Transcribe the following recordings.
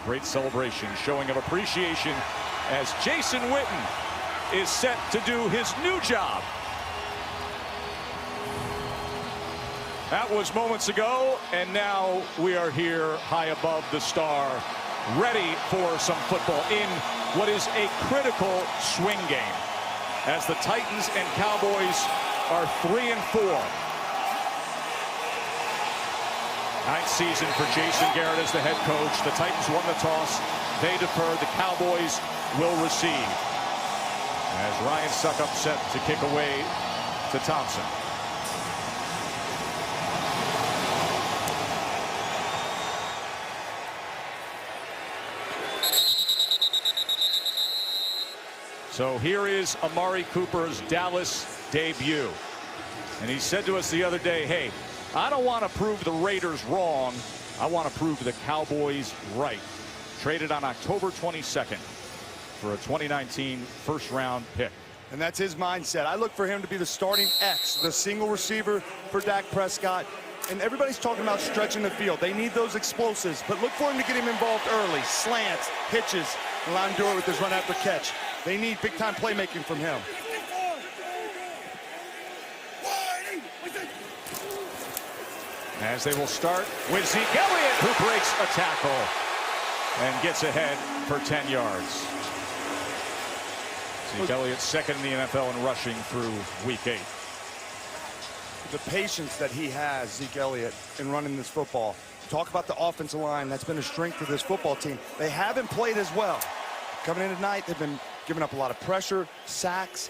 Great celebration, showing of appreciation as Jason Witten is set to do his new job. That was moments ago, and now we are here high above the star, ready for some football in what is a critical swing game, as the Titans and Cowboys are 3-4. Ninth season for Jason Garrett as the head coach. The Titans won the toss. They defer. The Cowboys will receive. As Ryan Suckup set to kick away to Thompson. So here is Amari Cooper's Dallas debut. And he said to us the other day, hey, I don't want to prove the Raiders wrong. I want to prove the Cowboys right. Traded on October 22nd for a 2019 first-round pick. And that's his mindset. I look for him to be the starting X, the single receiver for Dak Prescott. And everybody's talking about stretching the field. They need those explosives, but look for him to get him involved early. Slants, hitches, allow him to do it with his run after catch. They need big-time playmaking from him. As they will start with Zeke Elliott, who breaks a tackle and gets ahead for 10 yards. Zeke Elliott second in the NFL in rushing through week 8. The patience that he has, Zeke Elliott, in running this football. Talk about the offensive line. That's been a strength of this football team. They haven't played as well. Coming in tonight, they've been giving up a lot of pressure, sacks.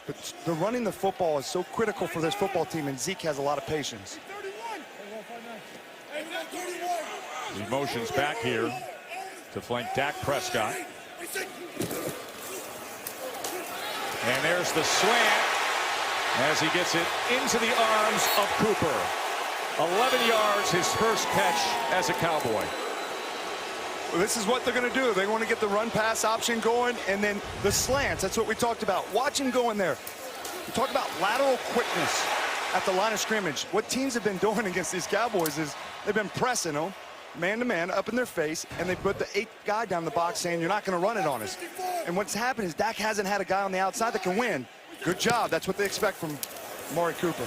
But the running the football is so critical for this football team, and Zeke has a lot of patience. He motions back here to flank Dak Prescott. And there's the slant as he gets it into the arms of Cooper. 11 yards, his first catch as a Cowboy. Well, this is what they're going to do. They want to get the run-pass option going, and then the slants. That's what we talked about. Watch him go in there. We talk about lateral quickness at the line of scrimmage. What teams have been doing against these Cowboys is they've been pressing them man-to-man up in their face, and they put the 8th guy down the box saying, you're not going to run it on us. And what's happened is Dak hasn't had a guy on the outside that can win. Good job. That's what they expect from Amari Cooper.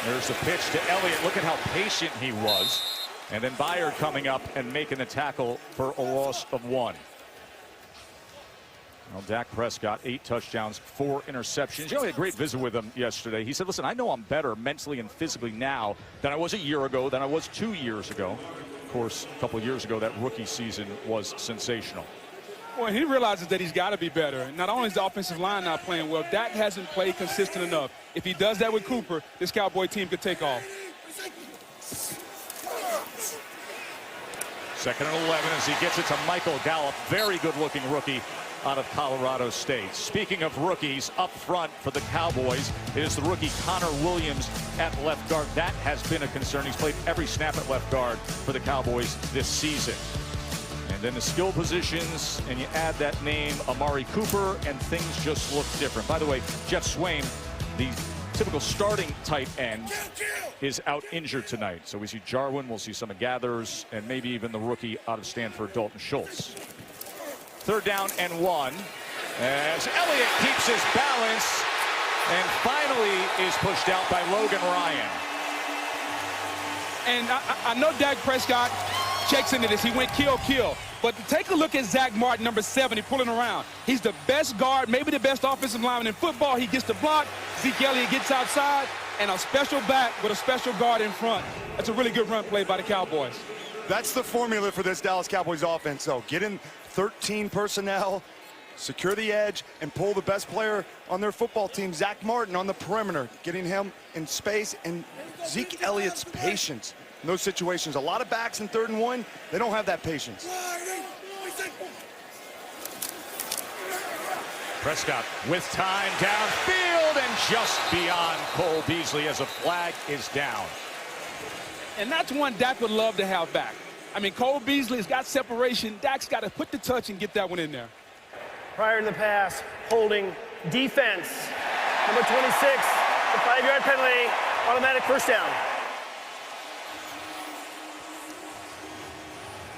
There's the pitch to Elliott. Look at how patient he was. And then Byard coming up and making the tackle for a loss of 1. Well, Dak Prescott, 8 touchdowns, 4 interceptions. You know, we had a great visit with him yesterday. He said, listen, I know I'm better mentally and physically now than I was a year ago, than I was 2 years ago. Of course, a couple of years ago, that rookie season was sensational. Well, he realizes that he's got to be better. Not only is the offensive line not playing well, Dak hasn't played consistent enough. If he does that with Cooper, this Cowboy team could take off. 2nd and 11 as he gets it to Michael Gallup. Very good-looking rookie out of Colorado State. Speaking of rookies, up front for the Cowboys, it is the rookie Connor Williams at left guard. That has been a concern. He's played every snap at left guard for the Cowboys this season. And then the skill positions, and you add that name, Amari Cooper, and things just look different. By the way, Jeff Swaim, the typical starting tight end, is out injured tonight. So we see Jarwin, we'll see some of Gathers, and maybe even the rookie out of Stanford, Dalton Schultz. 3rd down and 1 as Elliott keeps his balance and finally is pushed out by Logan Ryan. And I know Dak Prescott checks into this. He went kill, kill. But take a look at Zach Martin, number 70, pulling around. He's the best guard, maybe the best offensive lineman in football. He gets the block. Zeke Elliott gets outside, and a special back with a special guard in front. That's a really good run play by the Cowboys. That's the formula for this Dallas Cowboys offense, though. Get in 13 personnel, secure the edge, and pull the best player on their football team, Zach Martin, on the perimeter, getting him in space, and Zeke Elliott's patience in those situations. A lot of backs in 3rd and 1, they don't have that patience. Prescott with time downfield and just beyond Cole Beasley as a flag is down. And that's one Dak would love to have back. I mean, Cole Beasley's got separation. Dak's got to put the touch and get that one in there. Prior to the pass, holding, defense. Number 26, the 5-yard penalty, automatic first down.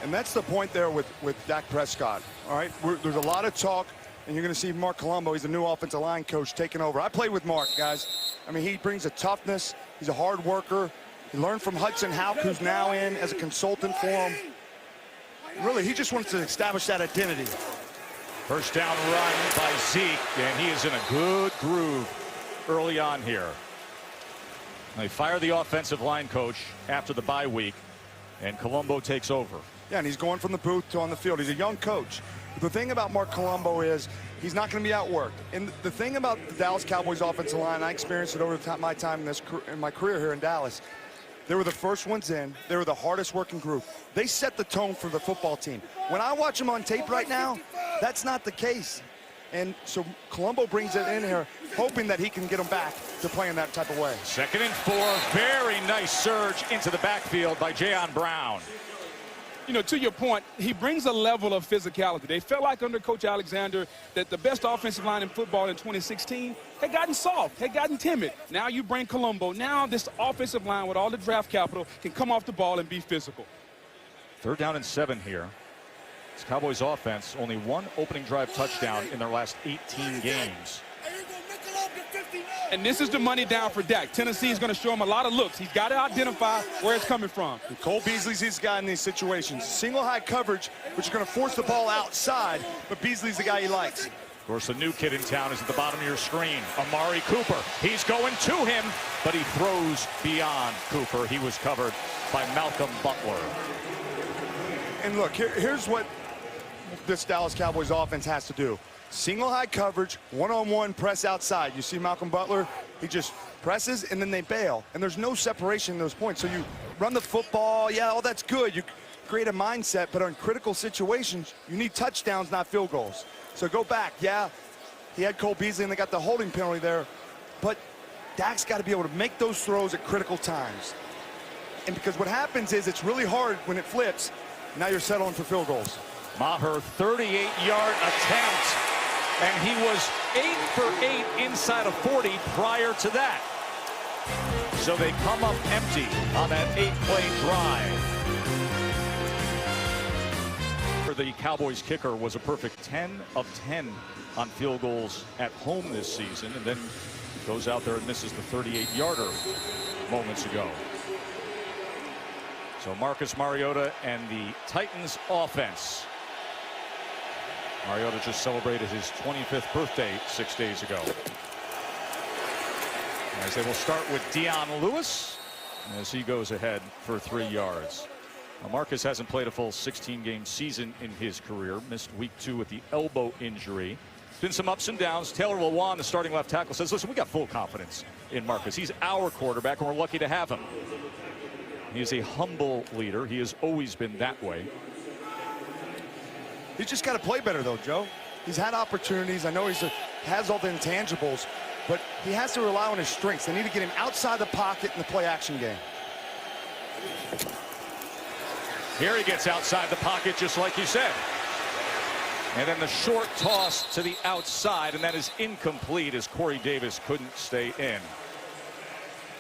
And that's the point there with Dak Prescott. All right, there's a lot of talk, and you're going to see Mark Colombo. He's a new offensive line coach taking over. I played with Mark, guys. I mean, he brings a toughness. He's a hard worker. He learned from Hudson Houck, who's now in as a consultant for him. Really, he just wants to establish that identity. First down run by Zeke, and he is in a good groove early on here. They fire the offensive line coach after the bye week, and Colombo takes over. Yeah, and he's going from the booth to on the field. He's a young coach. The thing about Mark Colombo is he's not going to be outworked. And the thing about the Dallas Cowboys offensive line, I experienced it over my time in my career here in Dallas. They were the first ones in. They were the hardest working group. They set the tone for the football team. When I watch them on tape right now, that's not the case. And so Colombo brings it in here, hoping that he can get them back to playing that type of way. 2nd and 4, very nice surge into the backfield by Jayon Brown. You know, to your point, he brings a level of physicality. They felt like under Coach Alexander that the best offensive line in football in 2016 had gotten soft, had gotten timid. Now you bring Colombo. Now this offensive line with all the draft capital can come off the ball and be physical. 3rd down and 7 here. This Cowboys offense, only one opening drive touchdown in their last 18 games. And this is the money down for Dak. Tennessee is going to show him a lot of looks. He's got to identify where it's coming from. And Cole Beasley's his guy in these situations. Single high coverage, which is going to force the ball outside, but Beasley's the guy he likes. Of course, the new kid in town is at the bottom of your screen, Amari Cooper. He's going to him, but he throws beyond Cooper. He was covered by Malcolm Butler. And look, here's what this Dallas Cowboys offense has to do. Single high coverage, one-on-one press outside. You see Malcolm Butler, he just presses and then they bail. And there's no separation in those points. So you run the football, yeah, all that's good. You create a mindset, but on critical situations, you need touchdowns, not field goals. So go back, yeah, he had Cole Beasley and they got the holding penalty there. But Dak's got to be able to make those throws at critical times. And because what happens is it's really hard when it flips. Now you're settling for field goals. Maher, 38-yard attempt. And he was 8 for 8 inside of 40 prior to that. So they come up empty on that 8-play drive. For the Cowboys kicker was a perfect 10 of 10 on field goals at home this season, and then goes out there and misses the 38-yarder moments ago. So Marcus Mariota and the Titans offense. Mariota just celebrated his 25th birthday 6 days ago. As they will start with Dion Lewis as he goes ahead for 3 yards. Now Marcus hasn't played a full 16-game season in his career. Missed week 2 with the elbow injury. Been some ups and downs. Taylor Lewan, the starting left tackle, says, listen, we got full confidence in Marcus. He's our quarterback, and we're lucky to have him. He is a humble leader. He has always been that way. He's just got to play better, though, Joe. He's had opportunities. I know he has all the intangibles, but he has to rely on his strengths. They need to get him outside the pocket in the play-action game. Here he gets outside the pocket, just like you said. And then the short toss to the outside, and that is incomplete as Corey Davis couldn't stay in.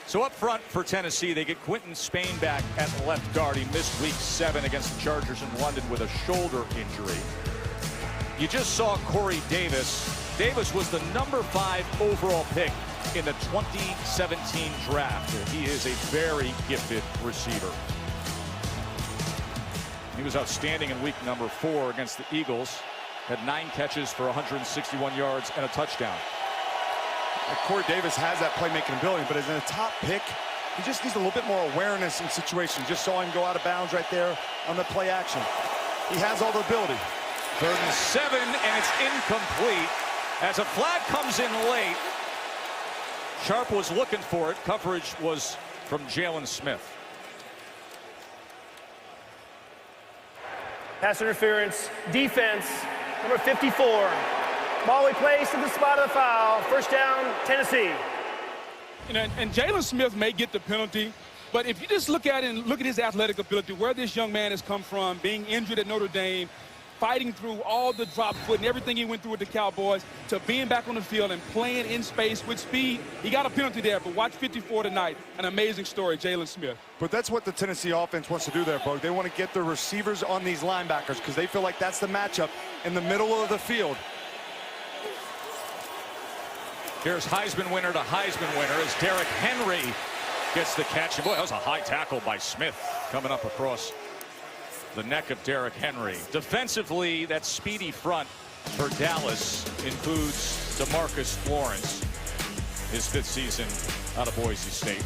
So up front for Tennessee, they get Quentin Spain back at left guard. He missed week 7 against the Chargers in London with a shoulder injury. You just saw Corey Davis. Davis was the number 5 overall pick in the 2017 draft. He is a very gifted receiver. He was outstanding in week number 4 against the Eagles. Had 9 catches for 161 yards and a touchdown. Corey Davis has that playmaking ability, but as a top pick, he just needs a little bit more awareness in situations. Just saw him go out of bounds right there on the play action. He has all the ability. 3rd and 7, and it's incomplete as a flag comes in late. Sharp was looking for it. Coverage was from Jalen Smith. Pass interference, defense, number 54. Ball we placed in the spot of the foul. First down, Tennessee. You know, and Jalen Smith may get the penalty, but if you just look at it and look at his athletic ability, where this young man has come from, being injured at Notre Dame, fighting through all the drop foot and everything he went through with the Cowboys to being back on the field and playing in space with speed. He got a penalty there, but watch 54 tonight. An amazing story, Jalen Smith. But that's what the Tennessee offense wants to do there, Bo. They want to get their receivers on these linebackers because they feel like that's the matchup in the middle of the field. Here's Heisman winner to Heisman winner as Derrick Henry gets the catch. And boy, that was a high tackle by Smith coming up across the neck of Derrick Henry. Defensively, that speedy front for Dallas includes DeMarcus Lawrence, his 5th season out of Boise State.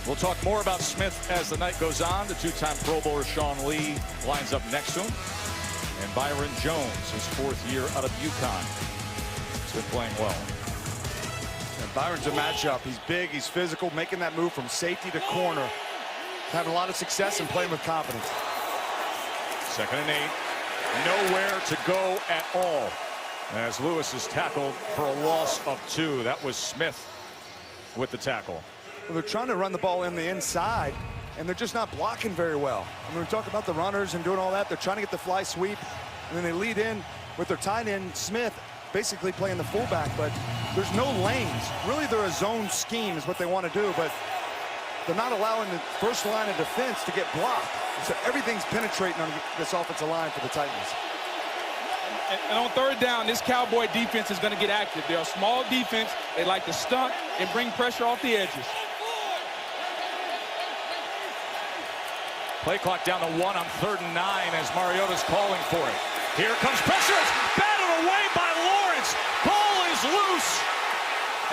We'll talk more about Smith as the night goes on. The 2-time Pro Bowler Sean Lee lines up next to him. And Byron Jones, his 4th year out of UConn. He's been playing well. And Byron's a matchup. He's big, he's physical, making that move from safety to corner. Having a lot of success and playing with confidence. 2nd and 8. Nowhere to go at all. As Lewis is tackled for a loss of 2. That was Smith with the tackle. Well, they're trying to run the ball in the inside, and they're just not blocking very well. When we talk about the runners and doing all that, they're trying to get the fly sweep, and then they lead in with their tight end, Smith, basically playing the fullback, but there's no lanes. Really, they're a zone scheme is what they want to do, but they're not allowing the first line of defense to get blocked. So everything's penetrating on this offensive line for the Titans. And on 3rd down, this Cowboy defense is going to get active. They're a small defense. They like to stunt and bring pressure off the edges. Play clock down to 1 on 3rd and 9 as Mariota's calling for it. Here comes pressure. It's batted away by Lawrence. Ball is loose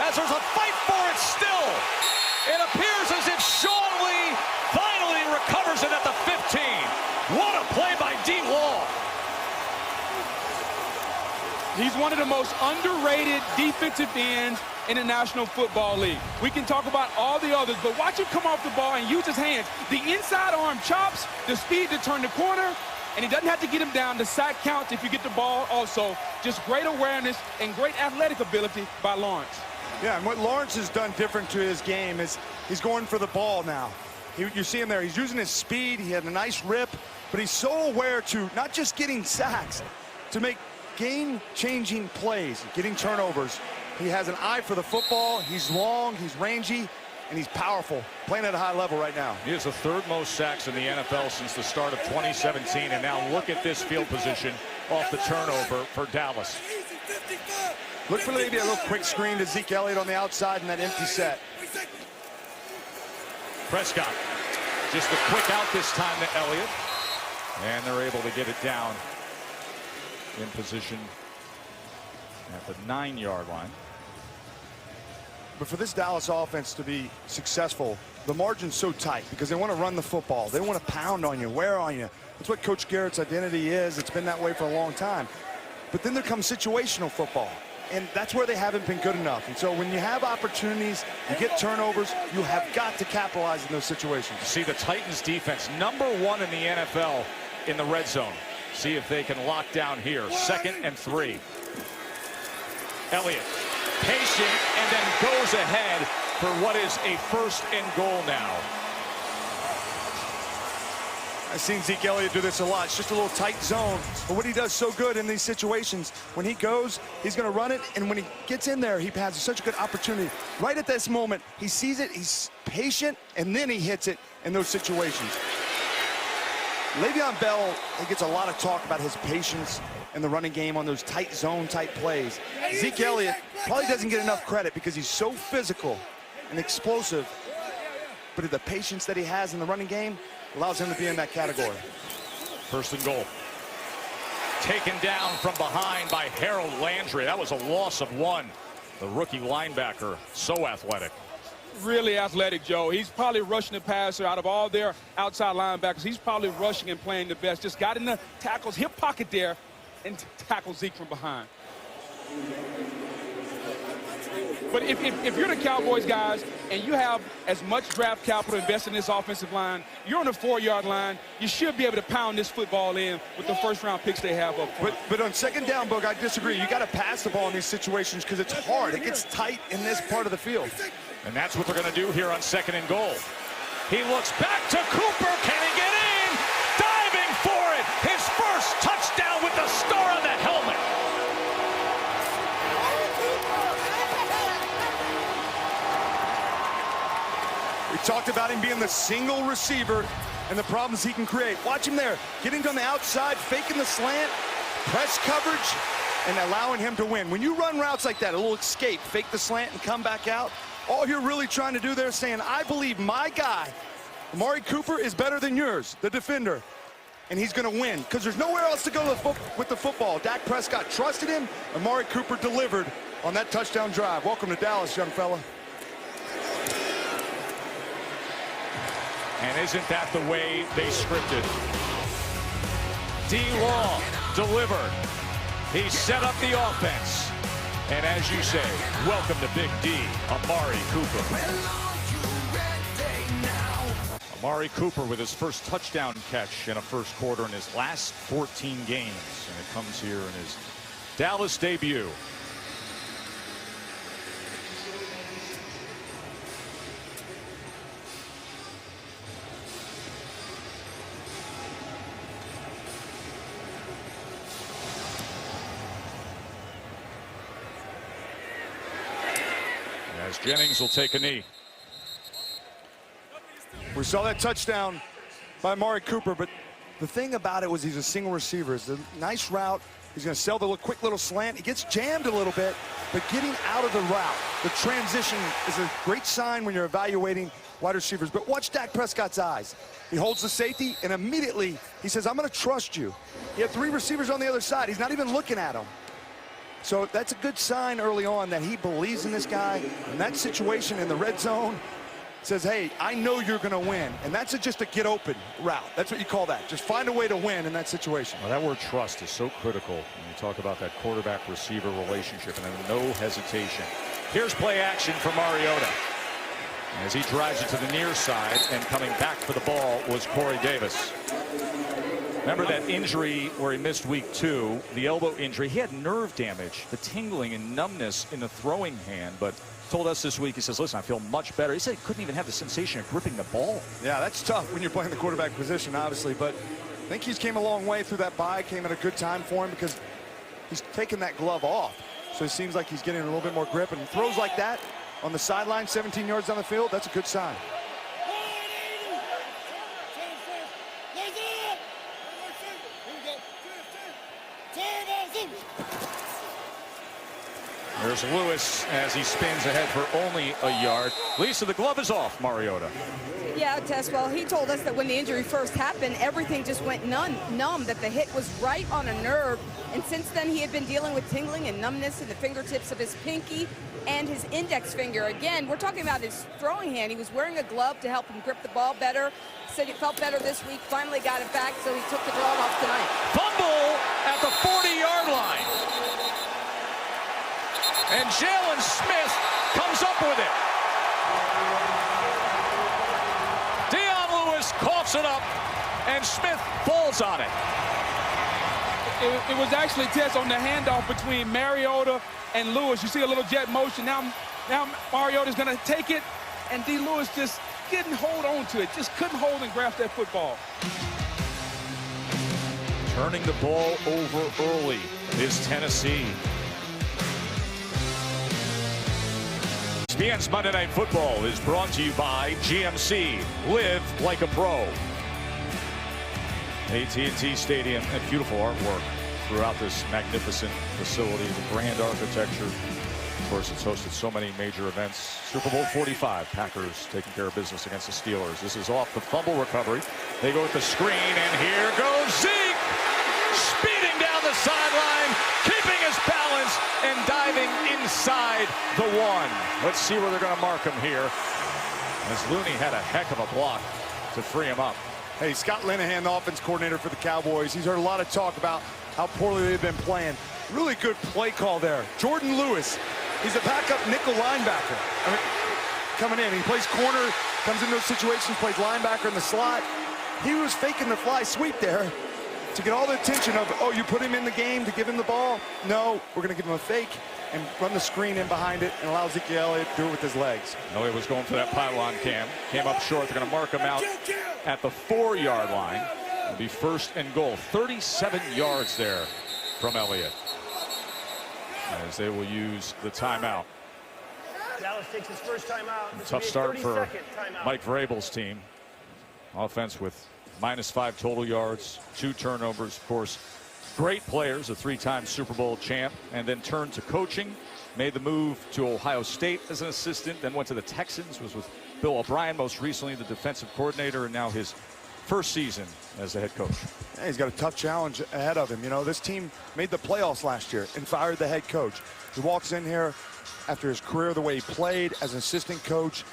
as there's a fight for it still. It appears as if Sean Lee finally recovers it at the 15. What a play by D. Law. He's one of the most underrated defensive ends in the National Football League. We can talk about all the others, but watch him come off the ball and use his hands. The inside arm chops, the speed to turn the corner, and he doesn't have to get him down. The sack counts if you get the ball also. Just great awareness and great athletic ability by Lawrence. Yeah, and what Lawrence has done different to his game is he's going for the ball now. You see him there. He's using his speed. He had a nice rip, but he's so aware to not just getting sacks, to make game-changing plays, getting turnovers. He has an eye for the football. He's long, he's rangy, and he's powerful, playing at a high level right now. He has the 3rd most sacks in the NFL since the start of 2017, and now look at this field position off the turnover for Dallas. Look for maybe a little quick screen to Zeke Elliott on the outside in that empty set. Prescott, just a quick out this time to Elliott, and they're able to get it down in position at the 9-yard line. But for this Dallas offense to be successful, the margin's so tight because they want to run the football. They want to pound on you, wear on you. That's what Coach Garrett's identity is. It's been that way for a long time. But then there comes situational football, and that's where they haven't been good enough. And so when you have opportunities, you get turnovers, you have got to capitalize in those situations. See the Titans defense, #1 in the NFL in the red zone. See if they can lock down here. 2nd and 3. Elliott, patient, and then goes ahead for what is a 1st and goal now. I've seen Zeke Elliott do this a lot. It's just a little tight zone. But what he does so good in these situations, when he goes, he's going to run it. And when he gets in there, he has such a good opportunity. Right at this moment, he sees it, he's patient, and then he hits it in those situations. Le'Veon Bell, he gets a lot of talk about his patience in the running game on those tight zone type plays. Zeke Elliott probably doesn't get enough credit because he's so physical and explosive, but the patience that he has in the running game allows him to be in that category. 1st and goal. Taken down from behind by Harold Landry. That was a loss of 1. The rookie linebacker, so athletic. Really athletic, Joe. He's probably rushing the passer out of all their outside linebackers. He's probably rushing and playing the best. Just got in the tackle's hip pocket there and tackled Zeke from behind. But if you're the Cowboys guys and you have as much draft capital invested in this offensive line, you're on the 4-yard line, you should be able to pound this football in with the first-round picks they have up front. But on 2nd down, Boog, I disagree. You got to pass the ball in these situations because it's hard. It gets tight in this part of the field. And that's what they're going to do here on 2nd and goal. He looks back to Cooper. Can he get in? Diving for it. His about him being the single receiver and the problems he can create. Watch him there, getting on the outside, faking the slant, press coverage, and allowing him to win. When you run routes like that, a little escape, fake the slant and come back out, all you're really trying to do there is saying, I believe my guy, Amari Cooper, is better than yours, the defender, and he's going to win because there's nowhere else to go with the football. Dak Prescott trusted him. Amari Cooper delivered on that touchdown drive. Welcome to Dallas, young fella. And isn't that the way they scripted? D-Long delivered. He set up the offense. And as you say, welcome to Big D, Amari Cooper. Amari Cooper with his first touchdown catch in a first quarter in his last 14 games. And it comes here in his Dallas debut. As Jennings will take a knee. We saw that touchdown by Amari Cooper, but the thing about it was he's a single receiver. It's a nice route. He's going to sell the quick little slant. He gets jammed a little bit, but getting out of the route, the transition is a great sign when you're evaluating wide receivers. But watch Dak Prescott's eyes. He holds the safety, and immediately he says, I'm going to trust you. He had 3 receivers on the other side. He's not even looking at him. So that's a good sign early on that he believes in this guy. In that situation in the red zone, says, hey, I know you're going to win. And that's just a get open route. That's what you call that. Just find a way to win in that situation. Well, that word trust is so critical when you talk about that quarterback-receiver relationship, and then no hesitation. Here's play action for Mariota. As he drives it to the near side, and coming back for the ball was Corey Davis. Remember that injury where he missed week 2, the elbow injury. He had nerve damage, the tingling and numbness in the throwing hand, but told us this week, he says, listen, I feel much better. He said he couldn't even have the sensation of gripping the ball. Yeah, that's tough when you're playing the quarterback position, obviously, but I think he's came a long way through that bye, came at a good time for him because he's taken that glove off. So it seems like he's getting a little bit more grip, and throws like that on the sideline, 17 yards down the field, that's a good sign. There's Lewis as he spins ahead for only a yard. Lisa, the glove is off, Mariota. Yeah, Tess, well, he told us that when the injury first happened, everything just went numb, that the hit was right on a nerve. And since then, he had been dealing with tingling and numbness in the fingertips of his pinky and his index finger. Again, we're talking about his throwing hand. He was wearing a glove to help him grip the ball better. Said he felt better this week, finally got it back, so he took the glove off tonight. Fumble at the 40-yard line. And Jalen Smith comes up with it. Dion Lewis coughs it up, and Smith falls on it. It was actually, Tess, on the handoff between Mariota and Lewis. You see a little jet motion. Now Mariota's going to take it, and D. Lewis just didn't hold on to it. Just couldn't hold and grasp that football. Turning the ball over early is Tennessee. ESPN's Monday Night Football is brought to you by GMC. Live like a pro. AT&T Stadium, and beautiful artwork throughout this magnificent facility, the grand architecture. Of course, it's hosted so many major events. Super Bowl 45, Packers taking care of business against the Steelers. This is off the fumble recovery. They go with the screen, and here goes Zeke, speeding down the sideline, keeping his balance, and diving inside the 1. Let's see where they're going to mark him here, as Looney had a heck of a block to free him up. Hey, Scott Linehan, the offense coordinator for the Cowboys, he's heard a lot of talk about how poorly they've been playing. Really good play call there. Jordan Lewis, he's a backup nickel linebacker. I mean, coming in, he plays corner, comes in those situations, plays linebacker in the slot. He was faking the fly sweep there to get all the attention of, oh, you put him in the game to give him the ball? No, we're going to give him a fake and run the screen in behind it and allow Zeke Elliott to do it with his legs. Elliott was going for that pylon cam. Came up short. They're going to mark him out at the 4-yard line. It'll be 1st and goal. 37 yards there from Elliott, as they will use the timeout. Dallas takes his first timeout. This will Tough be a start for 30-second timeout. Mike Vrabel's team. Offense with -5 total yards, 2 turnovers, of course. Great players, a 3-time Super Bowl champ, and then turned to coaching. Made the move to Ohio State as an assistant, then went to the Texans, was with Bill O'Brien, most recently the defensive coordinator, and now his first season as the head coach. Yeah, he's got a tough challenge ahead of him. You know, this team made the playoffs last year and fired the head coach. He walks in here after his career, the way he played as an assistant coach.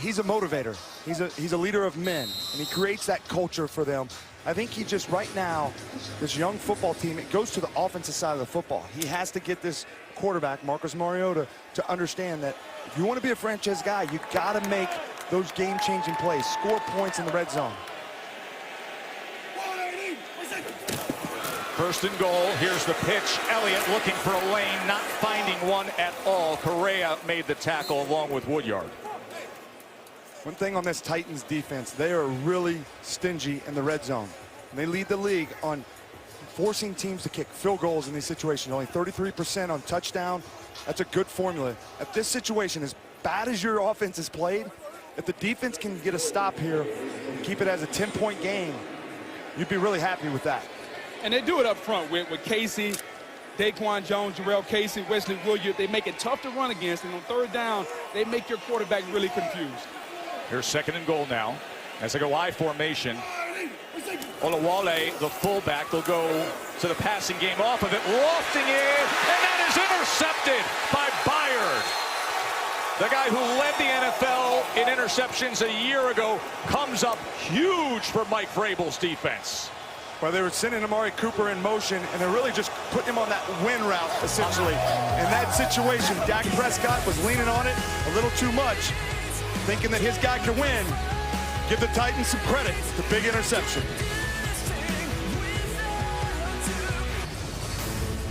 He's a motivator. He's a leader of men, and he creates that culture for them. I think he just right now, this young football team, it goes to the offensive side of the football. He has to get this quarterback, Marcus Mariota, to understand that if you want to be a franchise guy, you got to make those game-changing plays, score points in the red zone. First and goal. Here's the pitch. Elliott looking for a lane, not finding one at all. Correa made the tackle along with Woodyard. One thing on this Titans defense, they are really stingy in the red zone. And they lead the league on forcing teams to kick field goals in these situations. Only 33% on touchdown. That's a good formula. At this situation, as bad as your offense is played, if the defense can get a stop here and keep it as a 10-point game, you'd be really happy with that. And they do it up front with Casey, Daquan Jones, Jarrell Casey, Wesley Williams. They make it tough to run against, and on third down, they make your quarterback really confused. Here's second and goal now. As they go I formation, Olawale, the fullback, will go to the passing game off of it, lofting it, and that is intercepted by Byard. The guy who led the NFL in interceptions a year ago comes up huge for Mike Vrabel's defense. Well, they were sending Amari Cooper in motion, and they're really just putting him on that win route, essentially. In that situation, Dak Prescott was leaning on it a little too much, thinking that his guy could win. Give the Titans some credit. It's a big interception.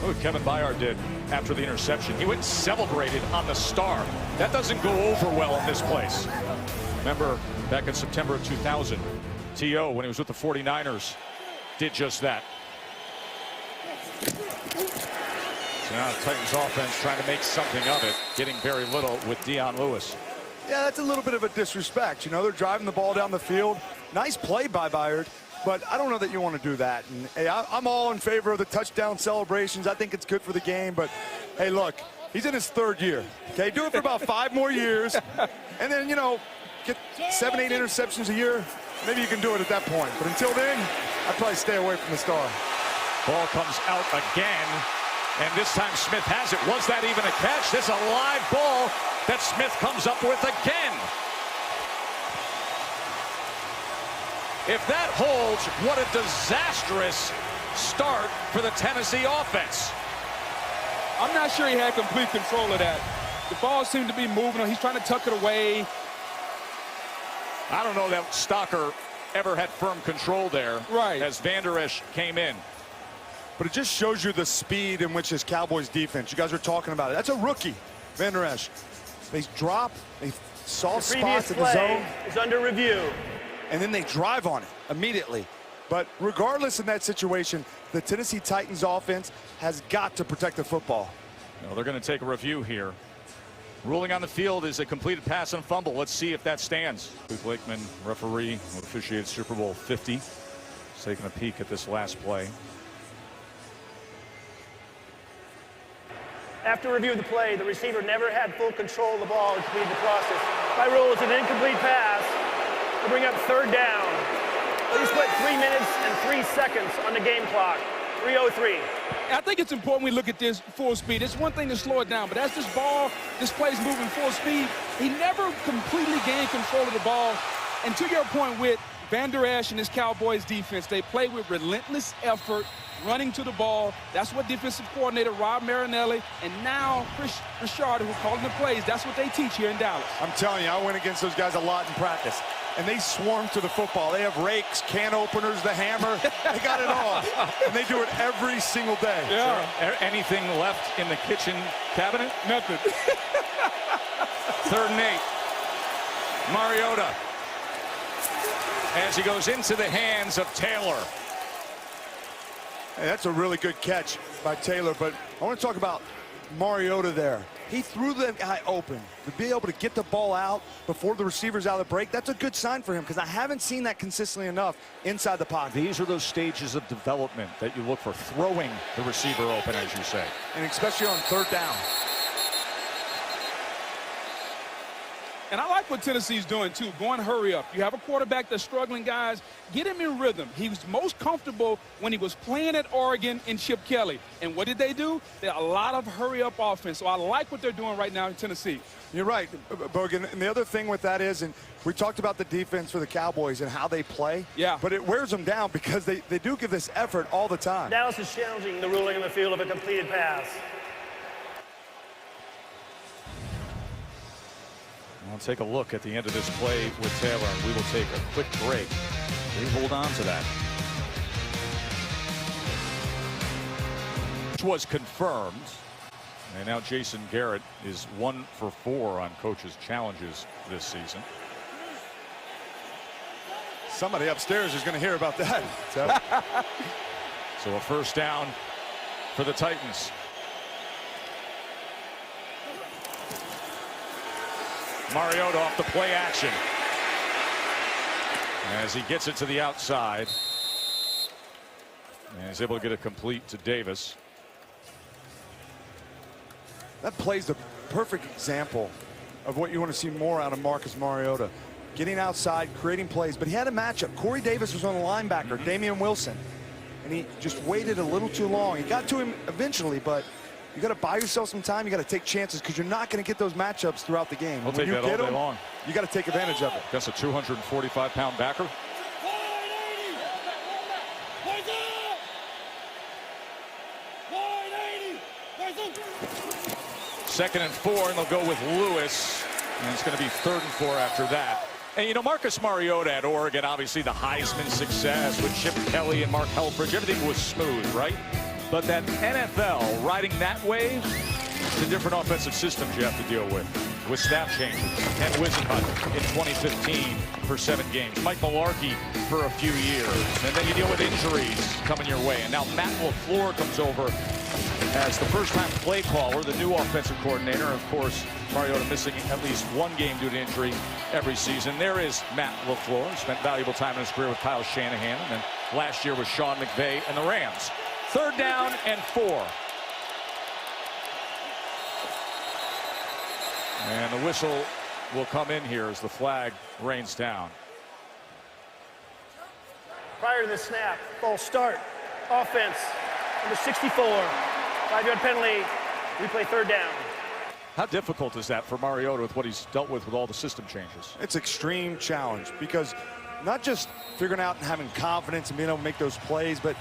Look what Kevin Byard did after the interception. He went and celebrated on the star. That doesn't go over well in this place. Remember, back in September of 2000, T.O., when he was with the 49ers, did just that. So now the Titans offense trying to make something of it, getting very little with Dion Lewis. Yeah, that's a little bit of a disrespect. You know, they're driving the ball down the field. Nice play by Byard, but I don't know that you want to do that. And hey, I'm all in favor of the touchdown celebrations. I think it's good for the game, but hey, look, he's in his 3rd year. Okay, do it for about 5 more years, and then, you know, get 7, 8 interceptions a year. Maybe you can do it at that point. But until then, I'd probably stay away from the star. Ball comes out again, and this time Smith has it. Was that even a catch? This is a live ball that Smith comes up with again. If that holds, what a disastrous start for the Tennessee offense. I'm not sure he had complete control of that. The ball seemed to be moving. He's trying to tuck it away. I don't know that Stocker ever had firm control there. Right. As Van Der Esch came in. But it just shows you the speed in which this Cowboys defense, you guys are talking about it. That's a rookie, Van Der Esch. They drop, they saw spots in the zone. Is under review. And then they drive on it immediately. But regardless in that situation, the Tennessee Titans offense has got to protect the football. No, they're going to take a review here. Ruling on the field is a completed pass and fumble. Let's see if that stands. Luke Lakeman, referee, who officiated Super Bowl 50, is taking a peek at this last play. After review of the play, the receiver never had full control of the ball and completed the process. By rule, it's an incomplete pass to bring up 3rd down. He's put 3 minutes and 3 seconds on the game clock. 3:03. I think it's important we look at this full speed. It's one thing to slow it down, but as this play's moving full speed, he never completely gained control of the ball. And to your point with Van Der Esch and his Cowboys defense, they play with relentless effort, running to the ball. That's what defensive coordinator Rob Marinelli and now Chris Richard, who called the plays, that's what they teach here in Dallas. I'm telling you, I went against those guys a lot in practice. And they swarm to the football. They have rakes, can openers, the hammer. They got it all. And they do it every single day. Yeah. Anything left in the kitchen cabinet? Nothing. 3rd and 8. Mariota. As he goes into the hands of Taylor. Hey, that's a really good catch by Taylor. But I want to talk about Mariota there. He threw the guy open. To be able to get the ball out before the receiver's out of the break, that's a good sign for him because I haven't seen that consistently enough inside the pocket. These are those stages of development that you look for, throwing the receiver open, as you say. And especially on third down. And I like what Tennessee's doing, too, going hurry up. You have a quarterback that's struggling, guys. Get him in rhythm. He was most comfortable when he was playing at Oregon in Chip Kelly. And what did they do? They had a lot of hurry-up offense. So I like what they're doing right now in Tennessee. You're right, Bogan. And the other thing with that is, and we talked about the defense for the Cowboys and how they play. Yeah. But it wears them down because they do give this effort all the time. Dallas is challenging the ruling in the field of a completed pass. We'll take a look at the end of this play with Taylor, and we will take a quick break. We hold on to that. Which was confirmed. And now Jason Garrett is 1 for 4 on coaches' challenges this season. Somebody upstairs is going to hear about that. So a first down for the Titans. Mariota off the play action as he gets it to the outside and is able to get it complete to Davis. That play's the perfect example of what you want to see more out of Marcus Mariota. Getting outside, creating plays, but he had a matchup. Corey Davis was on the linebacker, Damian Wilson, and he just waited a little too long. He got to him eventually, but you got to buy yourself some time. You got to take chances because you're not going to get those matchups throughout the game. I'll take that all day long. You got to take advantage of it. That's a 245-pound backer. Second and 4, and they'll go with Lewis, and it's going to be 3rd and 4 after that. And you know, Marcus Mariota at Oregon, obviously the Heisman success with Chip Kelly and Mark Helfrich, everything was smooth, right? But that NFL, riding that wave, the different offensive systems you have to deal with staff changes. Ken Wisenhunt in 2015 for 7 games. Mike Mularkey for a few years. And then you deal with injuries coming your way. And now Matt LaFleur comes over as the first-time play caller, the new offensive coordinator. Of course, Mariota missing at least 1 game due to injury every season. There is Matt LaFleur. Spent valuable time in his career with Kyle Shanahan. And then last year with Sean McVay and the Rams. 3rd down and 4. And the whistle will come in here as the flag rains down. Prior to the snap, false start, offense, number 64, 5-yard penalty, replay 3rd down. How difficult is that for Mariota with what he's dealt with all the system changes? It's extreme challenge because not just figuring out and having confidence and being able to make those plays, but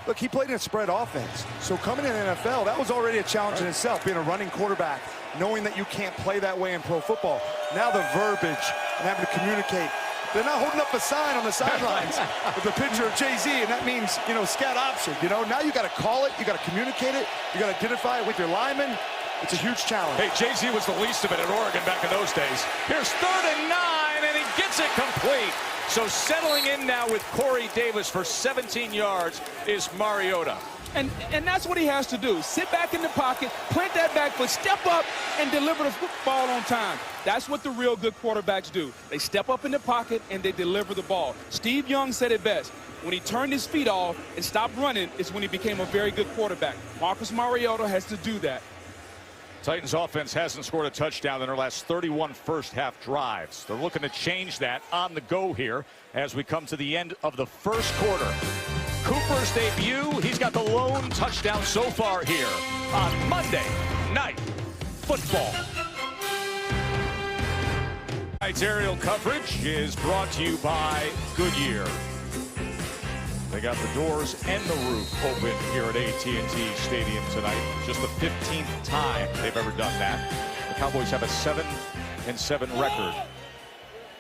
look, he played in a spread offense. So coming in the NFL, that was already a challenge in itself, being a running quarterback, knowing that you can't play that way in pro football. Now the verbiage and having to communicate. They're not holding up a sign on the sidelines with a picture of Jay-Z, and that means, you know, scout option. You know, now you got to call it, you got to communicate it, you got to identify it with your lineman. It's a huge challenge. Hey, Jay-Z was the least of it at Oregon back in those days. Here's 3rd and 9, and he gets it complete. So settling in now with Corey Davis for 17 yards is Mariota. And that's what he has to do. Sit back in the pocket, plant that back foot, step up, and deliver the football on time. That's what the real good quarterbacks do. They step up in the pocket, and they deliver the ball. Steve Young said it best. When he turned his feet off and stopped running is when he became a very good quarterback. Marcus Mariota has to do that. Titans offense hasn't scored a touchdown in their last 31 first-half drives. They're looking to change that on the go here as we come to the end of the first quarter. Cooper's debut, he's got the lone touchdown so far here on Monday Night Football. Tonight's aerial coverage is brought to you by Goodyear. They got the doors and the roof open here at AT&T Stadium tonight. Just the 15th time they've ever done that. The Cowboys have a 7-7 record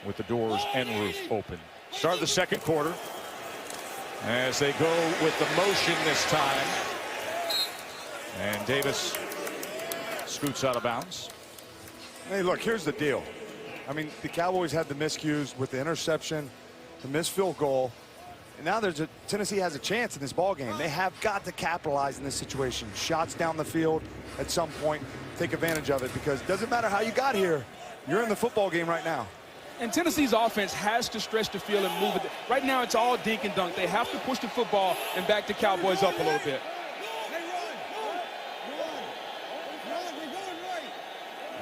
with the doors and roof open. Start of the second quarter as they go with the motion this time. And Davis scoots out of bounds. Hey, look, here's the deal. I mean, the Cowboys had the miscues with the interception, the missed field goal. And now Tennessee has a chance in this ball game. They have got to capitalize in this situation. Shots down the field at some point, take advantage of it, because it doesn't matter how you got here. You're in the football game right now. And Tennessee's offense has to stretch the field and move it. Right now, it's all dink and dunk. They have to push the football and back the Cowboys up a little bit.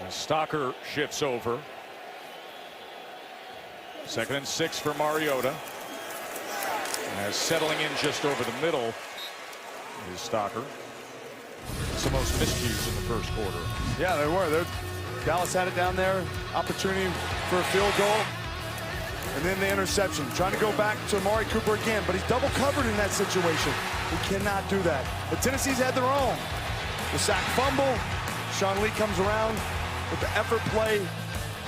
Stalker shifts over. 2nd and 6 for Mariota. As settling in just over the middle is Stalker. It's the most miscues in the first quarter. Yeah, they were. Dallas had it down there. Opportunity for a field goal. And then the interception. Trying to go back to Amari Cooper again, but he's double covered in that situation. He cannot do that. But Tennessee's had their own. The sack fumble. Sean Lee comes around with the effort play,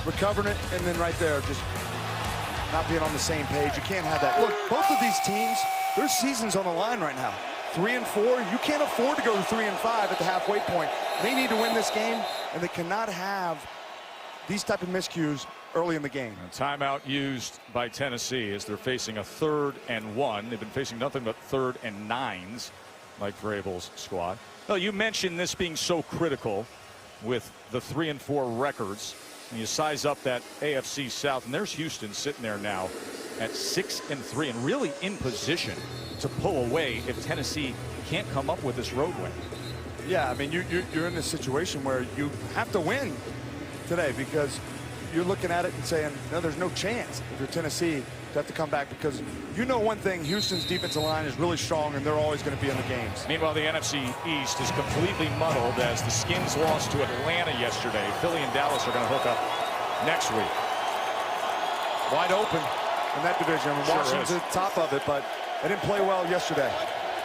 recovering it, and then right there, just not being on the same page. You can't have that. Look, both of these teams, their season's on the line right now. 3-4. You can't afford to go to 3-5 at the halfway point. They need to win this game, and they cannot have these type of miscues early in the game. A timeout used by Tennessee as they're facing a 3rd and 1. They've been facing nothing but 3rd and 9s, like Vrabel's squad. Well, you mentioned this being so critical with the 3-4 records, and you size up that AFC South, and there's Houston sitting there now at 6-3 and really in position to pull away if Tennessee can't come up with this road win. Yeah, I mean, you're in this situation where you have to win today, because you're looking at it and saying, no, there's no chance if you're Tennessee to have to come back, because you know one thing, Houston's defensive line is really strong, and they're always going to be in the games. Meanwhile, the NFC East is completely muddled as the Skins lost to Atlanta yesterday. Philly and Dallas are going to hook up next week. Wide open in that division. Washington's at the top of it, but they didn't play well yesterday.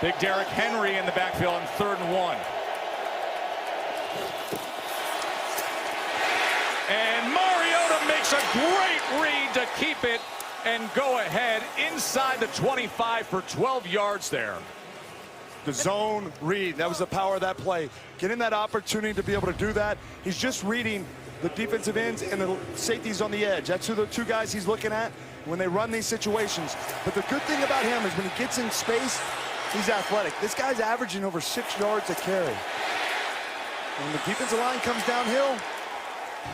Big Derrick Henry in the backfield on 3rd and 1. And Mariota makes a great read to keep it and go ahead inside the 25 for 12 yards there. The zone read, that was the power of that play. Getting that opportunity to be able to do that. He's just reading the defensive ends and the safeties on the edge. That's who the two guys he's looking at when they run these situations. But the good thing about him is when he gets in space, he's athletic. This guy's averaging over 6 yards a carry. When the defensive line comes downhill,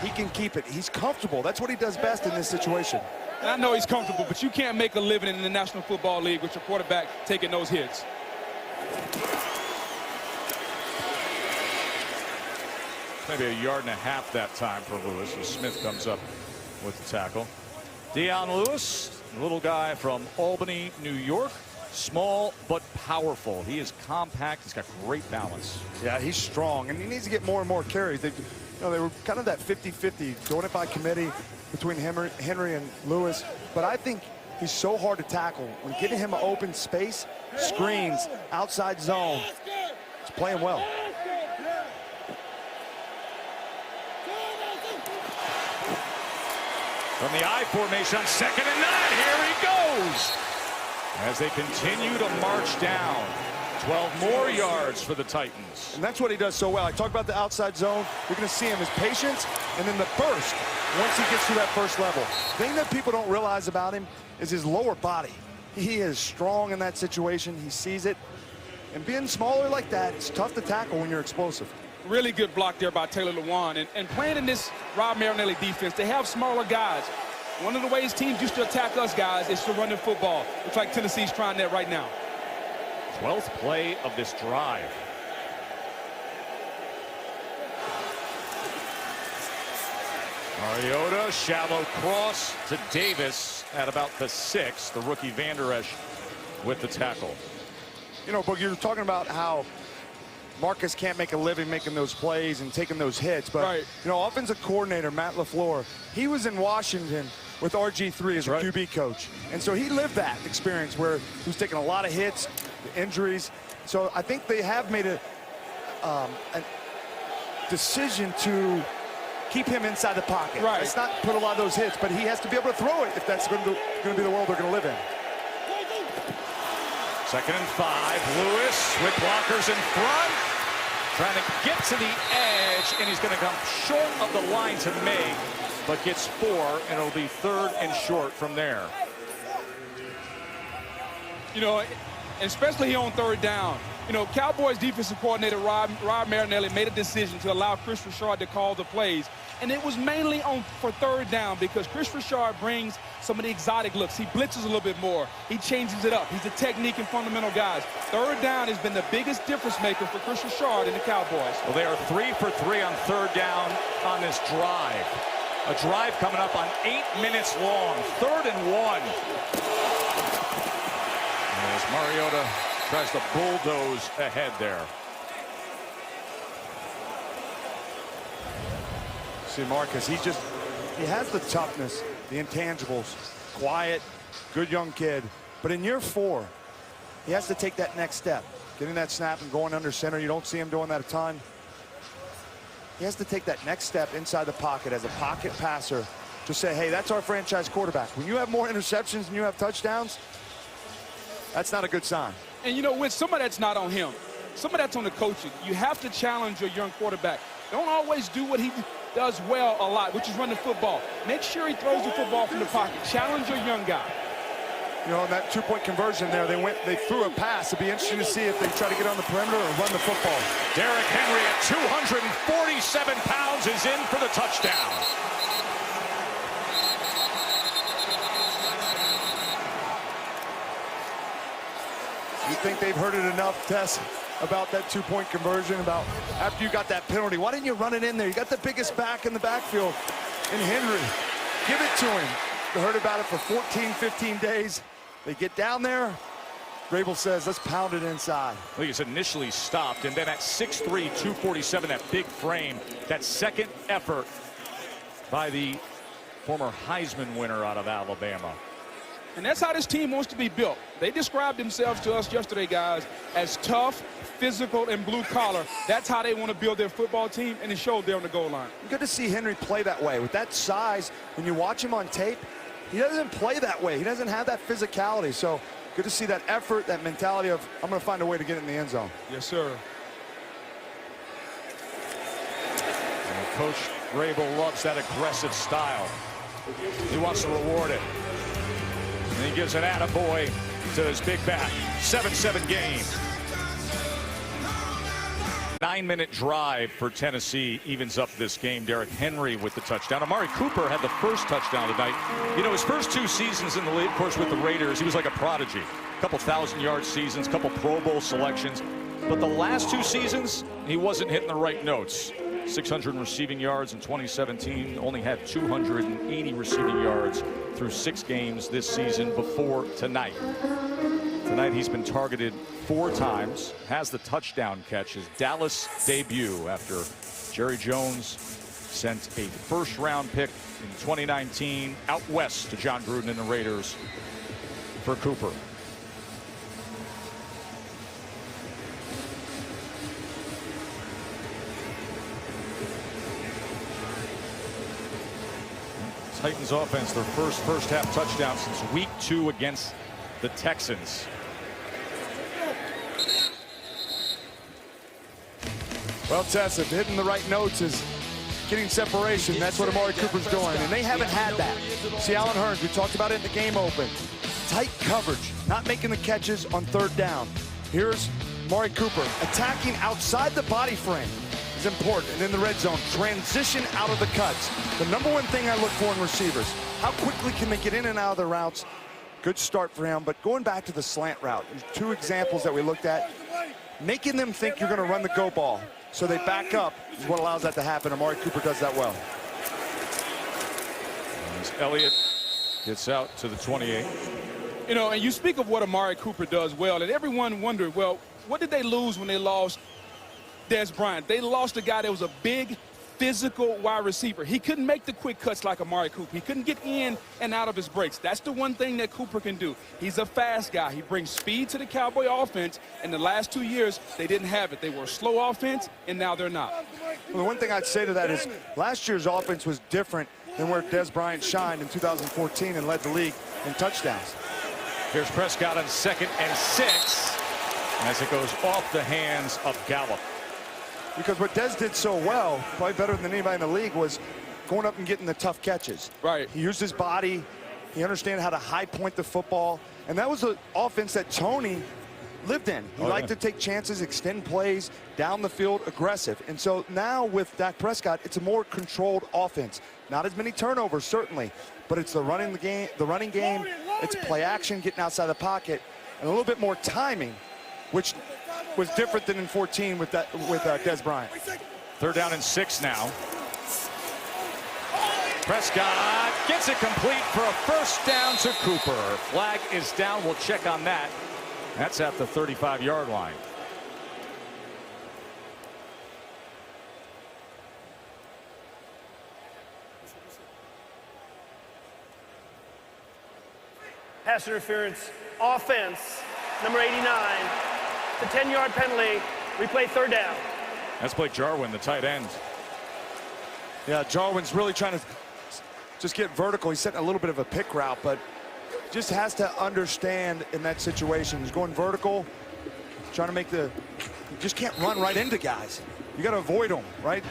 he can keep it. He's comfortable. That's what he does best in this situation. And I know he's comfortable, but you can't make a living in the National Football League with your quarterback taking those hits. Maybe a yard and a half that time for Lewis as Smith comes up with the tackle. Dion Lewis, little guy from Albany, New York. Small but powerful. He is compact. He's got great balance. Yeah, he's strong, and he needs to get more and more carries. They were kind of that 50-50, doing it by committee between Henry and Lewis. But I think he's so hard to tackle. When getting him an open space, screens, outside zone, he's playing well. From the I formation, 2nd and 9. Here he goes. As they continue to march down. 12 more yards for the Titans. And that's what he does so well. I talk about the outside zone. You're going to see him, his patience, and then the burst once he gets to that first level. The thing that people don't realize about him is his lower body. He is strong in that situation. He sees it. And being smaller like that, it's tough to tackle when you're explosive. Really good block there by Taylor Lewan. And playing in this Rob Marinelli defense, they have smaller guys. One of the ways teams used to attack us guys is to run the football. Looks like Tennessee's trying that right now. 12th play of this drive. Mariota, shallow cross to Davis at about the 6. The rookie Van Der Esch with the tackle. You know, Boog, you were talking about how Marcus can't make a living making those plays and taking those hits. But, right. you know, offensive coordinator Matt LaFleur, he was in Washington with RG3 as a QB coach. And so he lived that experience where he was taking a lot of hits, injuries. So I think they have made a decision to keep him inside the pocket. Right. It's not put a lot of those hits, but he has to be able to throw it if that's going to be the world they're going to live in. 2nd and 5. Lewis with blockers in front. Trying to get to the edge, and he's going to come short of the line to make, but gets 4, and it'll be 3rd and short from there. You know, especially here on third down. You know, Cowboys defensive coordinator Rob Marinelli made a decision to allow Chris Richard to call the plays. And it was mainly for third down because Chris Richard brings some of the exotic looks. He blitzes a little bit more. He changes it up. He's a technique and fundamental guy. Third down has been the biggest difference maker for Chris Richard and the Cowboys. Well, they are 3 for 3 on third down on this drive. A drive coming up on 8 minutes long. 3rd and 1. As Mariota tries to bulldoze ahead there. See, Marcus, he has the toughness, the intangibles, quiet, good young kid. But in year 4, he has to take that next step. Getting that snap and going under center. You don't see him doing that a ton. He has to take that next step inside the pocket as a pocket passer to say, hey, that's our franchise quarterback. When you have more interceptions than you have touchdowns, that's not a good sign. And, you know, with some of that's not on him. Some of that's on the coaching. You have to challenge your young quarterback. Don't always do what he does well a lot, which is run the football. Make sure he throws the football from the pocket. Challenge your young guy. You know, in that 2-point conversion there, they threw a pass. It'd be interesting to see if they try to get on the perimeter or run the football. Derrick Henry at 247 pounds is in for the touchdown. You think they've heard it enough, Tess, about that 2-point conversion, about after you got that penalty? Why didn't you run it in there? You got the biggest back in the backfield in Henry. Give it to him. They heard about it for 14, 15 days. They get down there. Vrabel says, let's pound it inside. Well, he's initially stopped, and then at 6'3", 247, that big frame, that second effort by the former Heisman winner out of Alabama. And that's how this team wants to be built. They described themselves to us yesterday, guys, as tough, physical, and blue collar. That's how they want to build their football team, and it showed there on the goal line. Good to see Henry play that way. With that size, when you watch him on tape, he doesn't play that way. He doesn't have that physicality. So good to see that effort, that mentality of, I'm going to find a way to get in the end zone. Yes, sir. And Coach Vrabel loves that aggressive style. He wants to reward it. And he gives an attaboy to his big back. 7-7 game. 9-minute drive for Tennessee evens up this game. Derrick Henry with the touchdown. Amari Cooper had the first touchdown tonight. You know, his first 2 seasons in the league, of course, with the Raiders, he was like a prodigy. A couple 1,000-yard seasons, a couple Pro Bowl selections. But the last 2 seasons, he wasn't hitting the right notes. 600 receiving yards in 2017, only had 280 receiving yards through 6 games this season before tonight. Tonight he's been targeted 4 times, has the touchdown catch, his Dallas debut after Jerry Jones sent a first-round pick in 2019 out west to John Gruden and the Raiders for Cooper. Titans offense, their first half touchdown since week 2 against the Texans. Well, Tess, if hitting the right notes is getting separation, that's what Amari Cooper's doing, and they haven't had that. See, Allen Hurns, we talked about it in the game open. Tight coverage, not making the catches on third down. Here's Amari Cooper attacking outside the body frame is important, and in the red zone, transition out of the cuts. The number one thing I look for in receivers, how quickly can they get in and out of their routes? Good start for him, but going back to the slant route, 2 examples that we looked at, making them think you're going to run the go ball. So they back up is what allows that to happen. Amari Cooper does that well. As Elliott gets out to the 28. You know, and you speak of what Amari Cooper does well, and everyone wondered, well, what did they lose when they lost Dez Bryant? They lost a guy that was a big, physical wide receiver. He couldn't make the quick cuts like Amari Cooper. He couldn't get in and out of his breaks. That's the one thing that Cooper can do. He's a fast guy. He brings speed to the Cowboy offense. In the last 2 years, they didn't have it. They were a slow offense, and now they're not. Well, the one thing I'd say to that is last year's offense was different than where Dez Bryant shined in 2014 and led the league in touchdowns. Here's Prescott on 2nd and 6 as it goes off the hands of Gallup. Because what Dez did so well, probably better than anybody in the league, was going up and getting the tough catches. Right. He used his body. He understood how to high point the football. And that was the offense that Tony lived in. He liked to take chances, extend plays, down the field, aggressive. And so now with Dak Prescott, it's a more controlled offense. Not as many turnovers, certainly, but it's the running game, it's play action, getting outside the pocket, and a little bit more timing, which was different than in 14 with Dez Bryant. 3rd down and 6 now. Prescott gets it complete for a 1st down to Cooper. Flag is down. We'll check on that. That's at the 35-yard line. Pass interference, offense, number 89. The 10-yard penalty. Replay 3rd down. That's Blake Jarwin, the tight end. Yeah, Jarwin's really trying to just get vertical. He's setting a little bit of a pick route, but just has to understand in that situation. He's going vertical, trying to make you just can't run right into guys. You got to avoid them, right?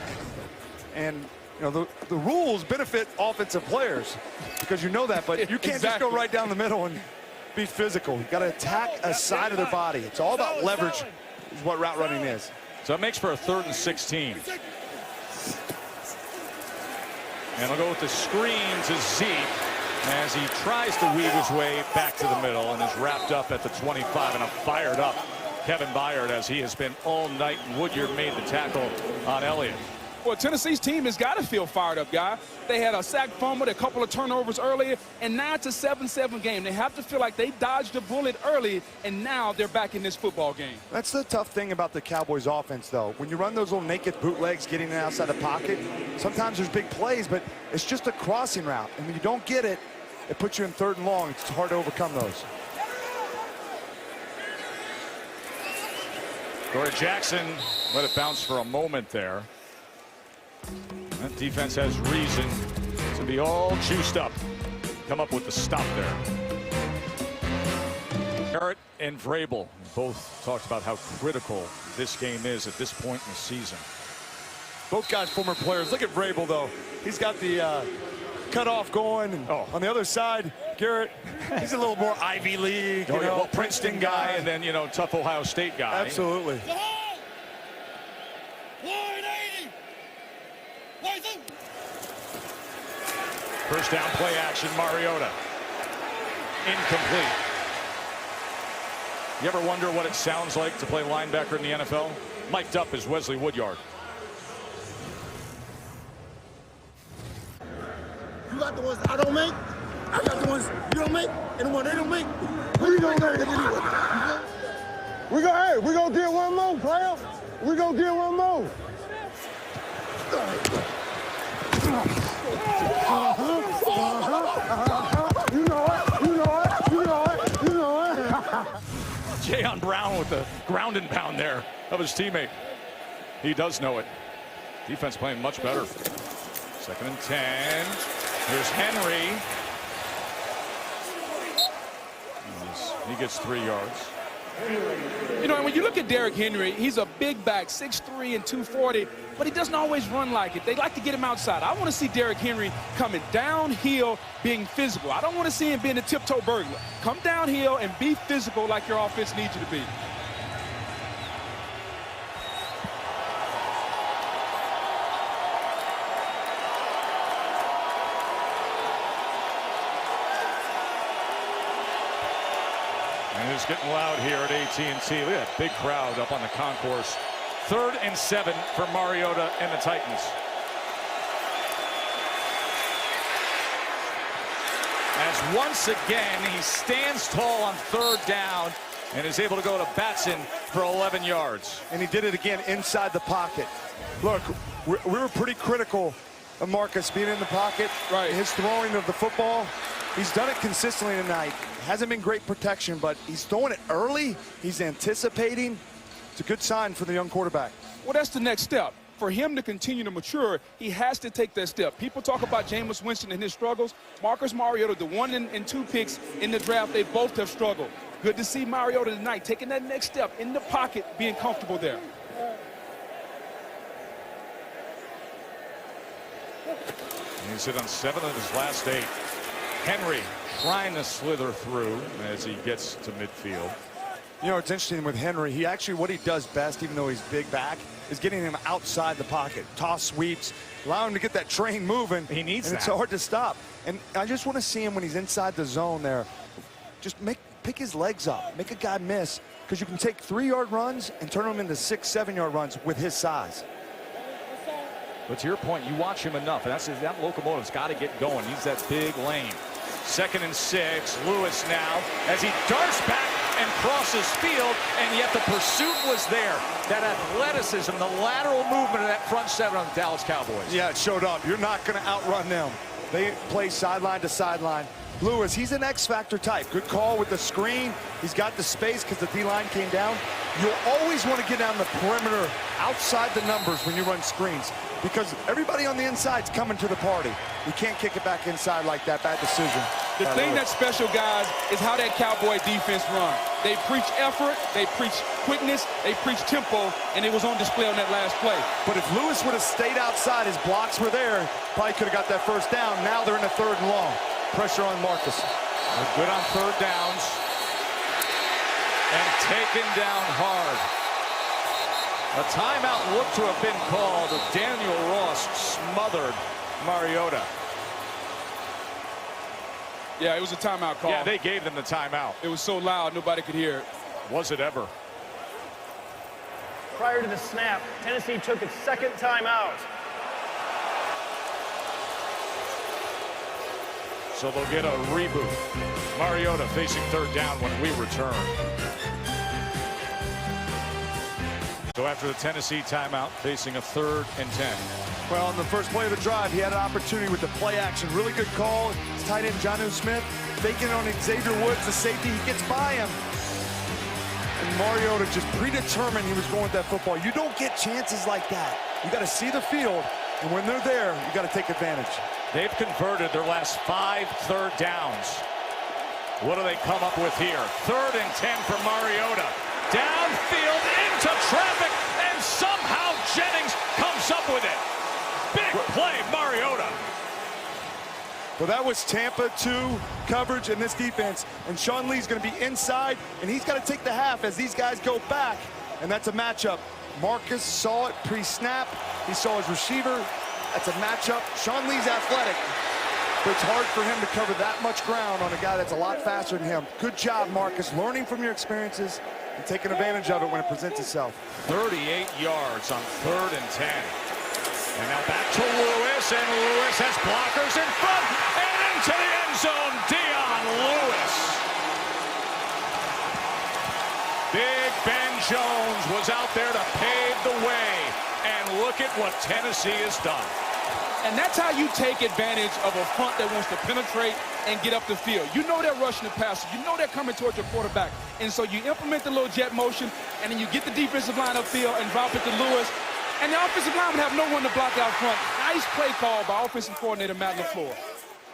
And you know the rules benefit offensive players because you know that, but you can't just go right down the middle and be physical. You got to attack a side of their body. It's all about leverage, is what route running is. So it makes for a 3rd and 16. And I'll go with the screen to Zeke as he tries to weave his way back to the middle and is wrapped up at the 25, and a fired up Kevin Byard as he has been all night. Woodyard made the tackle on Elliott. Well, Tennessee's team has got to feel fired up, guy. They had a sack fumble, a couple of turnovers earlier, and now it's a 7-7 game. They have to feel like they dodged a bullet early, and now they're back in this football game. That's the tough thing about the Cowboys offense, though. When you run those little naked bootlegs getting it outside the pocket, sometimes there's big plays, but it's just a crossing route. And when you don't get it, it puts you in 3rd and long. It's hard to overcome those. Corey Jackson let it bounce for a moment there. That defense has reason to be all juiced up. Come up with the stop there. Garrett and Vrabel both talked about how critical this game is at this point in the season. Both guys former players. Look at Vrabel, though. He's got the cutoff going. And on the other side, Garrett, he's a little more Ivy League, well, Princeton guy, and then, tough Ohio State guy. Absolutely. First down, play action, Mariota. Incomplete. You ever wonder what it sounds like to play linebacker in the NFL? Mic'd up is Wesley Woodyard. You got the ones I don't make, I got the ones you don't make, and the one they don't make. We don't make it anyway. We gonna get one more, player. We gonna get one more. You know it. Jayon Brown with the ground and pound there of his teammate. He does know it. Defense playing much better. 2nd and 10. Here's Henry. He gets 3 yards. And when you look at Derrick Henry, he's a big back, 6'3" and 240, but he doesn't always run like it. They like to get him outside. I want to see Derrick Henry coming downhill, being physical. I don't want to see him being a tiptoe burglar. Come downhill and be physical like your offense needs you to be. And it's getting loud here at AT&T. Look at that big crowd up on the concourse. 3rd and 7 for Mariota and the Titans. As once again, he stands tall on 3rd down and is able to go to Batson for 11 yards. And he did it again inside the pocket. Look, we were pretty critical of Marcus being in the pocket. Right. His throwing of the football, he's done it consistently tonight. Hasn't been great protection, but he's throwing it early. He's anticipating. It's a good sign for the young quarterback. Well, that's the next step. For him to continue to mature, he has to take that step. People talk about Jameis Winston and his struggles. Marcus Mariota, the 1 and 2 picks in the draft, they both have struggled. Good to see Mariota tonight taking that next step in the pocket, being comfortable there. He's hit on 7 of his last 8. Henry trying to slither through as he gets to midfield. You know, it's interesting with Henry. He actually, what he does best, even though he's big back, is getting him outside the pocket. Toss sweeps, allow him to get that train moving. He needs and that. It's hard to stop. And I just want to see him when he's inside the zone there. Just pick his legs up, make a guy miss, because you can take 3-yard runs and turn them into 6, 7-yard runs with his size. But to your point, you watch him enough, and that locomotive's got to get going. He's that big lane. 2nd and 6. Lewis now as he darts back and crosses field, and yet the pursuit was there. That athleticism, the lateral movement of that front 7 on the Dallas Cowboys. Yeah, it showed up. You're not going to outrun them. They play sideline to sideline. Lewis, he's an X-factor type. Good call with the screen. He's got the space because the D-line came down. You'll always want to get down the perimeter outside the numbers when you run screens because everybody on the inside's coming to the party. You can't kick it back inside like that. Bad decision. The thing that's special, guys, is how that Cowboy defense run. They preach effort, they preach quickness, they preach tempo, and it was on display on that last play. But if Lewis would have stayed outside, his blocks were there, probably could have got that first down. Now they're in a 3rd and long. Pressure on Marcus. They're good on 3rd downs. And taken down hard. A timeout looked to have been called. Daniel Ross smothered Mariota. Yeah, it was a timeout call. Yeah, they gave them the timeout. It was so loud, nobody could hear it. Was it ever? Prior to the snap, Tennessee took its 2nd timeout. So they'll get a reboot. Mariota facing 3rd down when we return. So after the Tennessee timeout, facing a 3rd and 10. Well, on the first play of the drive, he had an opportunity with the play action. Really good call. His tight end, Jonnu Smith, faking on Xavier Woods, the safety. He gets by him. And Mariota just predetermined he was going with that football. You don't get chances like that. You got to see the field, and when they're there, you got to take advantage. They've converted their last 5 3rd downs. What do they come up with here? 3rd and 10 for Mariota. Downfield into traffic, and somehow Jennings comes up with it. Big play, Mariota. Well, that was Tampa 2 coverage in this defense, and Sean Lee's going to be inside, and he's got to take the half as these guys go back, and that's a matchup. Marcus saw it pre-snap. He saw his receiver. That's a matchup. Sean Lee's athletic, but it's hard for him to cover that much ground on a guy that's a lot faster than him. Good job, Marcus, learning from your experiences and taking advantage of it when it presents itself. 38 yards on 3rd and 10. And now back to Lewis, and Lewis has blockers in front, and into the end zone, Dion Lewis. Big Ben Jones was out there to pave the way, and look at what Tennessee has done. And that's how you take advantage of a front that wants to penetrate and get up the field. You know they're rushing the passer. You know they're coming towards your quarterback. And so you implement the little jet motion, and then you get the defensive line upfield and drop it to Lewis. And the offensive line would have no one to block out front. Nice play call by offensive coordinator Matt LaFleur.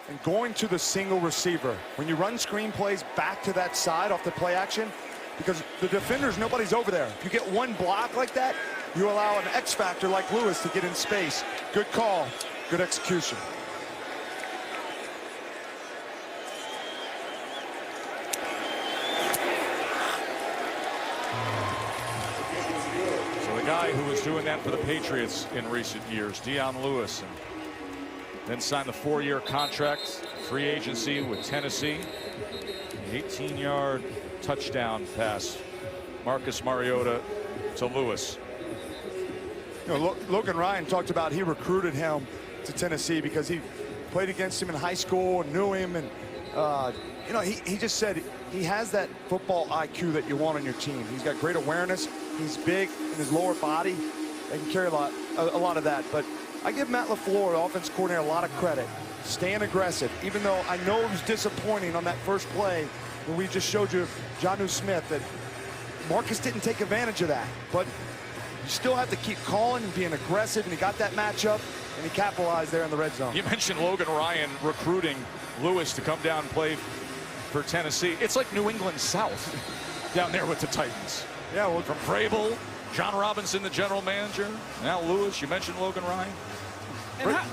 And going to the single receiver. When you run screen plays back to that side off the play action, because the defenders, nobody's over there. If you get one block like that, you allow an X factor like Lewis to get in space. Good call, good execution. So the guy who was doing that for the Patriots in recent years, Dion Lewis, and then signed the 4-year contract, free agency with Tennessee. 18-yard touchdown pass, Marcus Mariota to Lewis. You know, Logan Ryan talked about he recruited him to Tennessee because he played against him in high school and knew him, and you know, he just said he has that football IQ that you want on your team. He's got great awareness. He's big in his lower body. They can carry a lot of that. But I give Matt LaFleur, the offense coordinator, a lot of credit. Staying aggressive, even though I know it was disappointing on that first play when we just showed you Jonnu Smith, that Marcus didn't take advantage of that. But you still have to keep calling and being aggressive, and he got that matchup, and he capitalized there in the red zone. You mentioned Logan Ryan recruiting Lewis to come down and play for Tennessee. It's like New England South down there with the Titans. Yeah, well, From Vrabel, John Robinson, the general manager, now Lewis. You mentioned Logan Ryan.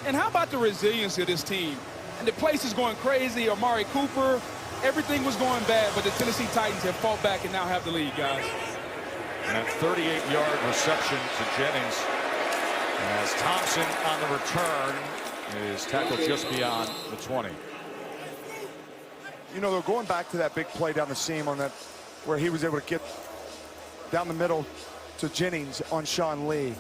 And how about the resilience of this team? and the place is going crazy. Amari Cooper, everything was going bad, but the Tennessee Titans have fought back and now have the lead, guys. And that 38-yard reception to Jennings as Thompson on the return is tackled just beyond the 20. You know, they're going back to that big play down the seam on that, where he was able to get down the middle to Jennings on Sean Lee.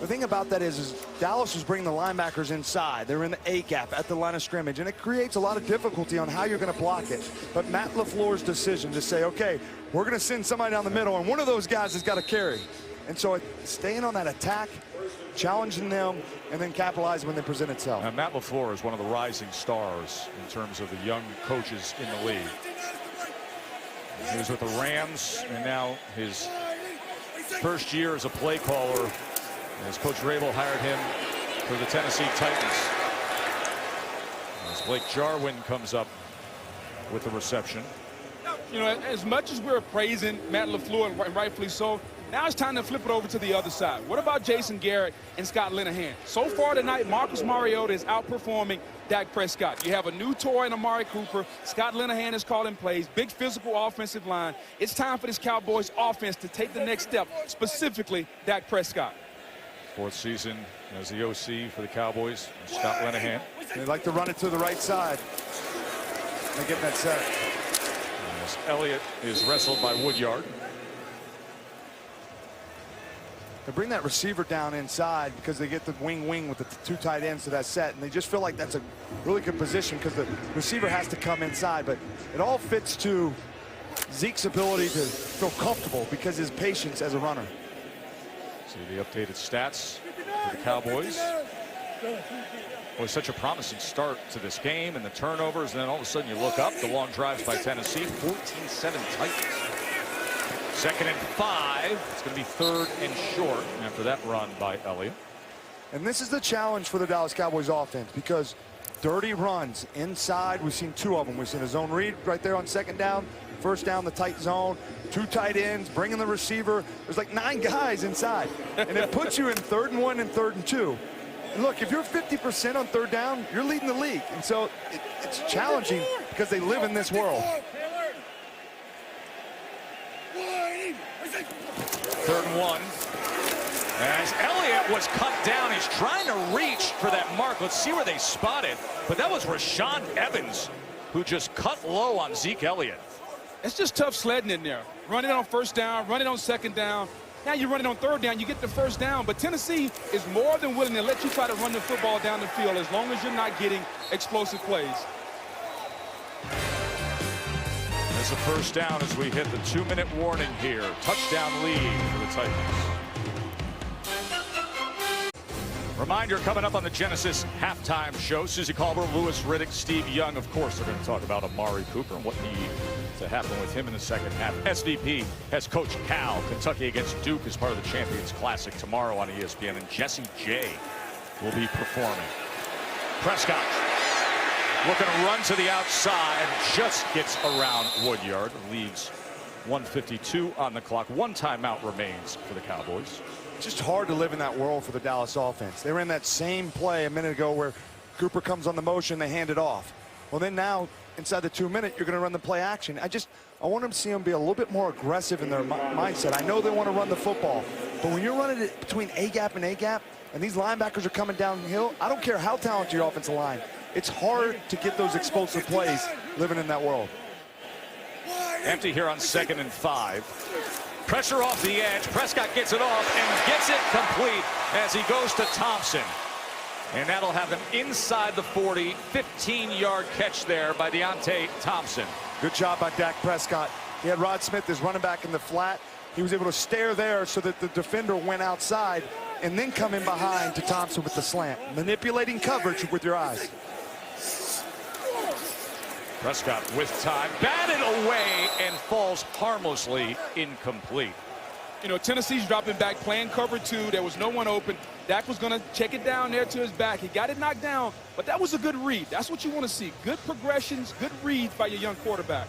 The thing about that is Dallas was bringing the linebackers inside. They're in the A gap at the line of scrimmage, and it creates a lot of difficulty on how you're going to block it. But Matt LaFleur's decision to say, okay, we're going to send somebody down the middle, and one of those guys has got to carry. And so staying on that attack, challenging them, and then capitalizing when they present itself. Now, Matt LaFleur is one of the rising stars in terms of the young coaches in the league. He was with the Rams, and now his first year as a play caller, as Coach Rabel hired him for the Tennessee Titans. As Blake Jarwin comes up with the reception. You know, as much as we're praising Matt LaFleur, and rightfully so, now it's time to flip it over to the other side. What about Jason Garrett and Scott Linehan? So far tonight, Marcus Mariota is outperforming Dak Prescott. You have a new toy in Amari Cooper. Scott Linehan is calling plays. Big physical offensive line. It's time for this Cowboys offense to take the next step, specifically Dak Prescott. Fourth season as the OC for the Cowboys, Scott Linehan. They like to run it to the right side. They get that set. As Elliott is wrestled by Woodyard. They bring that receiver down inside because they get the wing with the two tight ends to that set, and they just feel like that's a really good position because the receiver has to come inside. But it all fits to Zeke's ability to feel comfortable because his patience as a runner. See the updated stats for the Cowboys. Was such a promising start to this game, and the turnovers, and then all of a sudden you look up, the long drives by Tennessee, 14-7 Titans. 2nd and 5. It's going to be 3rd and short after that run by Elliott. And this is the challenge for the Dallas Cowboys offense because dirty runs inside. We've seen 2 of them. We've seen a zone read right there on 2nd down. 1st down, the tight zone. 2 tight ends, bringing the receiver. There's like 9 guys inside. And it puts you in 3rd and 1 and 3rd and 2. And look, if you're 50% on 3rd down, you're leading the league. And so it's challenging because they live in this world. 3rd and 1. As Elliott was cut down, he's trying to reach for that mark. Let's see where they spot it. But that was Rashaan Evans who just cut low on Zeke Elliott. It's just tough sledding in there. Running on 1st down, running on 2nd down. Now you're running on 3rd down, you get the 1st down. But Tennessee is more than willing to let you try to run the football down the field as long as you're not getting explosive plays. There's a 1st down as we hit the 2-minute warning here. Touchdown lead for the Titans. Reminder coming up on the Genesis halftime show. Susie Colbert, Lewis Riddick, Steve Young. Of course, they're going to talk about Amari Cooper and what needs to happen with him in the 2nd half. SVP has Coach Cal. Kentucky against Duke as part of the Champions Classic tomorrow on ESPN. And Jesse J will be performing. Prescott looking to run to the outside. Just gets around Woodyard. Leaves 1:52 on the clock. 1 timeout remains for the Cowboys. Just hard to live in that world for the Dallas offense. They ran that same play a minute ago where Cooper comes on the motion, they hand it off. Well, then now, inside the 2-minute, you're going to run the play action. I want them to see them be a little bit more aggressive in their mindset. I know they want to run the football, but when you're running it between A-gap and A-gap, and these linebackers are coming downhill, I don't care how talented your offensive line. It's hard to get those explosive plays living in that world. Empty here on 2nd and 5. Pressure off the edge. Prescott gets it off and gets it complete as he goes to Thompson. And that'll have him inside the 40. 15-yard catch there by Deontay Thompson. Good job by Dak Prescott. He had Rod Smith, his running back, in the flat. He was able to stare there so that the defender went outside and then come in behind to Thompson with the slant. Manipulating coverage with your eyes. Prescott with time, batted away and falls harmlessly incomplete. You know, Tennessee's dropping back, playing cover 2. There was no one open. Dak was going to check it down there to his back. He got it knocked down, but that was a good read. That's what you want to see. Good progressions, good reads by your young quarterback.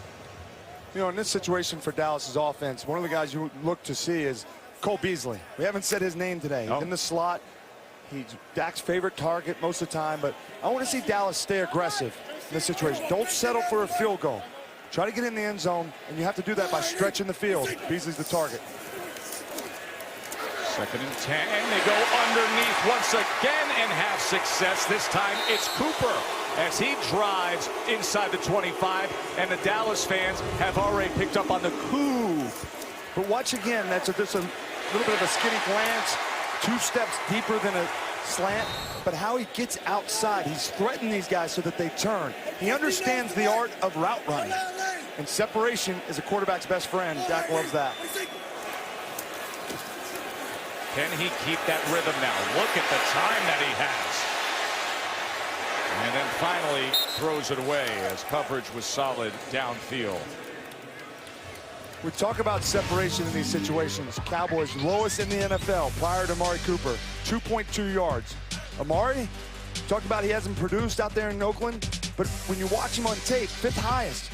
You know, in this situation for Dallas's offense, one of the guys you look to see is Cole Beasley. We haven't said his name today. He's in the slot. He's Dak's favorite target most of the time, but I want to see Dallas stay aggressive. in this situation. Don't settle for a field goal. Try to get in the end zone, and you have to do that by stretching the field. Beasley's the target. 2nd and 10. They go underneath once again and have success. This time it's Cooper as he drives inside the 25, and the Dallas fans have already picked up on the coup. But watch again, that's just a little bit of a skinny glance, 2 steps deeper than a slant, but how he gets outside. He's threatened these guys so that they turn. He understands the art of route running, and separation is a quarterback's best friend. Dak loves that. Can he keep that rhythm now? Look at the time that he has. And then finally throws it away as coverage was solid downfield. We talk about separation in these situations. Cowboys lowest in the NFL prior to Amari Cooper, 2.2 yards. Amari, talked about he hasn't produced out there in Oakland, but when you watch him on tape, 5th highest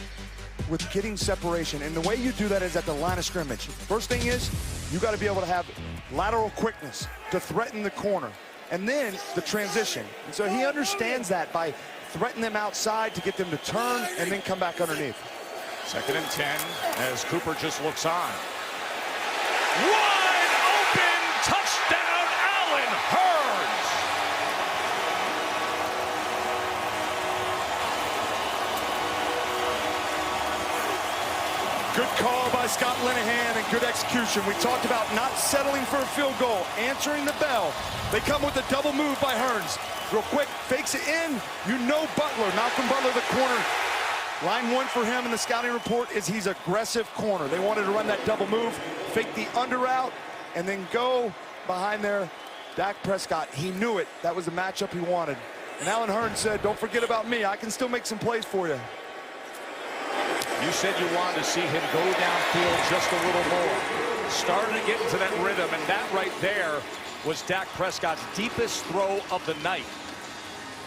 with getting separation. And the way you do that is at the line of scrimmage. First thing is, you got to be able to have lateral quickness to threaten the corner, and then the transition. And so he understands that by threatening them outside to get them to turn and then come back underneath. 2nd and 10 as Cooper just looks on. Wide open touchdown, Allen Hurns. Good call by Scott Linehan and good execution. We talked about not settling for a field goal, answering the bell. They come with a double move by Hurns. Real quick, fakes it in. You know Butler, Malcolm Butler, the corner. Line 1 for him in the scouting report is he's aggressive corner. They wanted to run that double move, fake the under route, and then go behind there. Dak Prescott, he knew it. That was the matchup he wanted. And Allen Hurns said, don't forget about me. I can still make some plays for you. You said you wanted to see him go downfield just a little more. Started to get into that rhythm, and that right there was Dak Prescott's deepest throw of the night.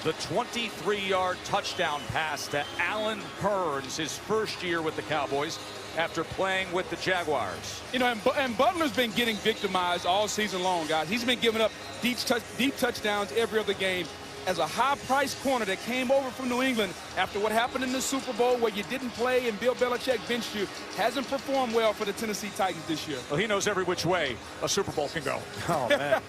The 23-yard touchdown pass to Allen Hurns, his first year with the Cowboys after playing with the Jaguars. You know, and Butler's been getting victimized all season long, guys. He's been giving up deep touchdowns every other game. As a high-priced corner that came over from New England after what happened in the Super Bowl where you didn't play and Bill Belichick benched you, hasn't performed well for the Tennessee Titans this year. Well, he knows every which way a Super Bowl can go. Oh, man.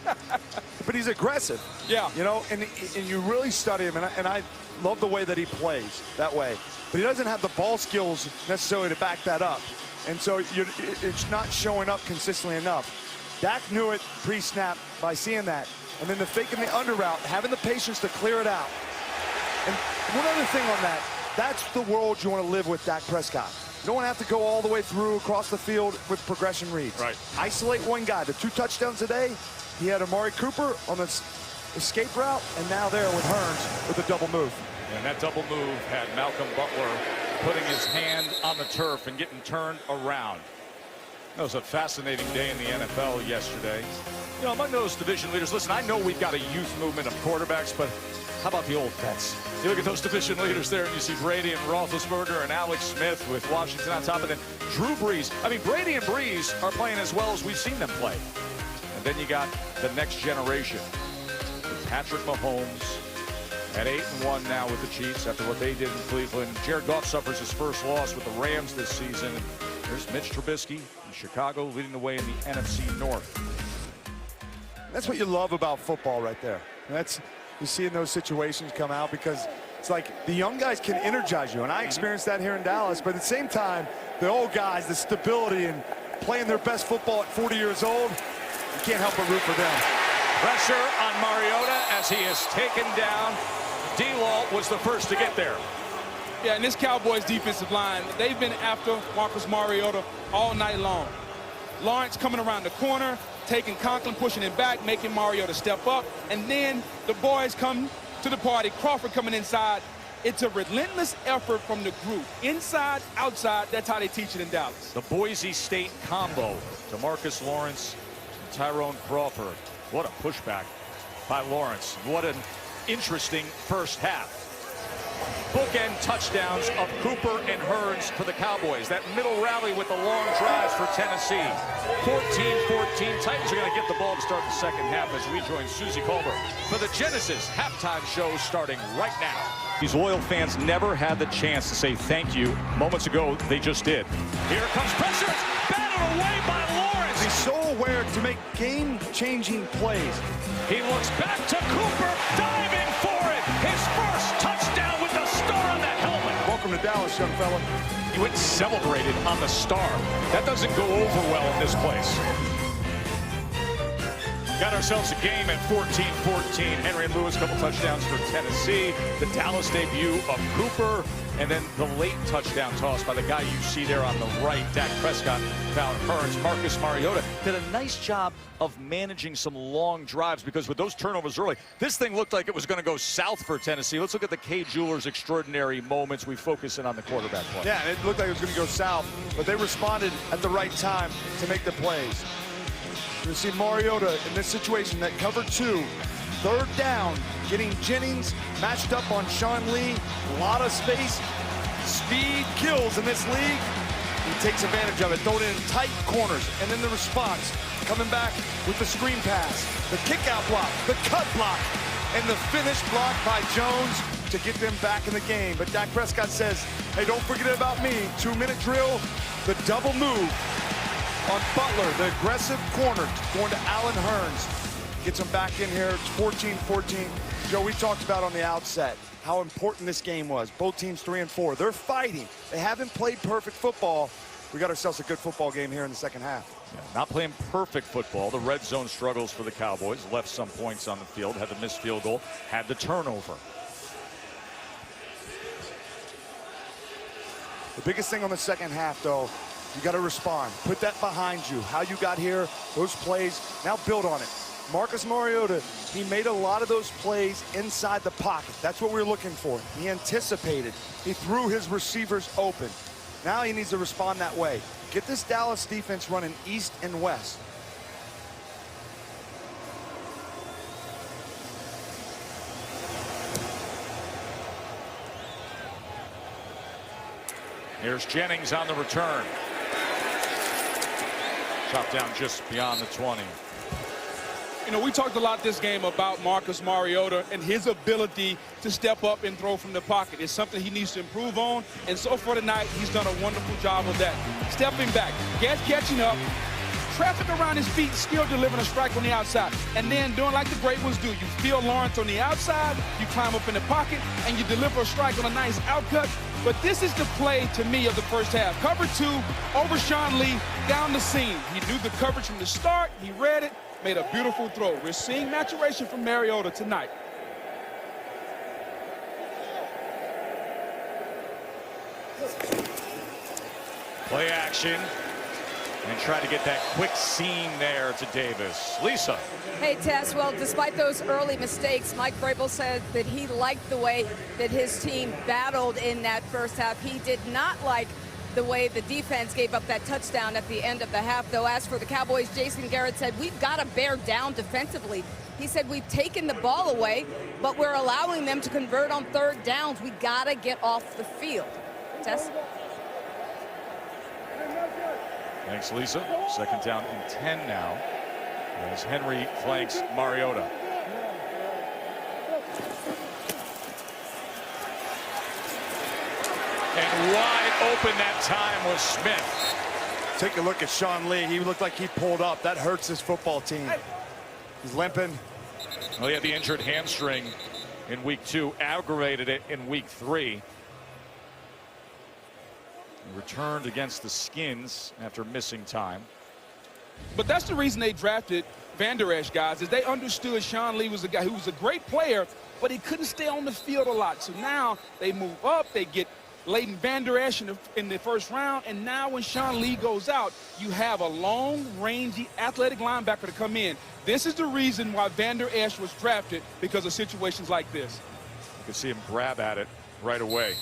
But he's aggressive. Yeah. You know, and you really study him, and I love the way that he plays that way. But he doesn't have the ball skills necessarily to back that up. And so it's not showing up consistently enough. Dak knew it pre-snap by seeing that. And then the fake in the under route, having the patience to clear it out. And one other thing on that, that's the world you want to live with Dak Prescott. You don't want to have to go all the way through across the field with progression reads. Right. Isolate one guy. The 2 touchdowns today, he had Amari Cooper on the escape route, and now there with Hurns with a double move. And that double move had Malcolm Butler putting his hand on the turf and getting turned around. That was a fascinating day in the NFL yesterday. You know, among those division leaders, listen, I know we've got a youth movement of quarterbacks, but how about the old vets? You look at those division leaders there, and you see Brady and Roethlisberger and Alex Smith with Washington on top, and then Drew Brees. I mean, Brady and Brees are playing as well as we've seen them play. And then you got the next generation with Patrick Mahomes at 8-1 now with the Chiefs after what they did in Cleveland. Jared Goff suffers his first loss with the Rams this season. And there's Mitch Trubisky in Chicago leading the way in the NFC North. That's what you love about football right there. That's you see in those situations come out because it's like the young guys can energize you, and I experienced that here in Dallas, but at the same time, the old guys, the stability and playing their best football at 40 years old, you can't help but root for them. Pressure on Mariota as he is taken down. D-Law was the first to get there. Yeah, and this Cowboys defensive line, they've been after Marcus Mariota all night long. Lawrence coming around the corner, taking Conklin, pushing him back, making Mariota step up, and then the boys come to the party. Crawford coming inside. It's a relentless effort from the group. Inside, outside, that's how they teach it in Dallas. The Boise State combo to Marcus Lawrence and Tyrone Crawford. What a pushback by Lawrence. What an interesting first half. Bookend touchdowns of Cooper and Hurns for the Cowboys. That middle rally with the long drives for Tennessee. 14-14. Titans are going to get the ball to start the second half as we join Susie Colbert for the Genesis halftime show starting right now. These loyal fans never had the chance to say thank you. Moments ago, they just did. Here comes pressure. It's batted away by Lawrence. He's so aware to make game-changing plays. He looks back to Cooper, diving for it. His first touchdown with the star on the helmet. Welcome to Dallas, young fella. He went and celebrated on the star. That doesn't go over well in this place. Got ourselves a game at 14-14. Henry and Lewis, couple touchdowns for Tennessee. The Dallas debut of Cooper, and then the late touchdown toss by the guy you see there on the right. Dak Prescott found Hearns. Marcus Mariota did a nice job of managing some long drives, because with those turnovers early, this thing looked like it was going to go south for Tennessee. Let's look at the K. Jewelers' extraordinary moments. We focus in on the quarterback play. Yeah, it looked like it was going to go south, but they responded at the right time to make the plays. You see Mariota in this situation, that cover 2, 3rd down, getting Jennings matched up on Sean Lee. A lot of space. Speed kills in this league. He takes advantage of it, throwing it in tight corners. And then the response, coming back with the screen pass, the kick-out block, the cut block, and the finish block by Jones to get them back in the game. But Dak Prescott says, hey, don't forget about me. 2-minute drill, the double move on Butler, the aggressive corner, going to Allen Hearns. Gets him back in here. It's 14-14. Joe, we talked about on the outset how important this game was. Both teams 3-4. They're fighting. They haven't played perfect football. We got ourselves a good football game here in the second half. Yeah, not playing perfect football. The red zone struggles for the Cowboys. Left some points on the field. Had the missed field goal. Had the turnover. The biggest thing on the second half, though, you got to respond. Put that behind you. How you got here, those plays, now build on it. Marcus Mariota, he made a lot of those plays inside the pocket. That's what we're looking for. He anticipated. He threw his receivers open. Now he needs to respond that way. Get this Dallas defense running east and west. Here's Jennings on the return. Chopped down just beyond the 20. You know, we talked a lot this game about Marcus Mariota and his ability to step up and throw from the pocket. It's something he needs to improve on, and so far tonight, he's done a wonderful job of that. Stepping back, catching up, traffic around his feet, still delivering a strike on the outside. And then doing like the great ones do. You feel Lawrence on the outside, you climb up in the pocket, and you deliver a strike on a nice outcut. But this is the play, to me, of the first half. Cover 2 over Sean Lee, down the seam. He knew the coverage from the start. He read it, made a beautiful throw. We're seeing maturation from Mariota tonight. Play action. And try to get that quick seam there to Davis. Lisa. Hey, Tess, well, despite those early mistakes, Mike Vrabel said that he liked the way that his team battled in that first half. He did not like the way the defense gave up that touchdown at the end of the half, though. As for the Cowboys, Jason Garrett said, we've got to bear down defensively. He said, we've taken the ball away, but we're allowing them to convert on 3rd downs. We got to get off the field. Tess? Thanks, Lisa. 2nd down and 10 now, as Henry flanks Mariota. And wide open that time was Smith. Take a look at Sean Lee. He looked like he pulled up. That hurts his football team. He's limping. Well, he had the injured hamstring in week 2, aggravated it in week 3. He returned against the Skins after missing time. But that's the reason they drafted Van Der Esch, guys, is they understood Sean Lee was a guy who was a great player, but he couldn't stay on the field a lot. So now they move up, they get Leighton Van Der Esch in the first round, and now when Sean Lee goes out, you have a long, rangy, athletic linebacker to come in. This is the reason why Van Der Esch was drafted, because of situations like this. You can see him grab at it right away.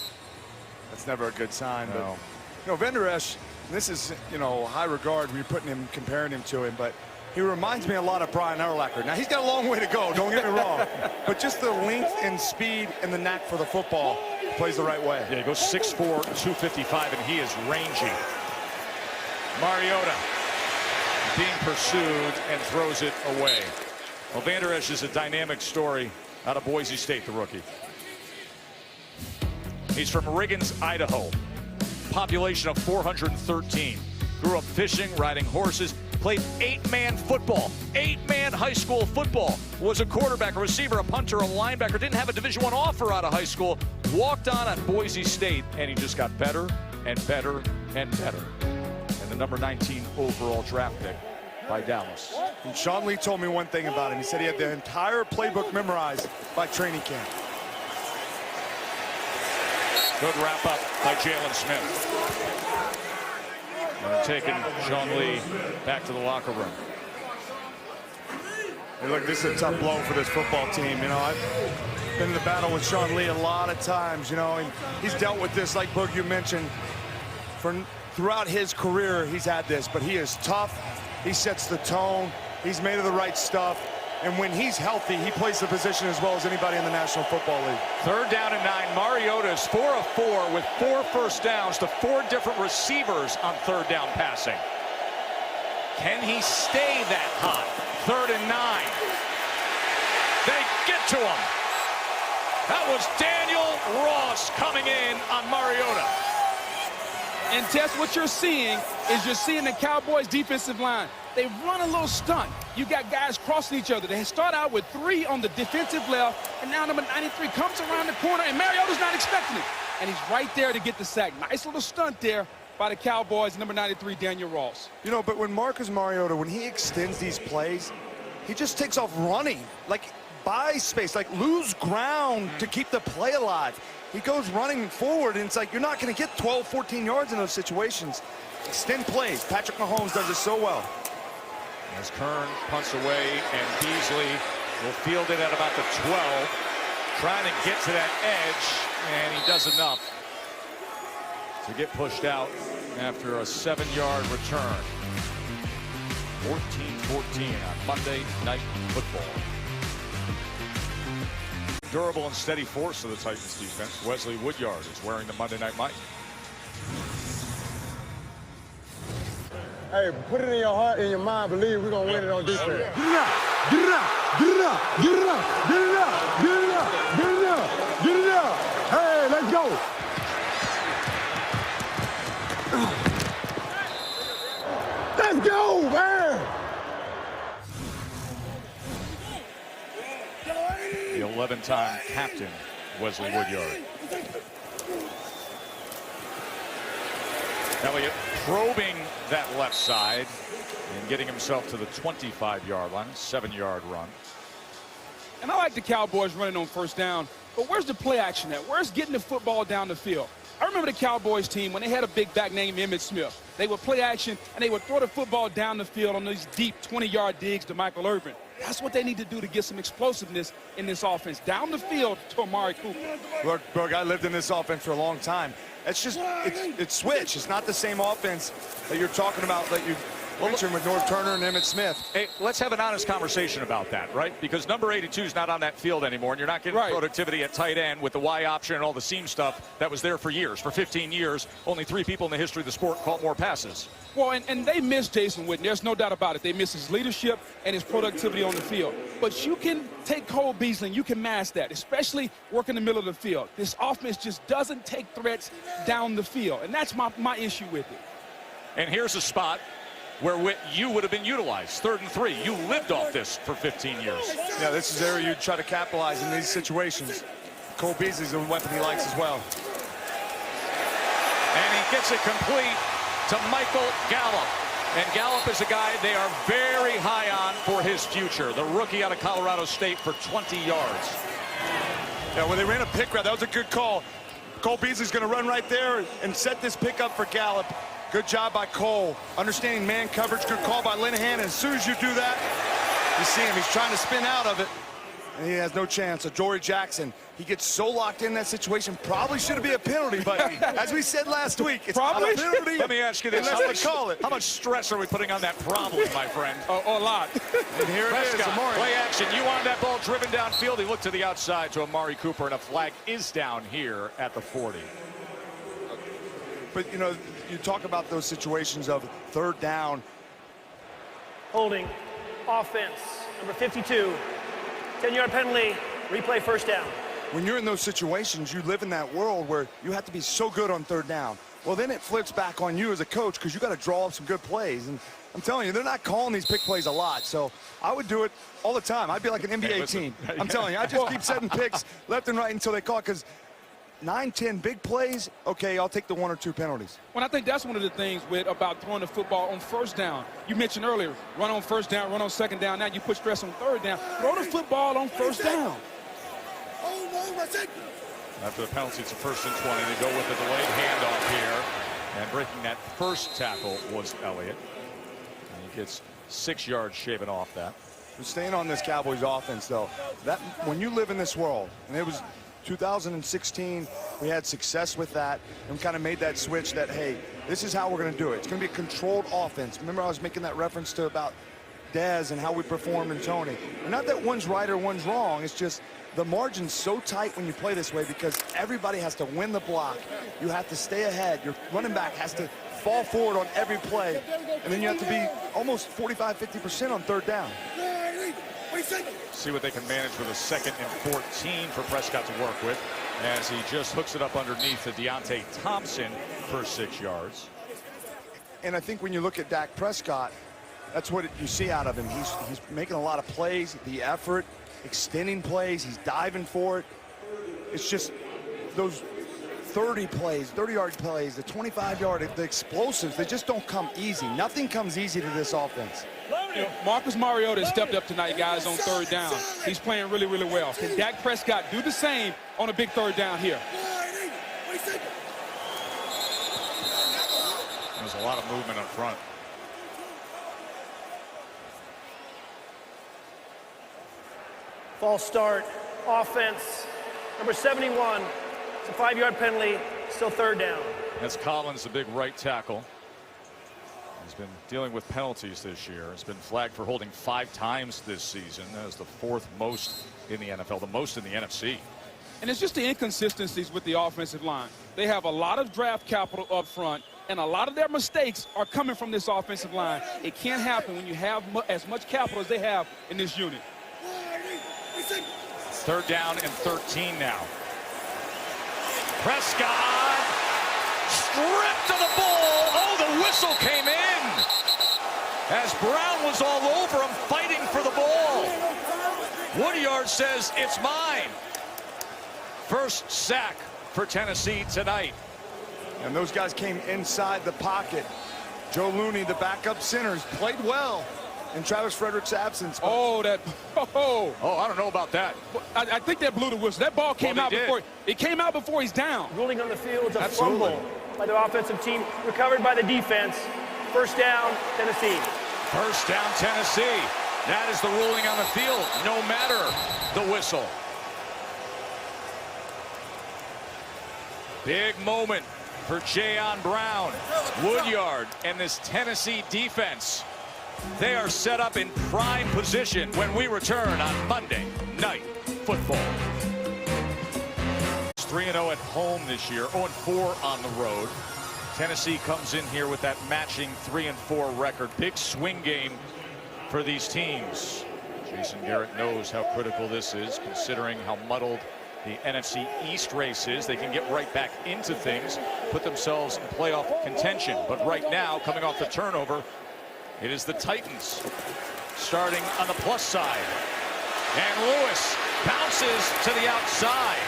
That's never a good sign. No. But, you know, Van Der Esch, this is, you know, high regard. We're putting him, comparing him to him, but he reminds me a lot of Brian Urlacher. Now, he's got a long way to go, don't get me wrong, but just the length and speed and the knack for the football, plays the right way. Yeah, he goes 6'4", 255, and he is rangy. Mariota being pursued and throws it away. Well, Van Der Esch is a dynamic story out of Boise State, the rookie. He's from Riggins, Idaho. Population of 413. Grew up fishing, riding horses, played 8-man football, 8-man high school football. Was a quarterback, a receiver, a punter, a linebacker. Didn't have a Division I offer out of high school. Walked on at Boise State, and he just got better and better and better. And the number 19 overall draft pick by Dallas. And Sean Lee told me one thing about him. He said he had the entire playbook memorized by training camp. Good wrap up by Jalen Smith. And taking Sean Lee back to the locker room. Hey, look, this is a tough blow for this football team. You know, I've been in the battle with Sean Lee a lot of times, you know, and he's dealt with this, like Boog, you mentioned, throughout his career, he's had this, but he is tough. He sets the tone. He's made of the right stuff. And when he's healthy, he plays the position as well as anybody in the National Football League. 3rd down and 9. Mariota is 4 of 4 with 4 first downs to 4 different receivers on 3rd down passing. Can he stay that hot? 3rd and 9. They get to him. That was Daniel Ross coming in on Mariota. And Tess, what you're seeing is you're seeing the Cowboys defensive line. They run a little stunt. You got guys crossing each other. They start out with 3 on the defensive left, and now number 93 comes around the corner, and Mariota's not expecting it. And he's right there to get the sack. Nice little stunt there by the Cowboys, number 93, Daniel Ross. You know, but when Marcus Mariota, when he extends these plays, he just takes off running, like buy space, like lose ground to keep the play alive. He goes running forward, and it's like you're not going to get 12, 14 yards in those situations. Extend plays. Patrick Mahomes does it so well. As Kern punts away, and Beasley will field it at about the 12, trying to get to that edge, and he does enough to get pushed out after a 7-yard return. 14-14 on Monday Night Football. Durable and steady force of the Titans defense. Wesley Woodyard is wearing the Monday Night Mic. Hey, put it in your heart and your mind. Believe we're going to win it on defense. Get it up. Get it up. Get it up. Get it up. Get it up. Get it up. Get it up. Get it up. Hey, let's go. Let's go, man. The 11-time captain, Wesley Woodyard. Elliott probing that left side and getting himself to the 25-yard line, 7-yard run. And I like the Cowboys running on 1st down, but where's the play action at? Where's getting the football down the field? I remember the Cowboys team when they had a big back named Emmitt Smith. They would play action, and they would throw the football down the field on these deep 20-yard digs to Michael Irvin. That's what they need to do to get some explosiveness in this offense. Down the field to Amari Cooper. Look, Berg, I lived in this offense for a long time. It's just, it's switch. It's not the same offense that you're talking about that you mentioned with North Turner and Emmitt Smith. Hey, let's have an honest conversation about that, right? Because number 82 is not on that field anymore, and you're not getting productivity at tight end with the Y option and all the seam stuff that was there for years. For 15 years, only 3 people in the history of the sport caught more passes. Well, and they miss Jason Witten. There's no doubt about it. They miss his leadership and his productivity on the field. But you can take Cole Beasley and you can mask that, especially working the middle of the field. This offense just doesn't take threats down the field, and that's my issue with it. And here's a spot where you would have been utilized. 3rd and 3. You lived off this for 15 years. Yeah, this is the area you try to capitalize in these situations. Cole Beasley's a weapon he likes as well. And he gets it complete to Michael Gallup. And Gallup is a guy they are very high on for his future. The rookie out of Colorado State for 20 yards. Yeah, when they ran a pick route, that was a good call. Cole Beasley's going to run right there and set this pick up for Gallup. Good job by Cole. Understanding man coverage, good call by Linehan. And as soon as you do that, you see him. He's trying to spin out of it. And he has no chance. So Jory Jackson, he gets so locked in that situation. Probably shouldn't be a penalty, but as we said last week, it's not a penalty. Let me ask you this. How much stress are we putting on that problem, my friend? A lot. And here it is, Amari. Play action. You want that ball driven downfield. He looked to the outside to Amari Cooper, and a flag is down here at the 40. But, you know, you talk about those situations of 3rd down. Holding. Offense. Number 52. 10-yard penalty. Replay 1st down. when you're in those situations, you live in that world where you have to be so good on third down. Well, then it flips back on you as a coach because you got to draw up some good plays. And I'm telling you, they're not calling these pick plays a lot. So I would do it all the time. I'd be like an NBA team. I'm telling you, I just keep setting picks left and right until they call it, because 9, 10 big plays, okay, I'll take the 1 or 2 penalties. Well, I think that's one of the things about throwing the football on first down. You mentioned earlier, run on first down, run on second down. Now you put stress on third down. Throw the football on first down. After the penalty, it's a 1st and 20. They go with the delayed handoff here. And breaking that first tackle was Elliott. And he gets 6 yards shaven off that. We're staying on this Cowboys offense, though. That when you live in this world, and it was 2016, we had success with that and kind of made that switch that, hey, this is how we're going to do it. It's going to be a controlled offense. Remember I was making that reference to about Dez and how we performed in Tony. And not that one's right or one's wrong. It's just the margin's so tight when you play this way because everybody has to win the block. You have to stay ahead. Your running back has to fall forward on every play. And then you have to be almost 45, 50% on third down. See what they can manage with a 2nd and 14 for Prescott to work with as he just hooks it up underneath to Deontay Thompson for 6 yards. And I think when you look at Dak Prescott, that's what you see out of him. He's making a lot of plays, the effort, extending plays, he's diving for it. It's just those 30 plays, 30-yard plays, the 25-yard, the explosives, they just don't come easy. Nothing comes easy to this offense. You know, Marcus Mariota has stepped up tonight, guys, on third down. He's playing really, really well. Can Dak Prescott do the same on a big third down here? There's a lot of movement up front. False start, offense, number 71. It's a 5-yard penalty, still third down. That's Collins, the big right tackle. He's been dealing with penalties this year. He's been flagged for holding 5 times this season. That is the 4th most in the NFL, the most in the NFC. And it's just the inconsistencies with the offensive line. They have a lot of draft capital up front, and a lot of their mistakes are coming from this offensive line. It can't happen when you have as much capital as they have in this unit. 3rd down and 13 now. Prescott stripped to the ball. Oh, the whistle came in as Brown was all over him fighting for the ball. Woodyard says it's mine. First sack for Tennessee tonight. And those guys came inside the pocket. Joe Looney, the backup center, has played well in Travis Frederick's absence. Oh, I don't know about that. I think that blew the whistle. That ball came out before. It came out before he's down. Ruling on the field is a fumble by the offensive team, recovered by the defense. First down, Tennessee. First down, Tennessee. That is the ruling on the field, no matter the whistle. Big moment for Jayon Brown. Woodyard and this Tennessee defense. They are set up in prime position when we return on Monday Night Football. 3-0 at home this year, 0-4 on the road. Tennessee comes in here with that matching 3-4 record. Big swing game for these teams. Jason Garrett knows how critical this is, considering how muddled the NFC East race is. They can get right back into things, put themselves in playoff contention. But right now, coming off the turnover, it is the Titans starting on the plus side. And Lewis bounces to the outside.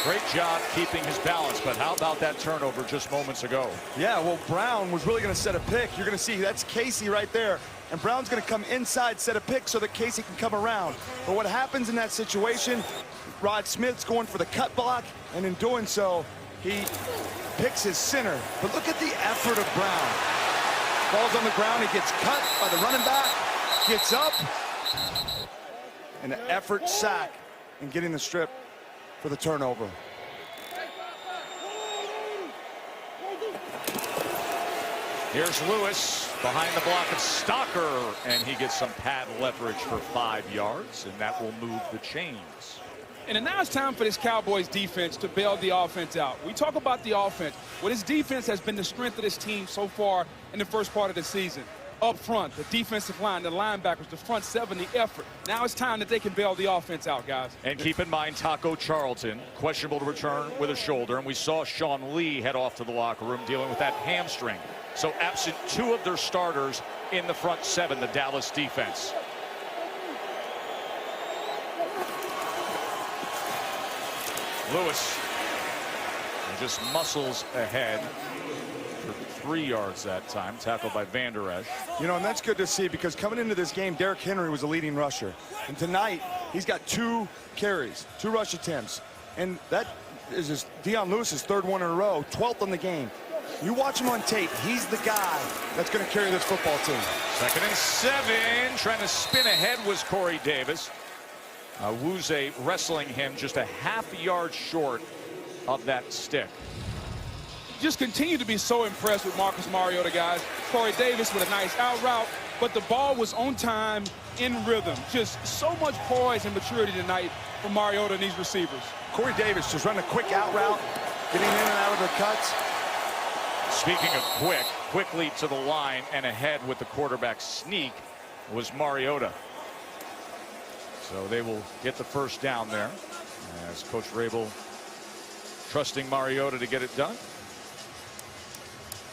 Great job keeping his balance, but how about that turnover just moments ago? Yeah, well, Brown was really going to set a pick. You're going to see that's Casey right there. And Brown's going to come inside, set a pick so that Casey can come around. But what happens in that situation, Rod Smith's going for the cut block, and in doing so, he picks his center. But look at the effort of Brown. Falls on the ground, he gets cut by the running back, gets up, and an effort sack and getting the strip for the turnover. Here's Lewis behind the block of Stocker, and he gets some pad leverage for 5 yards, and that will move the chains. And now it's time for this Cowboys defense to bail the offense out. We talk about the offense. Well, this defense has been the strength of this team so far in the first part of the season. up front, the defensive line, the linebackers, the front seven, the effort. Now it's time that they can bail the offense out, guys. And keep in mind, Taco Charlton, questionable to return with a shoulder. And we saw Sean Lee head off to the locker room dealing with that hamstring. So absent 2 of their starters in the front 7, the Dallas defense. Lewis just muscles ahead for 3 yards that time, tackled by Van Der Esch. You know, and that's good to see, because coming into this game, Derrick Henry was a leading rusher. And tonight, he's got 2 carries, 2 rush attempts. And that is just Dion Lewis's 3rd one in a row, 12th on the game. You watch him on tape, he's the guy that's going to carry this football team. 2nd and 7, trying to spin ahead was Corey Davis. Awuzie wrestling him just a ½ yard short of that stick. Just continue to be so impressed with Marcus Mariota, guys. Corey Davis with a nice out route, but the ball was on time, in rhythm. Just so much poise and maturity tonight from Mariota and these receivers. Corey Davis just running a quick out route, getting in and out of the cuts. Speaking of quickly to the line and ahead with the quarterback sneak was Mariota. So they will get the first down there, as Coach Rabel trusting Mariota to get it done.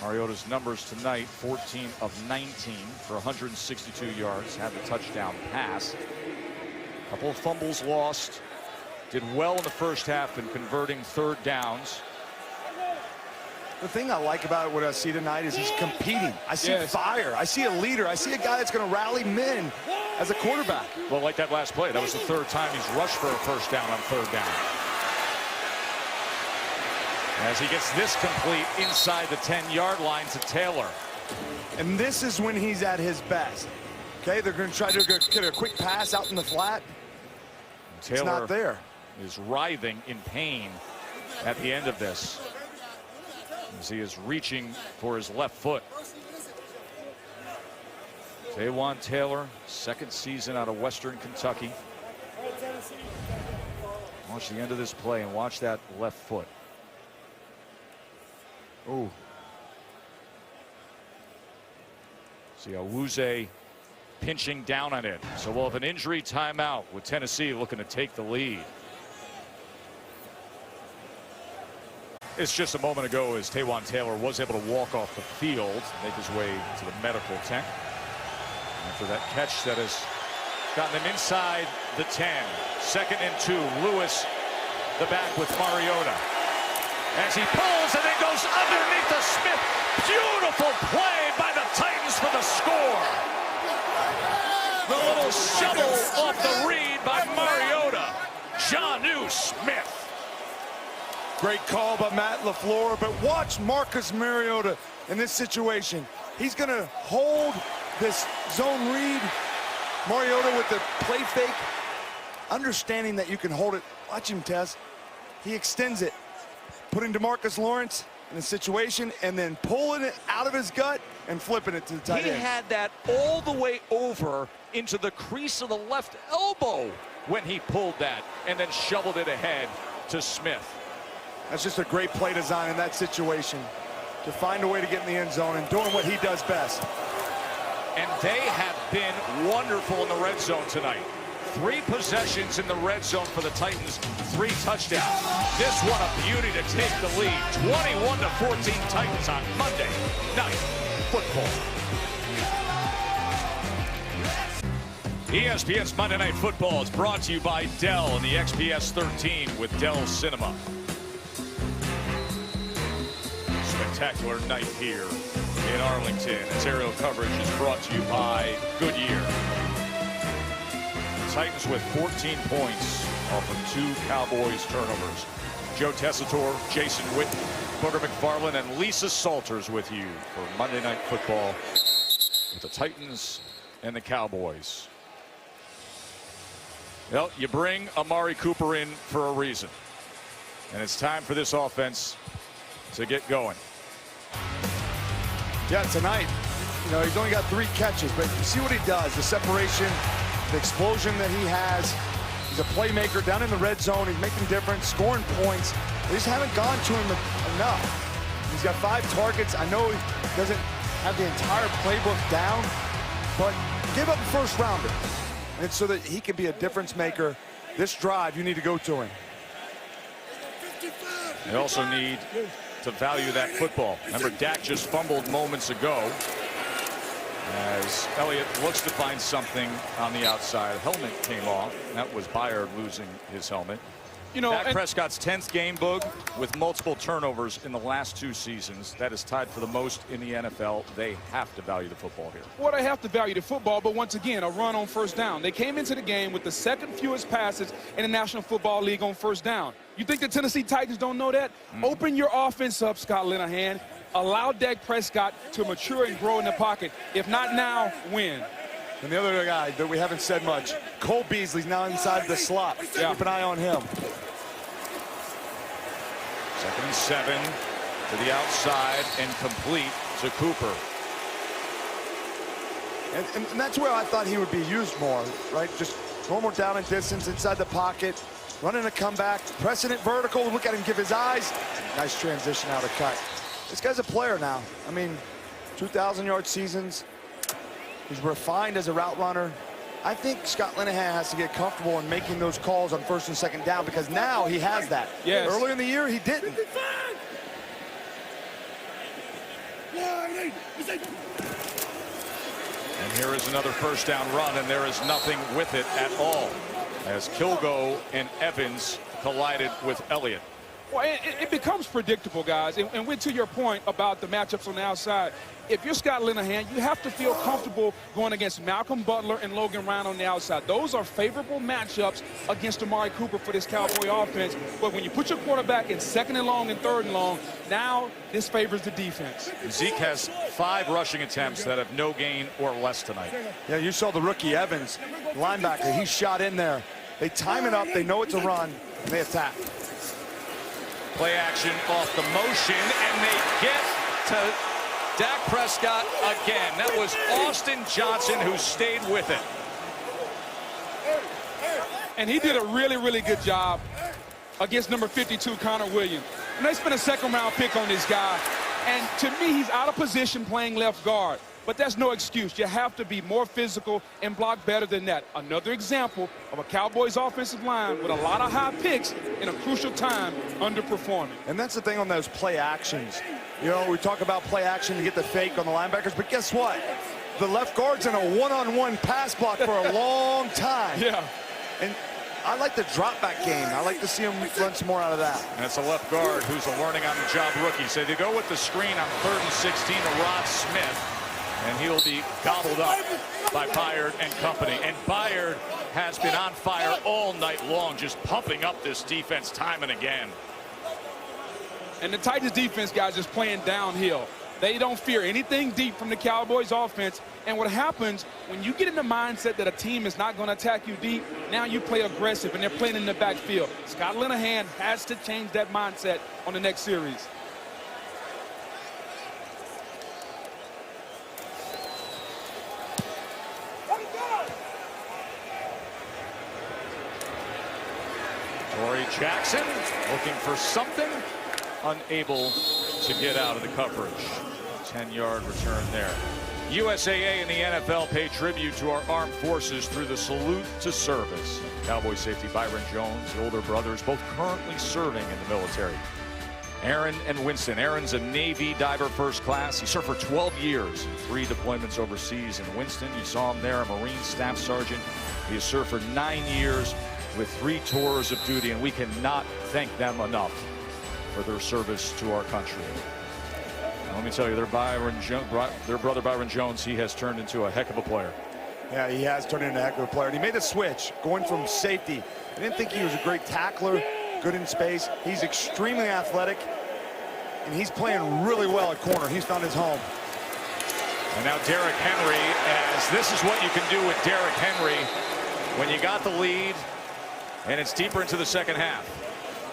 Mariota's numbers tonight, 14 of 19 for 162 yards, had the touchdown pass. A couple of fumbles lost. Did well in the first half in converting 3rd downs. The thing I like about what I see tonight is he's competing. I see fire. I see a leader. I see a guy that's going to rally men as a quarterback. Well, like that last play, that was the 3rd time he's rushed for a first down on 3rd down. As he gets this complete inside the 10-yard line to Taylor. And this is when he's at his best. Okay, they're going to try to get a quick pass out in the flat. Taylor it's not there. Is writhing in pain at the end of this, as he is reaching for his left foot. Taywan Taylor, 2nd season out of Western Kentucky. Watch the end of this play and watch that left foot. Ooh. See Awuzie pinching down on it. So we'll have an injury timeout with Tennessee looking to take the lead. It's just a moment ago as Taywan Taylor was able to walk off the field, make his way to the medical tent. After that catch that has gotten him inside the 10. 2nd and 2. Lewis, the back with Mariota. As he pulls and then goes underneath the Smith. Beautiful play by the Titans for the score. The little shovel off the read by Mariota. Jonnu Smith. Great call by Matt LaFleur, but watch Marcus Mariota in this situation. He's going to hold this zone read. Mariota with the play fake, understanding that you can hold it. Watch him, Tess. He extends it, putting DeMarcus Lawrence in a situation, and then pulling it out of his gut and flipping it to the tight end. He had that all the way over into the crease of the left elbow when he pulled that, and then shoveled it ahead to Smith. That's just a great play design in that situation, to find a way to get in the end zone and doing what he does best. And they have been wonderful in the red zone tonight. 3 possessions in the red zone for the Titans, 3 touchdowns. This one a beauty to take the lead. 21-14 Titans on Monday Night Football. ESPN's Monday Night Football is brought to you by Dell and the XPS 13 with Dell Cinema. Spectacular night here in Arlington. Its aerial coverage is brought to you by Goodyear. The Titans with 14 points off of 2 Cowboys turnovers. Joe Tessitore, Jason Witten, Booger McFarland, and Lisa Salters with you for Monday Night Football with the Titans and the Cowboys. Well, you bring Amari Cooper in for a reason. And it's time for this offense to get going. Yeah, tonight, you know, he's only got 3 catches, but you see what he does, the separation, the explosion that he has. He's a playmaker down in the red zone. He's making difference, scoring points. They just haven't gone to him enough. He's got 5 targets. I know he doesn't have the entire playbook down, but give up a first rounder. And so that he can be a difference maker. This drive, you need to go to him. They also need to value that football. Remember, Dak just fumbled moments ago as Elliott looks to find something on the outside. Helmet came off. That was Byard losing his helmet. You know, Dak Prescott's 10th game, Boog, with multiple turnovers in the last 2 seasons. That is tied for the most in the NFL. They have to value the football here. Well, they have to value the football, but once again, a run on first down. They came into the game with the second fewest passes in the National Football League on first down. You think the Tennessee Titans don't know that? Open your offense up, Scott Linehan. Allow Dak Prescott to mature and grow in the pocket. If not now, when? And the other guy that we haven't said much, Cole Beasley's now inside the slot. Yeah. Keep an eye on him. 2nd and 7 to the outside and complete to Cooper. And that's where I thought he would be used more, right? Just one more down and distance inside the pocket, running a comeback, pressing it vertical. Look at him give his eyes. Nice transition out of cut. This guy's a player now. I mean, 2,000-yard seasons. He's refined as a route runner. I think Scott Linehan has to get comfortable in making those calls on 1st and 2nd down because now he has that. Yes. Earlier in the year, he didn't. And here is another first down run, and there is nothing with it at all as Kilgo and Evans collided with Elliott. Well, it becomes predictable, guys. And to your point about the matchups on the outside, if you're Scott Linehan, you have to feel comfortable going against Malcolm Butler and Logan Ryan on the outside. Those are favorable matchups against Amari Cooper for this Cowboy offense. But when you put your quarterback in 2nd and long and 3rd and long, now this favors the defense. Zeke has 5 rushing attempts that have no gain or less tonight. Yeah, you saw the rookie Evans, linebacker. He shot in there. They time it up. They know it's a run, and they attack. Play action off the motion, and they get to Dak Prescott again. That was Austin Johnson who stayed with it. And he did a really, really good job against number 52, Connor Williams. And they spent a 2nd-round pick on this guy. And to me, he's out of position playing left guard. But that's no excuse. You have to be more physical and block better than that. Another example of a Cowboys offensive line with a lot of high picks in a crucial time underperforming. And that's the thing on those play actions. You know, we talk about play action to get the fake on the linebackers, but guess what? The left guard's in a one-on-one pass block for a long time. Yeah. And I like the drop back game. I like to see him run some more out of that. And it's a left guard who's a learning on the job rookie. So they go with the screen on 3rd and 16 to Rod Smith. And he'll be gobbled up by Byard and company. And Byard has been on fire all night long, just pumping up this defense time and again. And the Titans defense, guys, is playing downhill. They don't fear anything deep from the Cowboys offense. And what happens when you get in the mindset that a team is not going to attack you deep, now you play aggressive and they're playing in the backfield. Scott Linehan has to change that mindset on the next series. Torrey Jackson looking for something, unable to get out of the coverage. 10-yard return there. USAA and the NFL pay tribute to our armed forces through the salute to service. Cowboy safety Byron Jones, the older brothers, both currently serving in the military. Aaron and Winston. Aaron's a Navy diver first class. He served for 12 years in 3 deployments overseas. And Winston, you saw him there, a Marine Staff Sergeant. He has served for 9 years with 3 tours of duty, and we cannot thank them enough for their service to our country. And let me tell you, their brother Byron Jones, he has turned into a heck of a player. Yeah, he has turned into a heck of a player. And he made a switch, going from safety. I didn't think he was a great tackler, good in space. He's extremely athletic, and he's playing really well at corner. He's found his home. And now Derrick Henry, as this is what you can do with Derrick Henry when you got the lead, and it's deeper into the second half.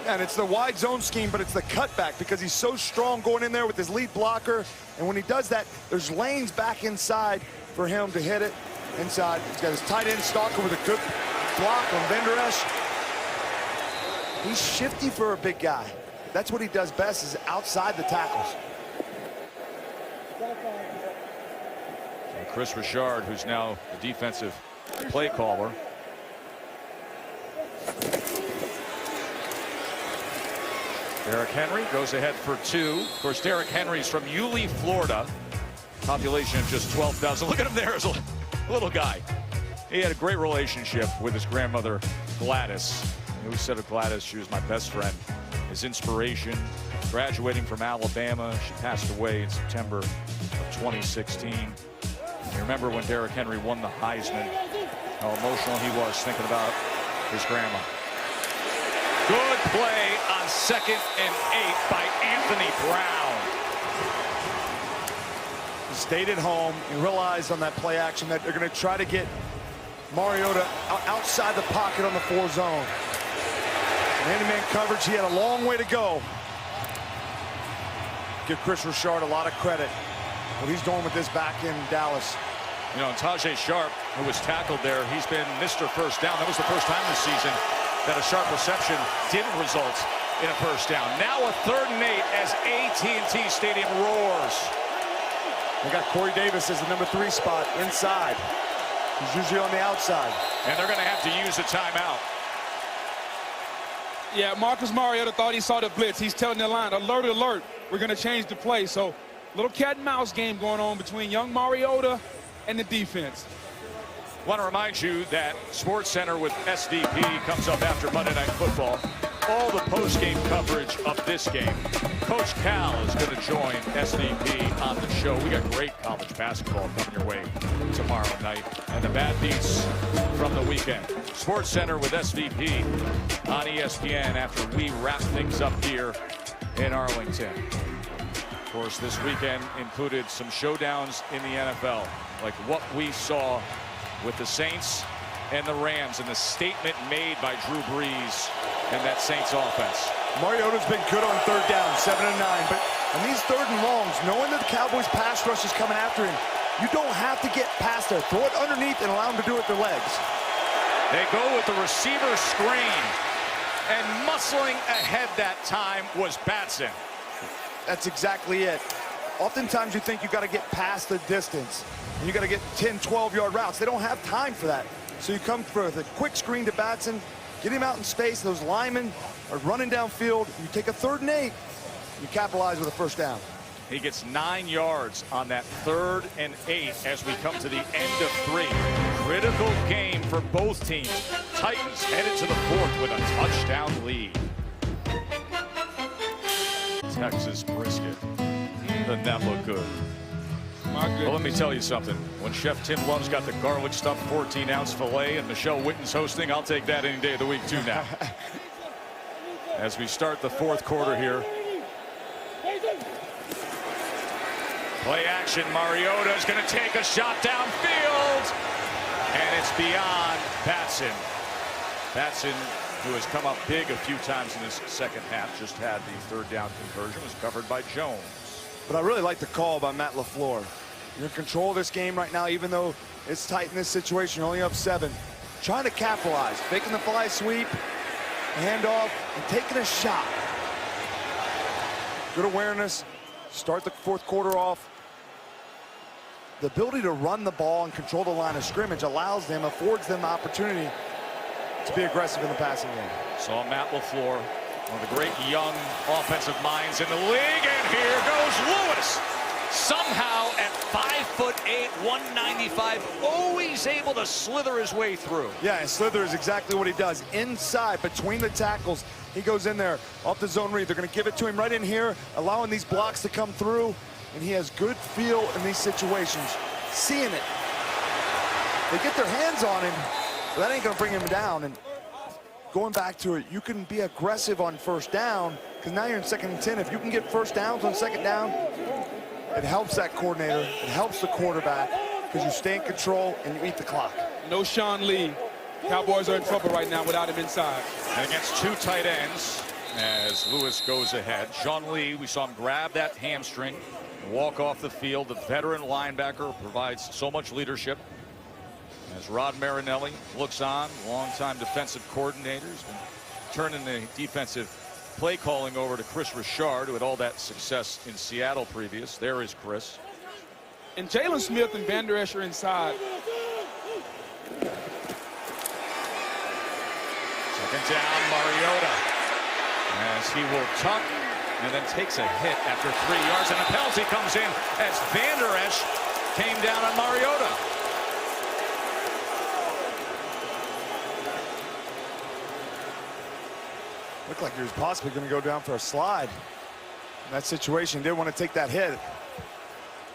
And it's the wide zone scheme, but it's the cutback because he's so strong going in there with his lead blocker. And when he does that, there's lanes back inside for him to hit it inside. He's got his tight end Stalker with a good block on Van Der Esch. He's shifty for a big guy. That's what he does best, is outside the tackles. And Chris Richard, who's now the defensive play caller. Derrick Henry goes ahead for 2. Of course, Derrick Henry's from Yulee, Florida. Population of just 12,000. Look at him there as a little guy. He had a great relationship with his grandmother, Gladys. I always said of Gladys, she was my best friend. His inspiration, graduating from Alabama. She passed away in September of 2016. You remember when Derrick Henry won the Heisman, how emotional he was thinking about his grandma. Good play on 2nd and 8 by Anthony Brown. He stayed at home and realized on that play action that they're going to try to get Mariota outside the pocket on the 4 zone. Man-to-man coverage, he had a long way to go. Give Chris Richard a lot of credit. What he's doing with this back in Dallas. You know, Tajay Sharp, who was tackled there, he's been Mr. First Down. That was the first time this season that a sharp reception didn't result in a first down. Now a 3rd and 8 as AT&T Stadium roars. They got Corey Davis as the number 3 spot inside. He's usually on the outside. And they're going to have to use a timeout. Yeah, Marcus Mariota thought he saw the blitz. He's telling the line, alert, alert. We're going to change the play. So, little cat and mouse game going on between young Mariota and the defense. Want to remind you that SportsCenter with SVP comes up after Monday Night Football. All the post-game coverage of this game. Coach Cal is going to join SVP on the show. We got great college basketball coming your way tomorrow night. And the bad beats from the weekend. SportsCenter with SVP on ESPN after we wrap things up here in Arlington. Of course, this weekend included some showdowns in the NFL, like what we saw with the Saints and the Rams and the statement made by Drew Brees and that Saints offense. Mariota's been good on 3rd down, 7 and 9, but on these 3rd and longs, knowing that the Cowboys pass rush is coming after him, you don't have to get past there. Throw it underneath and allow him to do it with their legs. They go with the receiver screen, and muscling ahead that time was Batson. That's exactly it. Oftentimes you think you got to get past the distance. And you got to get 10, 12-yard routes. They don't have time for that. So you come for the quick screen to Batson, get him out in space. Those linemen are running downfield. You take a 3rd and 8. You capitalize with a 1st down. He gets 9 yards on that 3rd and 8 as we come to the end of 3. Critical game for both teams. Titans headed to the 4th with a touchdown lead. Texas brisket. Doesn't that look good? Well, let me tell you something. When Chef Tim Love's got the garlic stuffed 14-ounce filet and Michelle Witten's hosting, I'll take that any day of the week too now. As we start the 4th quarter here. Play action. Mariota is going to take a shot downfield. And it's beyond Batson. Batson, who has come up big a few times in this 2nd half, just had the 3rd down conversion, was covered by Jones. But I really like the call by Matt LaFleur. You're in control of this game right now, even though it's tight in this situation. You're only up 7. Trying to capitalize, making the fly sweep, handoff, and taking a shot. Good awareness. Start the 4th quarter off. The ability to run the ball and control the line of scrimmage affords them the opportunity to be aggressive in the passing game. Saw Matt LaFleur, one of the great young offensive minds in the league, and here goes Lewis. Somehow at 5'8", 195, always able to slither his way through. Yeah, and slither is exactly what he does. Inside, between the tackles, he goes in there off the zone read. They're going to give it to him right in here, allowing these blocks to come through, and he has good feel in these situations. Seeing it. They get their hands on him, but that ain't going to bring him down. And going back to it, you can be aggressive on 1st down, because now you're in 2nd and 10. If you can get 1st downs on 2nd down, it helps that coordinator, it helps the quarterback, because you stay in control and you eat the clock. No Sean Lee. Cowboys are in trouble right now without him inside. And against 2 tight ends, as Lewis goes ahead. Sean Lee, we saw him grab that hamstring, walk off the field. The veteran linebacker provides so much leadership. As Rod Marinelli looks on, longtime defensive coordinator, has been turning the defensive play calling over to Chris Richard, who had all that success in Seattle previous. There is Chris. And Jalen Smith and Van Der Esch are inside. Second down, Mariota, as he will tuck and then takes a hit after 3 yards, and a penalty comes in as Van Der Esch came down on Mariota. Looked like he was possibly going to go down for a slide. In that situation, didn't want to take that hit.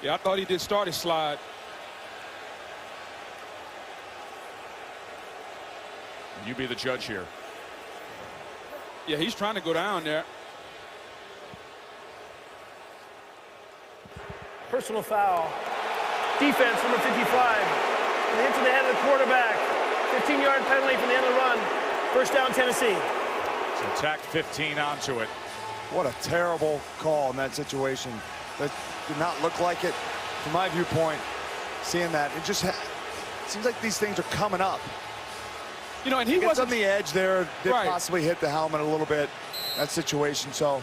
Yeah, I thought he did start his slide. You be the judge here. Yeah, he's trying to go down there. Personal foul. Defense, number 55. And hit to the head of the quarterback. 15-yard penalty from the end of the run. First down, Tennessee. So tack 15 onto it. What a terrible call in that situation. That did not look like it. From my viewpoint, seeing that, it just seems like these things are coming up. You know, and he was wasn't on the edge there, did right. possibly hit the helmet a little bit, that situation, so.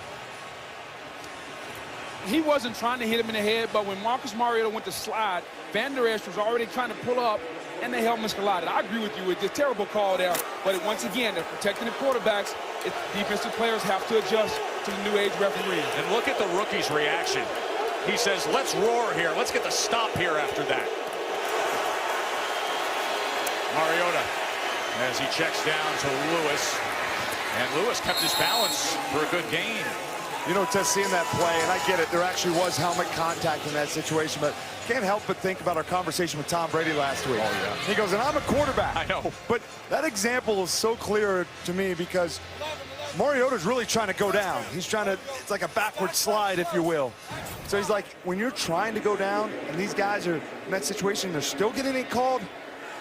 He wasn't trying to hit him in the head, but when Marcus Mariota went to slide, Van Der Esch was already trying to pull up, and the helmet collided. I agree with you, it's a terrible call there, but once again, they're protecting the quarterbacks. Defensive players have to adjust to the new age referee. And look at the rookie's reaction. He says, let's roar here. Let's get the stop here after that. Mariota, as he checks down to Lewis. And Lewis kept his balance for a good gain. You know, just seeing that play, and I get it, there actually was helmet contact in that situation, but can't help but think about our conversation with Tom Brady last week. Oh, yeah. He goes, and I'm a quarterback. I know. But that example is so clear to me because Mariota's really trying to go down. He's trying to, it's like a backward slide, if you will. So he's like, when you're trying to go down, and these guys are in that situation, they're still getting it called,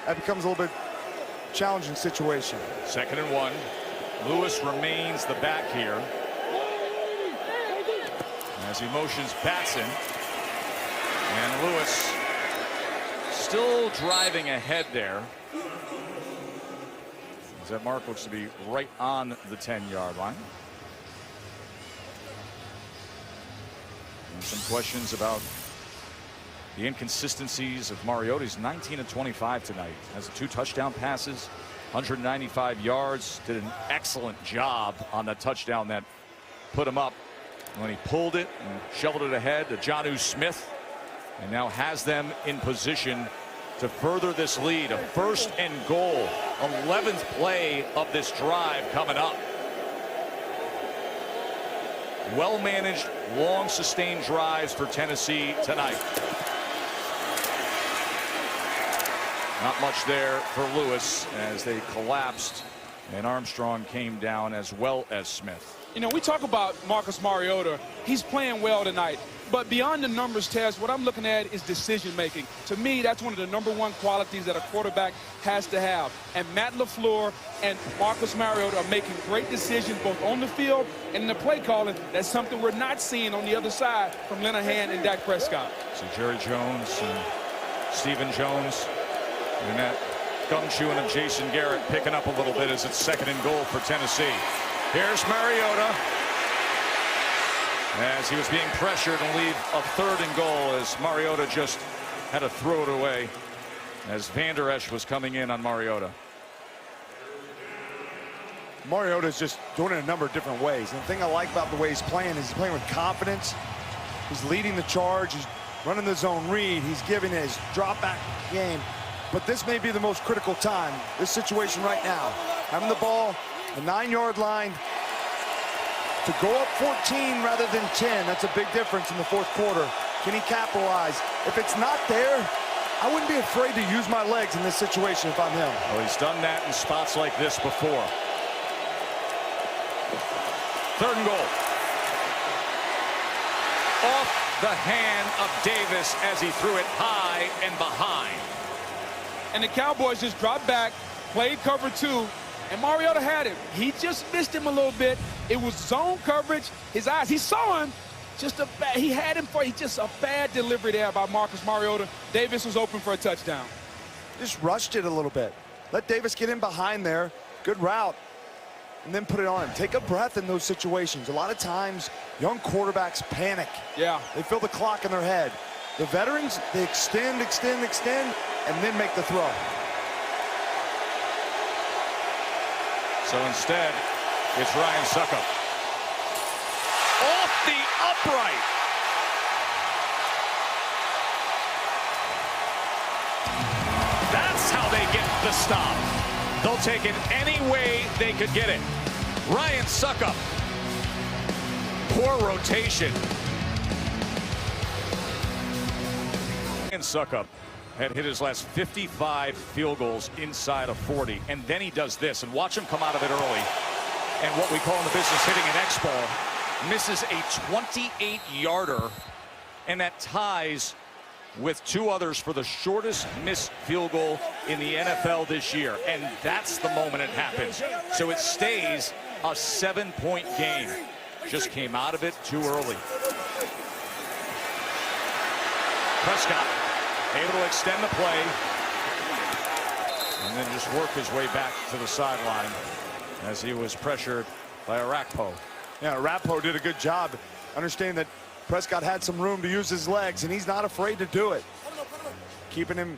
that becomes a little bit challenging situation. 2nd and 1. Lewis remains the back here. As he motions Batson. And Lewis still driving ahead there. As that mark looks to be right on the 10-yard line. And some questions about the inconsistencies of Mariota. He's 19 of 25 tonight. Has 2 touchdown passes, 195 yards. Did an excellent job on that touchdown that put him up when he pulled it and shoveled it ahead to Jonnu Smith, and now has them in position to further this lead. A 1st and goal, 11th play of this drive coming up. Well managed, long sustained drives for Tennessee tonight. Not much there for Lewis as they collapsed, and Armstrong came down as well as Smith. You know, we talk about Marcus Mariota. He's playing well tonight. But beyond the numbers test, what I'm looking at is decision making. To me, that's one of the #1 qualities that a quarterback has to have. And Matt LaFleur and Marcus Mariota are making great decisions both on the field and in the play calling. That's something we're not seeing on the other side from Linehan and Dak Prescott. So Jerry Jones and Stephen Jones and that gumshoeing of Jason Garrett picking up a little bit as it's 2nd and goal for Tennessee. Here's Mariota as he was being pressured and leave a 3rd and goal as Mariota just had to throw it away as Van Der Esch was coming in on Mariota. Mariota's just doing it a number of different ways. And the thing I like about the way he's playing is he's playing with confidence. He's leading the charge. He's running the zone read. He's giving his drop back game. But this may be the most critical time, this situation right now. Having the ball, the 9-yard line, to go up 14 rather than 10. That's a big difference in the 4th quarter. Can he capitalize? If it's not there, I wouldn't be afraid to use my legs in this situation if I'm him. Well, he's done that in spots like this before. 3rd and goal. Off the hand of Davis as he threw it high and behind. And the Cowboys just dropped back, played cover 2, and Mariota had him. He just missed him a little bit. It was zone coverage. His eyes, he saw him. He had him for just a bad delivery there by Marcus Mariota. Davis was open for a touchdown. Just rushed it a little bit. Let Davis get in behind there. Good route. And then put it on him. Take a breath in those situations. A lot of times, young quarterbacks panic. Yeah. They feel the clock in their head. The veterans, they extend, and then make the throw. So instead, it's Ryan Suckup. Off the upright. That's how they get the stop. They'll take it any way they could get it. Ryan Suckup. Poor rotation. And Suckup had hit his last 55 field goals inside of 40. And then he does this. And watch him come out of it early. And what we call in the business hitting an X-ball. Misses a 28-yarder. And that ties with two others for the shortest missed field goal in the NFL this year. And that's the moment it happens. So it stays a 7-point game. Just came out of it too early. Prescott able to extend the play and then just work his way back to the sideline as he was pressured by Arakpo. Yeah, Arakpo did a good job. Understand that Prescott had some room to use his legs, and he's not afraid to do it. Keeping him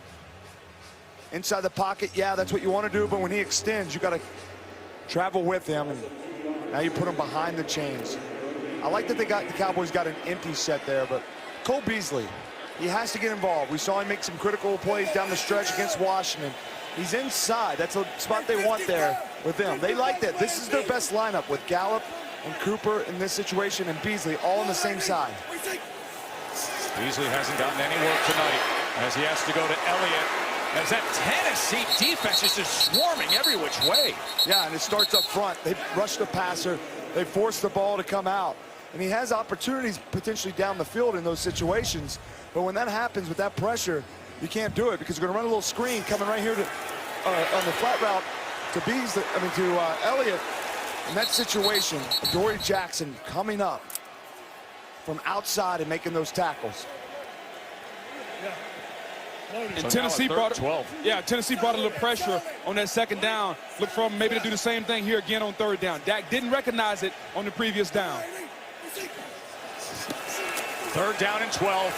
inside the pocket, yeah, that's what you want to do, but when he extends, you got to travel with him, and now you put him behind the chains. I like that the Cowboys got an empty set there, but Cole Beasley, he has to get involved. We saw him make some critical plays down the stretch against Washington. He's inside. That's a spot they want there with them. They like that. This is their best lineup with Gallup and Cooper in this situation and Beasley all on the same side. Beasley hasn't gotten any work tonight as he has to go to Elliott. As that Tennessee defense is just swarming every which way. Yeah, and it starts up front. They rush the passer. They force the ball to come out. And he has opportunities potentially down the field in those situations. But when that happens with that pressure, you can't do it because you're going to run a little screen coming right here to on the flat route to Elliott. In that situation, Dory Jackson coming up from outside and making those tackles. And So Tennessee brought 12. Yeah, Tennessee brought a little pressure on that second down. Look for them maybe to do the same thing here again on third down. Dak didn't recognize it on the previous down. Third down and 12.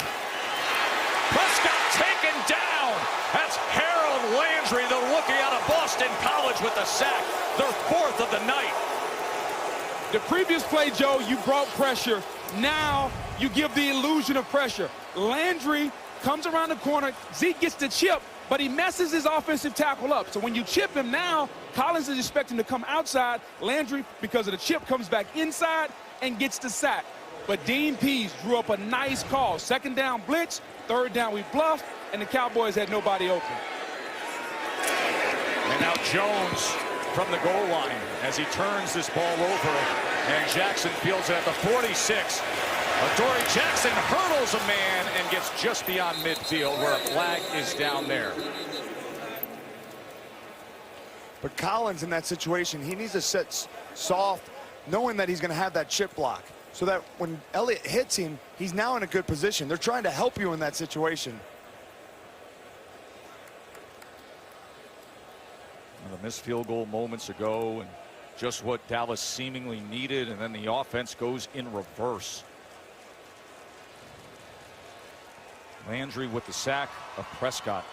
Prescott taken down. That's Harold Landry, the rookie out of Boston College, with the sack. Their fourth of the night. The previous play, Joe, you brought pressure. Now you give the illusion of pressure. Landry comes around the corner. Zeke gets the chip, but he messes his offensive tackle up. So when you chip him now, Collins is expecting to come outside. Landry, because of the chip, comes back inside and gets the sack. But Dean Pease drew up a nice call. Second down blitz, third down we bluffed, and the Cowboys had nobody open. And now Jones from the goal line as he turns this ball over, and Jackson fields it at the 46. Dory Jackson hurdles a man and gets just beyond midfield where a flag is down there. But Collins in that situation, he needs to sit soft, knowing that he's going to have that chip block, so that when Elliott hits him, he's now in a good position. They're trying to help you in that situation. The missed field goal moments ago, and just what Dallas seemingly needed, and then the offense goes in reverse. Landry with the sack of Prescott.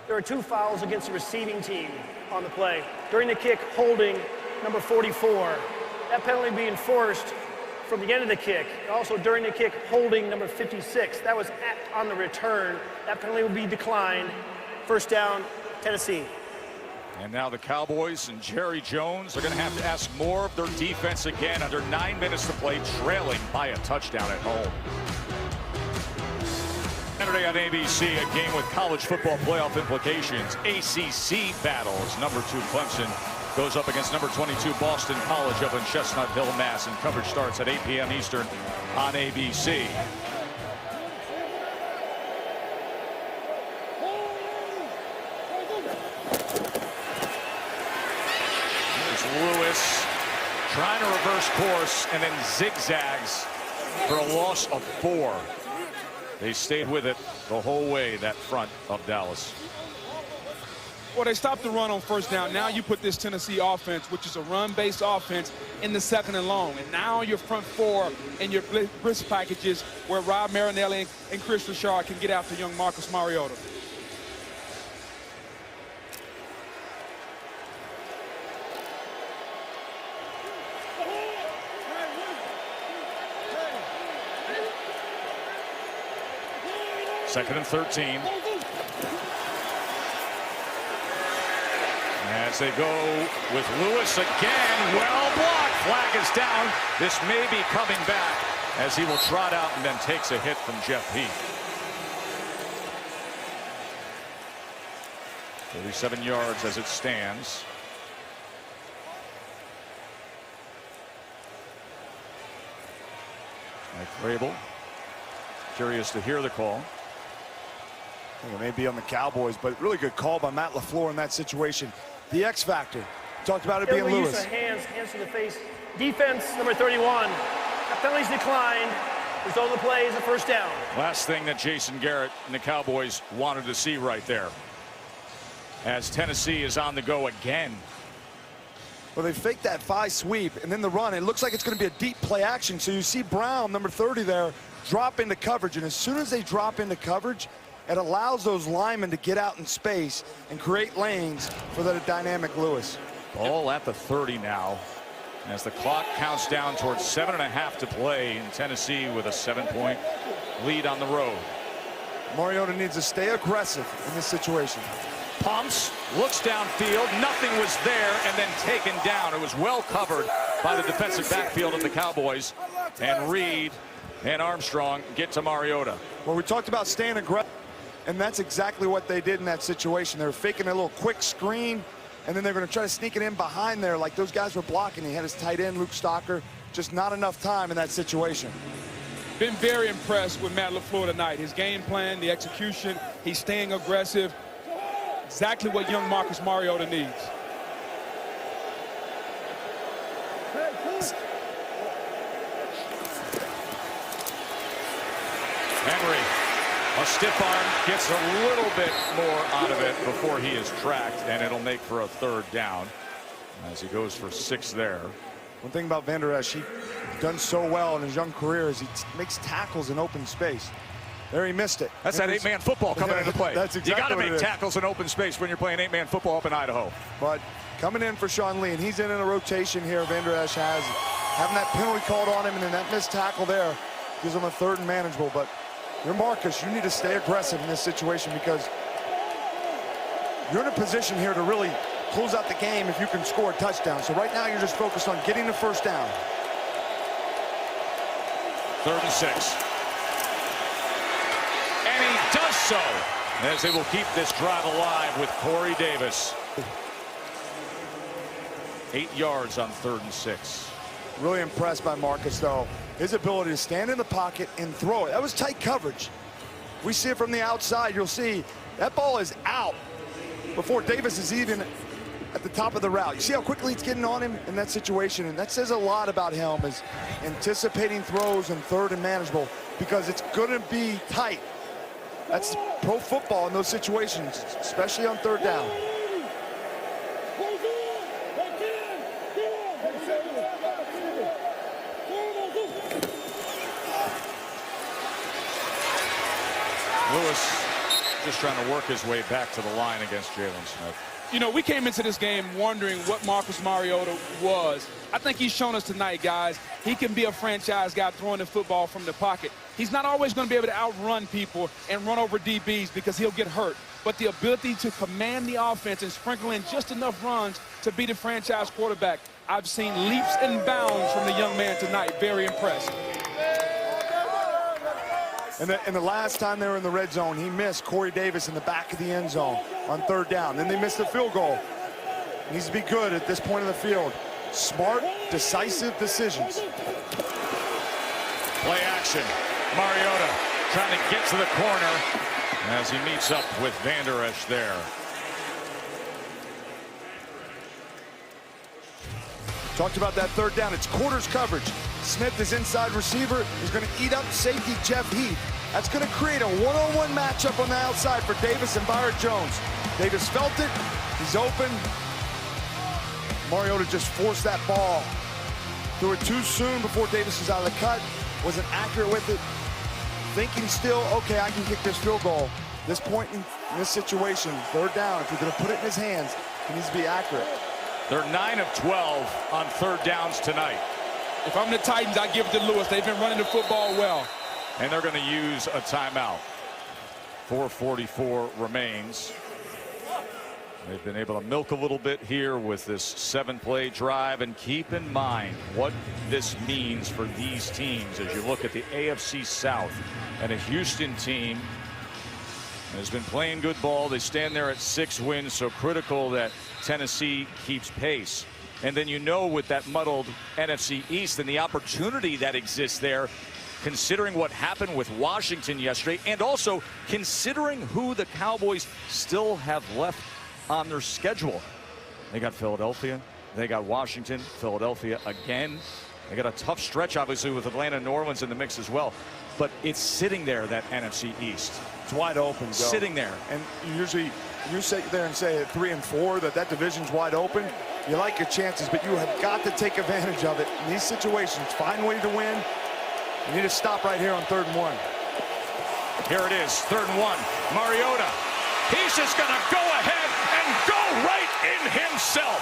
There are 2 fouls against the receiving team on the play. During the kick, holding number 44. That penalty being forced from the end of the kick. Also during the kick, holding number 56. That was on the return. That penalty will be declined. First down, Tennessee. And now the Cowboys and Jerry Jones are going to have to ask more of their defense again under 9 minutes to play, trailing by a touchdown at home. Saturday on ABC, a game with college football playoff implications. ACC battles. Number 2 Clemson goes up against number 22 Boston College up in Chestnut Hill, Mass. And coverage starts at 8 p.m. Eastern on ABC. Here's Lewis trying to reverse course and then zigzags for a loss of 4. They stayed with it the whole way, that front of Dallas. Well, they stopped the run on first down. Now you put this Tennessee offense, which is a run-based offense, in the second and long. And now your front four and your blitz packages where Rob Marinelli and Chris Richard can get after young Marcus Mariota. Second and 13. As they go with Lewis again, well blocked. Flag is down. This may be coming back as he will trot out and then takes a hit from Jeff Heath. 37 yards as it stands. Mike Vrabel, curious to hear the call. I think it may be on the Cowboys, but really good call by Matt LaFleur in that situation. The X factor. Talked about it being Lewis. Use of hands to the face. Defense, number 31. Penalties declined. Result of the play is a first down. Last thing that Jason Garrett and the Cowboys wanted to see right there. As Tennessee is on the go again. Well, they faked that 5 sweep, and then the run. It looks like it's going to be a deep play action. So you see Brown, number 30 there, drop into coverage. And as soon as they drop into coverage, it allows those linemen to get out in space and create lanes for the dynamic Lewis. Ball at the 30 now as the clock counts down towards 7.5 to play in Tennessee with a 7-point lead on the road. Mariota needs to stay aggressive in this situation. Pumps, looks downfield, nothing was there, and then taken down. It was well covered by the defensive backfield of the Cowboys, and Reed and Armstrong get to Mariota. Well, we talked about staying aggressive, and that's exactly what they did in that situation. They were faking a little quick screen, and then they're going to try to sneak it in behind there like those guys were blocking. He had his tight end, Luke Stocker, just not enough time in that situation. Been very impressed with Matt LaFleur tonight. His game plan, the execution, he's staying aggressive. Exactly what young Marcus Mariota needs. Henry, a stiff arm, gets a little bit more out of it before he is tracked, and it'll make for a third down as he goes for 6 there. One thing about Van Der Esch, he's done so well in his young career is he makes tackles in open space. There he missed it. That's that 8-man football coming into play. That's exactly you got to what make tackles in open space when you're playing 8-man football up in Idaho. But coming in for Sean Lee, and he's in a rotation here. Van Der Esch has having that penalty called on him, and then that missed tackle there gives him a 3rd and manageable. But you're Marcus, you need to stay aggressive in this situation because you're in a position here to really close out the game if you can score a touchdown. So right now you're just focused on getting the first down. 3rd and 6. And he does so as they will keep this drive alive with Corey Davis. 8 yards on 3rd and 6. Really impressed by Marcus, though. His ability to stand in the pocket and throw it. That was tight coverage. We see it from the outside. You'll see that ball is out before Davis is even at the top of the route. You see how quickly he's getting on him in that situation, and that says a lot about him, is anticipating throws in 3rd and manageable because it's going to be tight. That's pro football in those situations, especially on 3rd down. Lewis just trying to work his way back to the line against Jalen Smith. You know, we came into this game wondering what Marcus Mariota was. I think he's shown us tonight, guys, he can be a franchise guy throwing the football from the pocket. He's not always going to be able to outrun people and run over DBs because he'll get hurt. But the ability to command the offense and sprinkle in just enough runs to be the franchise quarterback. I've seen leaps and bounds from the young man tonight. Very impressed. And the last time they were in the red zone, he missed Corey Davis in the back of the end zone on 3rd down. Then they missed the field goal. He needs to be good at this point in the field. Smart, decisive decisions. Play action. Mariota trying to get to the corner as he meets up with Van Der Esch there. Talked about that 3rd down. It's quarters coverage. Smith is inside receiver. He's going to eat up safety Jeff Heath. That's going to create a one-on-one matchup on the outside for Davis and Byron Jones. Davis felt it. He's open. Mariota just forced that ball. Threw it too soon before Davis was out of the cut. Wasn't accurate with it. Thinking still, okay, I can kick this field goal. This point in this situation, third down, if you're going to put it in his hands, he needs to be accurate. They're 9 of 12 on third downs tonight. If I'm the Titans, I give it to Lewis. They've been running the football well. And they're going to use a timeout. 4:44 remains. They've been able to milk a little bit here with this 7-play drive. And keep in mind what this means for these teams as you look at the AFC South. And a Houston team has been playing good ball. They stand there at 6 wins, so critical that Tennessee keeps pace. And then, you know, with that muddled NFC East and the opportunity that exists there, considering what happened with Washington yesterday, and also considering who the Cowboys still have left on their schedule. They got Philadelphia, they got Washington, Philadelphia again. They got a tough stretch, obviously, with Atlanta and New Orleans in the mix as well. But it's sitting there, that NFC East. It's wide open, Joe. Sitting there. And usually you sit there and say at 3 and 4 that division's wide open. You like your chances, but you have got to take advantage of it in these situations. Find a way to win. You need to stop right here on 3rd and 1. Here it is, 3rd and 1. Mariota. He's just going to go ahead and go right in himself.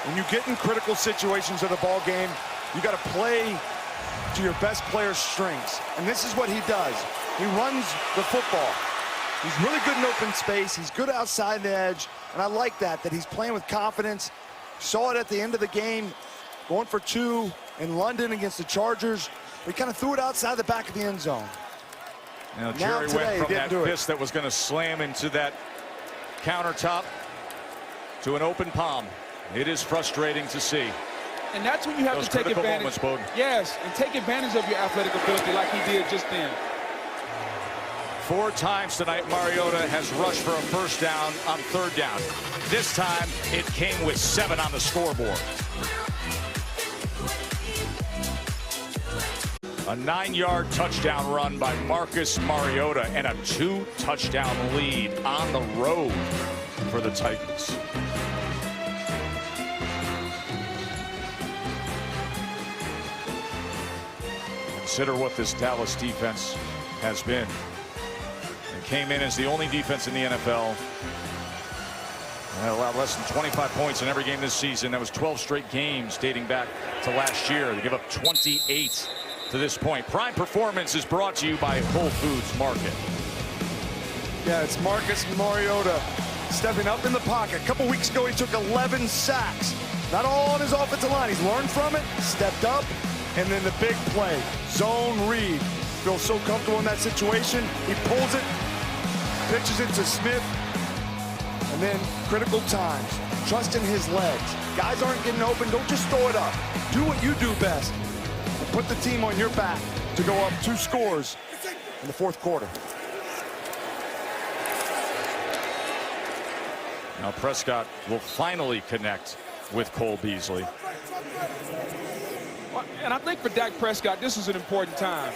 When you get in critical situations of the ball game, you got to play to your best player's strengths. And this is what he does. He runs the football. He's really good in open space. He's good outside the edge. And I like that he's playing with confidence. Saw it at the end of the game, going for 2 in London against the Chargers. He kind of threw it outside the back of the end zone. Now Jerry went from that fist that was going to slam into that countertop to an open palm. It is frustrating to see. And that's when you have to take advantage. Yes, and take advantage of your athletic ability like he did just then. 4 times tonight, Mariota has rushed for a first down on 3rd down. This time, it came with 7 on the scoreboard. A 9-yard touchdown run by Marcus Mariota and a 2-touchdown lead on the road for the Titans. Consider what this Dallas defense has been. It came in as the only defense in the NFL and allowed less than 25 points in every game this season. That was 12 straight games dating back to last year. They give up 28 to this point. Prime Performance is brought to you by Whole Foods Market. Yeah, it's Marcus Mariota stepping up in the pocket. A couple weeks ago, he took 11 sacks. Not all on his offensive line. He's learned from it, stepped up, and then the big play, zone read. Feels so comfortable in that situation. He pulls it, pitches it to Smith, and then critical times. Trust in his legs. Guys aren't getting open. Don't just throw it up. Do what you do best. And put the team on your back to go up 2 scores in the 4th quarter. Now Prescott will finally connect with Cole Beasley. And I think for Dak Prescott, this is an important time.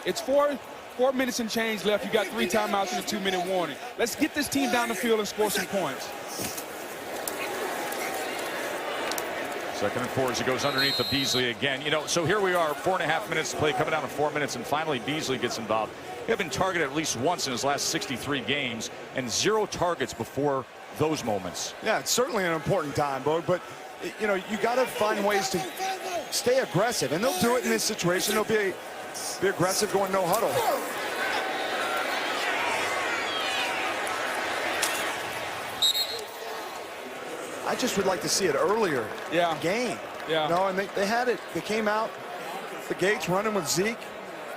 It's 4 minutes and change left. You got 3 timeouts and a 2-minute warning. Let's get this team down the field and score some points. 2nd and 4 as he goes underneath of Beasley again. You know, so here we are, 4.5 minutes to play, coming down to 4 minutes, and finally Beasley gets involved. He had been targeted at least once in his last 63 games, and 0 targets before those moments. Yeah, it's certainly an important time, Bo, but you know, you got to find ways to stay aggressive, and they'll do it in this situation. They'll be aggressive going no huddle. I just would like to see it earlier in the game. Yeah. You know, and they had it. They came out the gates running with Zeke,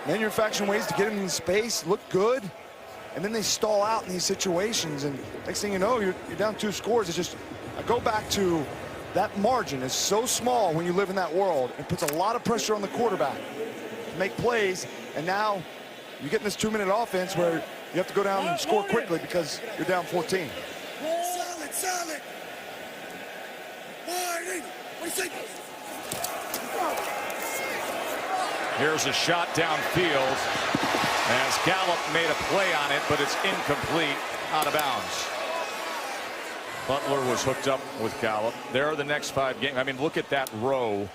manufacturing ways to get him in space, look good, and then they stall out in these situations, and next thing you know, you're down 2 scores. It's just, I go back to that margin is so small when you live in that world. It puts a lot of pressure on the quarterback to make plays, and now you get in this 2-minute offense where you have to go down and score quickly because you're down 14. Solid. Here's a shot downfield as Gallup made a play on it, but it's incomplete, out of bounds. Butler was hooked up with Gallup. There are the next 5 games. I mean, look at that row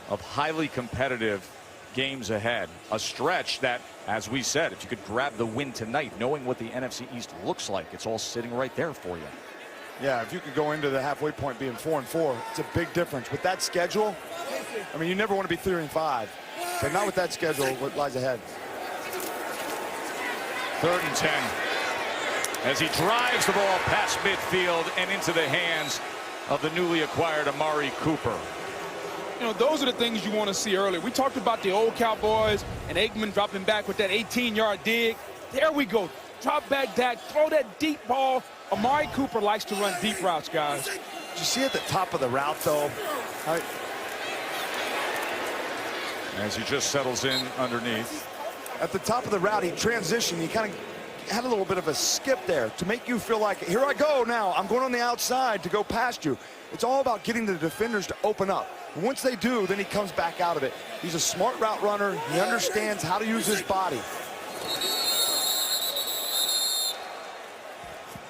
of highly competitive games ahead. A stretch that, as we said, if you could grab the win tonight, knowing what the NFC East looks like, it's all sitting right there for you. Yeah, if you could go into the halfway point being 4-4, it's a big difference. With that schedule, I mean, you never want to be 3-5, but not with that schedule, what lies ahead. 3rd and 10. As he drives the ball past midfield and into the hands of the newly acquired Amari Cooper. You know, those are the things you want to see earlier. We talked about the old Cowboys and Aikman dropping back with that 18-yard dig. There we go. Drop back, Dak. Throw that deep ball. Amari Cooper likes to run deep routes, guys. Did you see at the top of the route, though? As he just settles in underneath. At the top of the route, he transitioned. He kind of had a little bit of a skip there to make you feel like, here I go now. I'm going on the outside to go past you. It's all about getting the defenders to open up. And once they do, then he comes back out of it. He's a smart route runner. He understands how to use his body.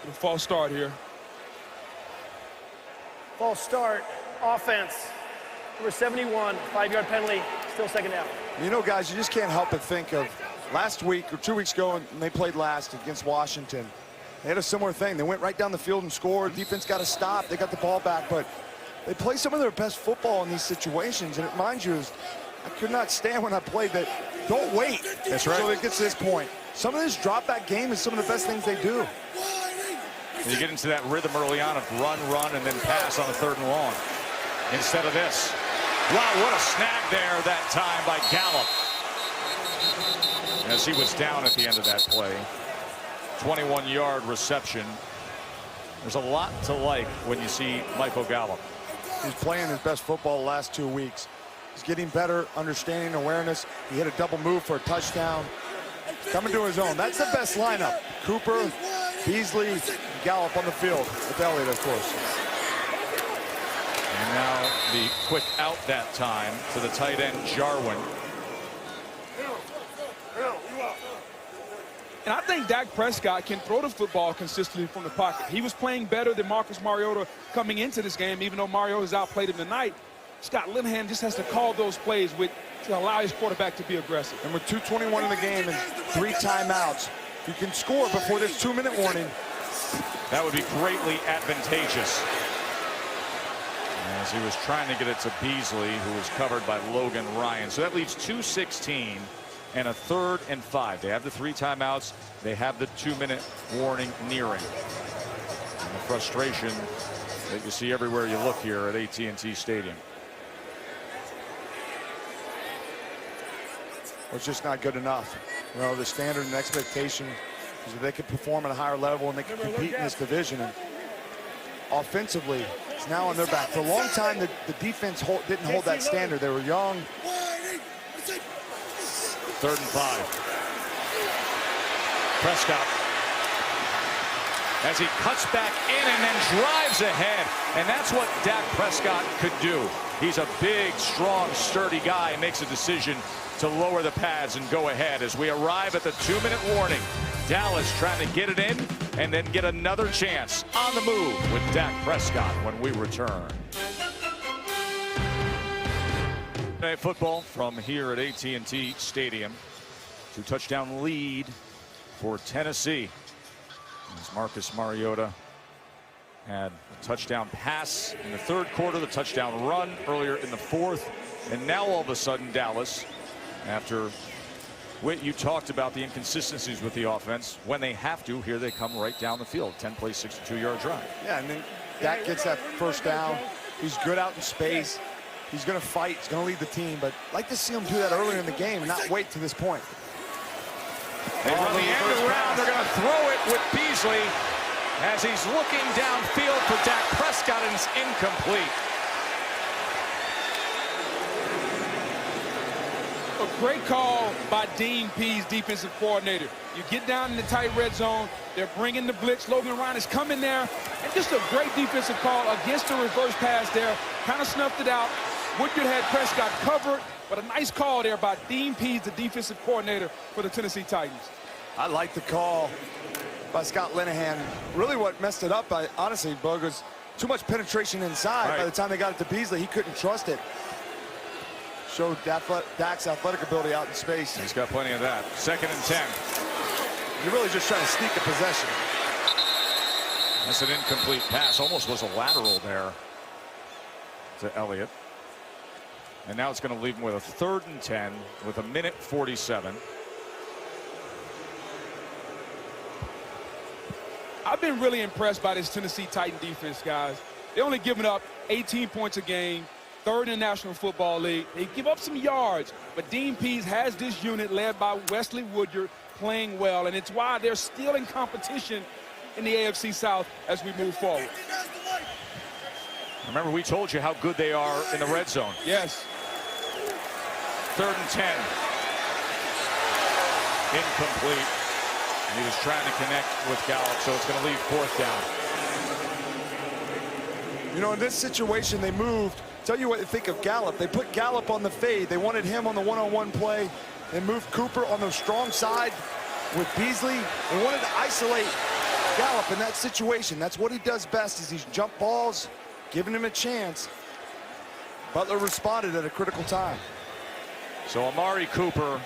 A false start here. False start, offense. Number 71, 5-yard penalty, still 2nd down. You know, guys, you just can't help but think of last week or 2 weeks ago when they played last against Washington. They had a similar thing. They went right down the field and scored. Defense got to stop. They got the ball back, but they play some of their best football in these situations. And it reminds you, I could not stand when I played that. Don't wait. That's right. So it gets to this point. Some of this drop back game is some of the best things they do. You get into that rhythm early on of run, and then pass on the 3rd and long. Instead of this. Wow, what a snag there that time by Gallup. As he was down at the end of that play. 21-yard reception. There's a lot to like when you see Michael Gallup. He's playing his best football the last 2 weeks. He's getting better, understanding, awareness. He hit a double move for a touchdown. Coming to his own. That's the best lineup. Cooper, Beasley, Gallup on the field with Elliott, of course. And now the quick out that time to the tight end, Jarwin. And I think Dak Prescott can throw the football consistently from the pocket. He was playing better than Marcus Mariota coming into this game, even though Mariota's outplayed him tonight. Scott Linehan just has to call those plays to allow his quarterback to be aggressive. And with 2:21 in the game and 3 timeouts, you can score before this 2-minute warning. That would be greatly advantageous. As he was trying to get it to Beasley, who was covered by Logan Ryan. So that leaves 2:16 and a 3rd and 5. They have the 3 timeouts. They have the 2-minute warning nearing. And the frustration that you see everywhere you look here at AT&T Stadium. It's just not good enough. You know, the standard and expectation is that they could perform at a higher level and they can compete in this division. And offensively, it's now on their back. For a long time, the defense didn't hold that standard. They were young. 3rd and 5. Prescott, as he cuts back in and then drives ahead. And that's what Dak Prescott could do. He's a big, strong, sturdy guy and makes a decision to lower the pads and go ahead as we arrive at the 2-minute warning. Dallas trying to get it in and then get another chance on the move with Dak Prescott when we return. Night football from here at AT&T Stadium. 2-touchdown lead for Tennessee. As Marcus Mariota had a touchdown pass in the 3rd quarter, the touchdown run earlier in the 4th, and now all of a sudden Dallas, after Whit, you talked about the inconsistencies with the offense. When they have to, here they come right down the field. 10-play, 62-yard drive. Yeah, and then Dak gets that 1st down. He's good out in space. He's going to fight. He's going to lead the team. But I'd like to see him do that earlier in the game and not wait to this point. They run the end around. They're going to throw it with Beasley as he's looking downfield for Dak Prescott, and it's incomplete. Great call by Dean Pease, defensive coordinator. You get down in the tight red zone, they're bringing the blitz. Logan Ryan is coming there, and just a great defensive call against the reverse pass there. Kind of snuffed it out. Woodyard had Prescott covered, but a nice call there by Dean Pease, the defensive coordinator for the Tennessee Titans. I like the call by Scott Linehan. Really what messed it up, honestly, Bug, was too much penetration inside. Right. By the time they got it to Beasley, he couldn't trust it. Showed Dak's athletic ability out in space. He's got plenty of that. 2nd and 10. You're really just trying to sneak a possession. That's an incomplete pass. Almost was a lateral there to Elliott. And now it's going to leave him with a 3rd and 10 with 1:47. I've been really impressed by this Tennessee Titan defense, guys. They're only giving up 18 points a game, 3rd in the National Football League. They give up some yards, but Dean Pease has this unit led by Wesley Woodyard playing well, and it's why they're still in competition in the AFC South as we move forward. Remember, we told you how good they are in the red zone. Yes. 3rd and 10. Incomplete. He was trying to connect with Gallup, so it's going to leave 4th down. You know, in this situation, they moved. Tell you what you think of Gallup. They put Gallup on the fade. They wanted him on the one-on-one play. They moved Cooper on the strong side with Beasley. They wanted to isolate Gallup in that situation. That's what he does best, is these jump balls, giving him a chance. Butler responded at a critical time. So Amari Cooper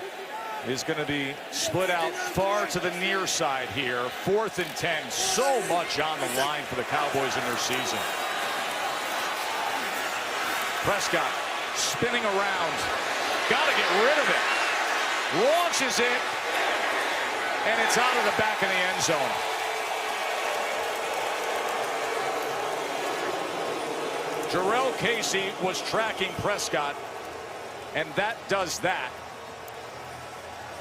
is going to be split out far to the near side here. 4th and 10. So much on the line for the Cowboys in their season. Prescott spinning around. Got to get rid of it. Launches it. And it's out of the back of the end zone. Jarrell Casey was tracking Prescott. And that does that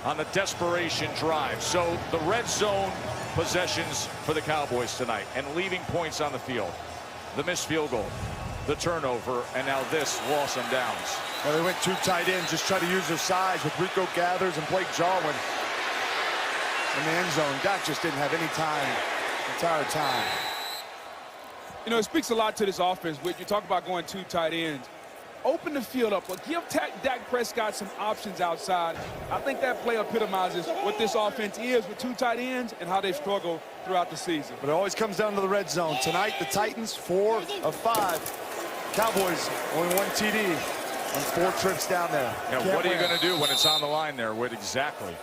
on the desperation drive. So the red zone possessions for the Cowboys tonight, and leaving points on the field. The missed field goal, the turnover, and now this loss on downs. Well, they went 2 tight ends, just try to use their size with Rico Gathers and Blake Jarwin in the end zone. Dak just didn't have any time the entire time. You know, it speaks a lot to this offense. Whit, you talk about going 2 tight ends. Open the field up, but give Dak Prescott some options outside. I think that play epitomizes what this offense is with 2 tight ends and how they've struggled throughout the season. But it always comes down to the red zone. Tonight, the Titans, 4 of 5. Cowboys, only 1 TD on 4 trips down there. Yeah, what are you going to do when it's on the line there, Whit? Exactly.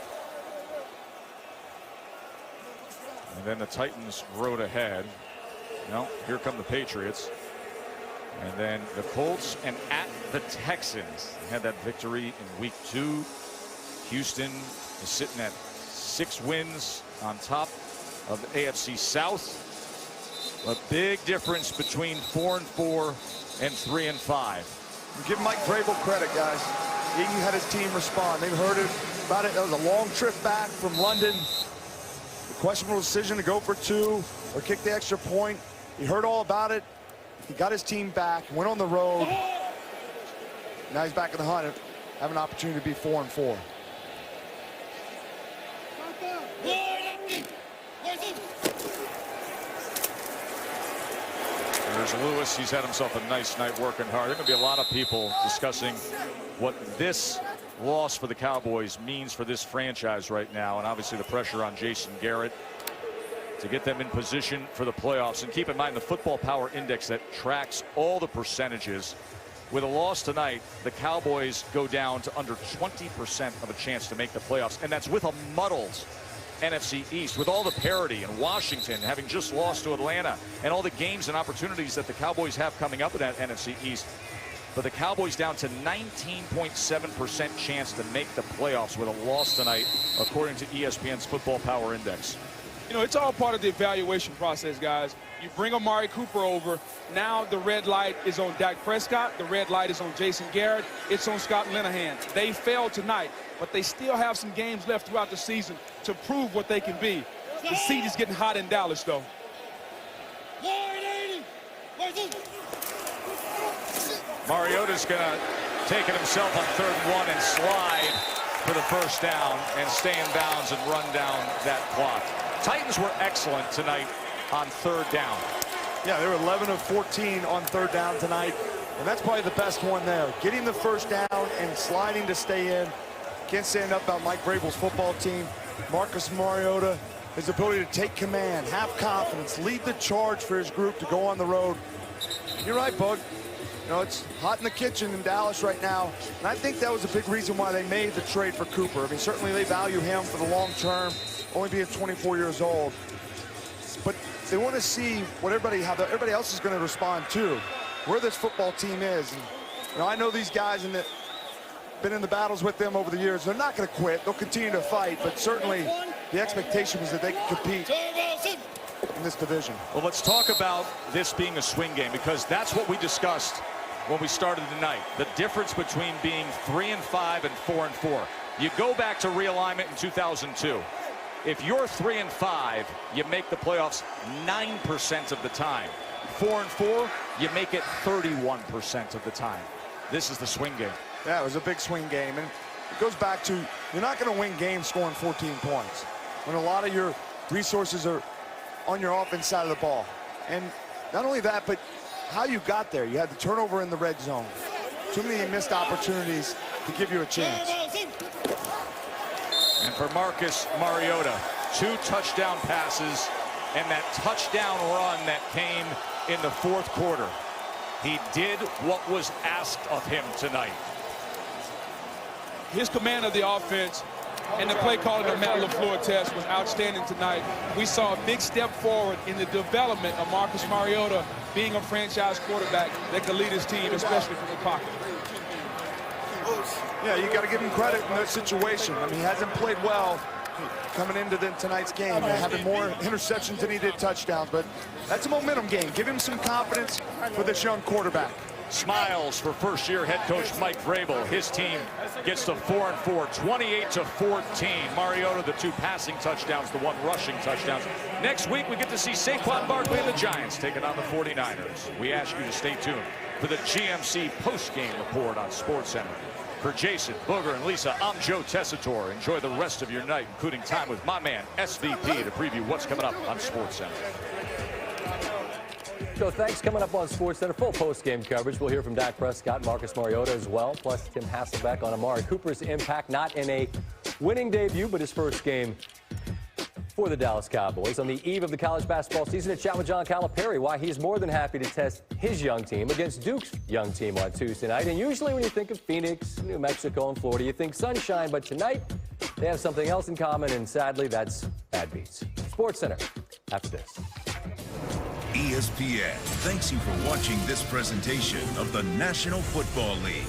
And then the Titans rode ahead. No, here come the Patriots. And then the Colts, and at the Texans. They had that victory in week 2. Houston is sitting at 6 wins on top of the AFC South. A big difference between 4-4 and 3-5. Give Mike Vrabel credit, guys. He had his team respond. They heard about it. That was a long trip back from London. The questionable decision to go for 2 or kick the extra point. He heard all about it. He got his team back, went on the road. Now he's back in the hunt, have an opportunity to be 4-4. There's Lewis. He's had himself a nice night working hard. There are going to be a lot of people discussing what this loss for the Cowboys means for this franchise right now, and obviously the pressure on Jason Garrett to get them in position for the playoffs. And keep in mind the Football Power Index that tracks all the percentages. With a loss tonight, the Cowboys go down to under 20% of a chance to make the playoffs, and that's with a muddled NFC East, with all the parity, and Washington having just lost to Atlanta, and all the games and opportunities that the Cowboys have coming up in that NFC East. But the Cowboys down to 19.7% chance to make the playoffs with a loss tonight, according to ESPN's Football Power Index. You know, it's all part of the evaluation process, guys. You bring Amari Cooper over. Now the red light is on Dak Prescott. The red light is on Jason Garrett. It's on Scott Linehan. They failed tonight, but they still have some games left throughout the season to prove what they can be. The seat is getting hot in Dallas, though. Mariota's going to taking himself on 3rd and 1 and slide for the first down and stay in bounds and run down that clock. Titans were excellent tonight on 3rd down. Yeah, they were 11 of 14 on 3rd down tonight, and that's probably the best one there. Getting the first down and sliding to stay in. Can't say enough about Mike Vrabel's football team. Marcus Mariota, his ability to take command, have confidence, lead the charge for his group to go on the road. You're right, Bug. You know, it's hot in the kitchen in Dallas right now, and I think that was a big reason why they made the trade for Cooper. I mean, certainly they value him for the long term, only being 24 years old. But they want to see what how everybody else is going to respond to, where this football team is. And, you know, I know these guys and been in the battles with them over the years. They're not going to quit. They'll continue to fight, but certainly the expectation is that they can compete in this division. Well, let's talk about this being a swing game, because that's what we discussed when we started tonight. The difference between being 3-5 and 4-4. You go back to realignment in 2002. If you're 3-5, you make the playoffs 9% of the time. 4-4, you make it 31% of the time. This is the swing game. Yeah, it was a big swing game, and it goes back to you're not going to win games scoring 14 points when a lot of your resources are on your offense side of the ball. And not only that, but how you got there. You had the turnover in the red zone. Too many missed opportunities to give you a chance. And for Marcus Mariota, 2 touchdown passes and that touchdown run that came in the 4th quarter. He did what was asked of him tonight. His command of the offense and the play calling of Matt LaFleur test was outstanding tonight. We saw a big step forward in the development of Marcus Mariota being a franchise quarterback that could lead his team, especially from the pocket. Yeah, you got to give him credit in that situation. I mean, he hasn't played well coming into tonight's game, having more interceptions than he did touchdowns, but that's a momentum game. Give him some confidence for this young quarterback. Smiles for first-year head coach Mike Vrabel. His team gets to 4-4, 28-14. Mariota, the 2 passing touchdowns, the 1 rushing touchdowns. Next week, we get to see Saquon Barkley and the Giants taking on the 49ers. We ask you to stay tuned for the GMC post-game report on SportsCenter. For Jason, Booger, and Lisa, I'm Joe Tessitore. Enjoy the rest of your night, including time with my man, SVP, to preview what's coming up on SportsCenter. So thanks. Coming up on SportsCenter, full post-game coverage. We'll hear from Dak Prescott, Marcus Mariota as well, plus Tim Hasselbeck on Amari Cooper's impact, not in a winning debut, but his first game for the Dallas Cowboys. On the eve of the college basketball season, a chat with John Calipari, why he's more than happy to test his young team against Duke's young team on Tuesday night. And usually when you think of Phoenix, New Mexico, and Florida, you think sunshine, but tonight they have something else in common, and sadly, that's bad beats. SportsCenter after this. ESPN thanks you for watching this presentation of the National Football League.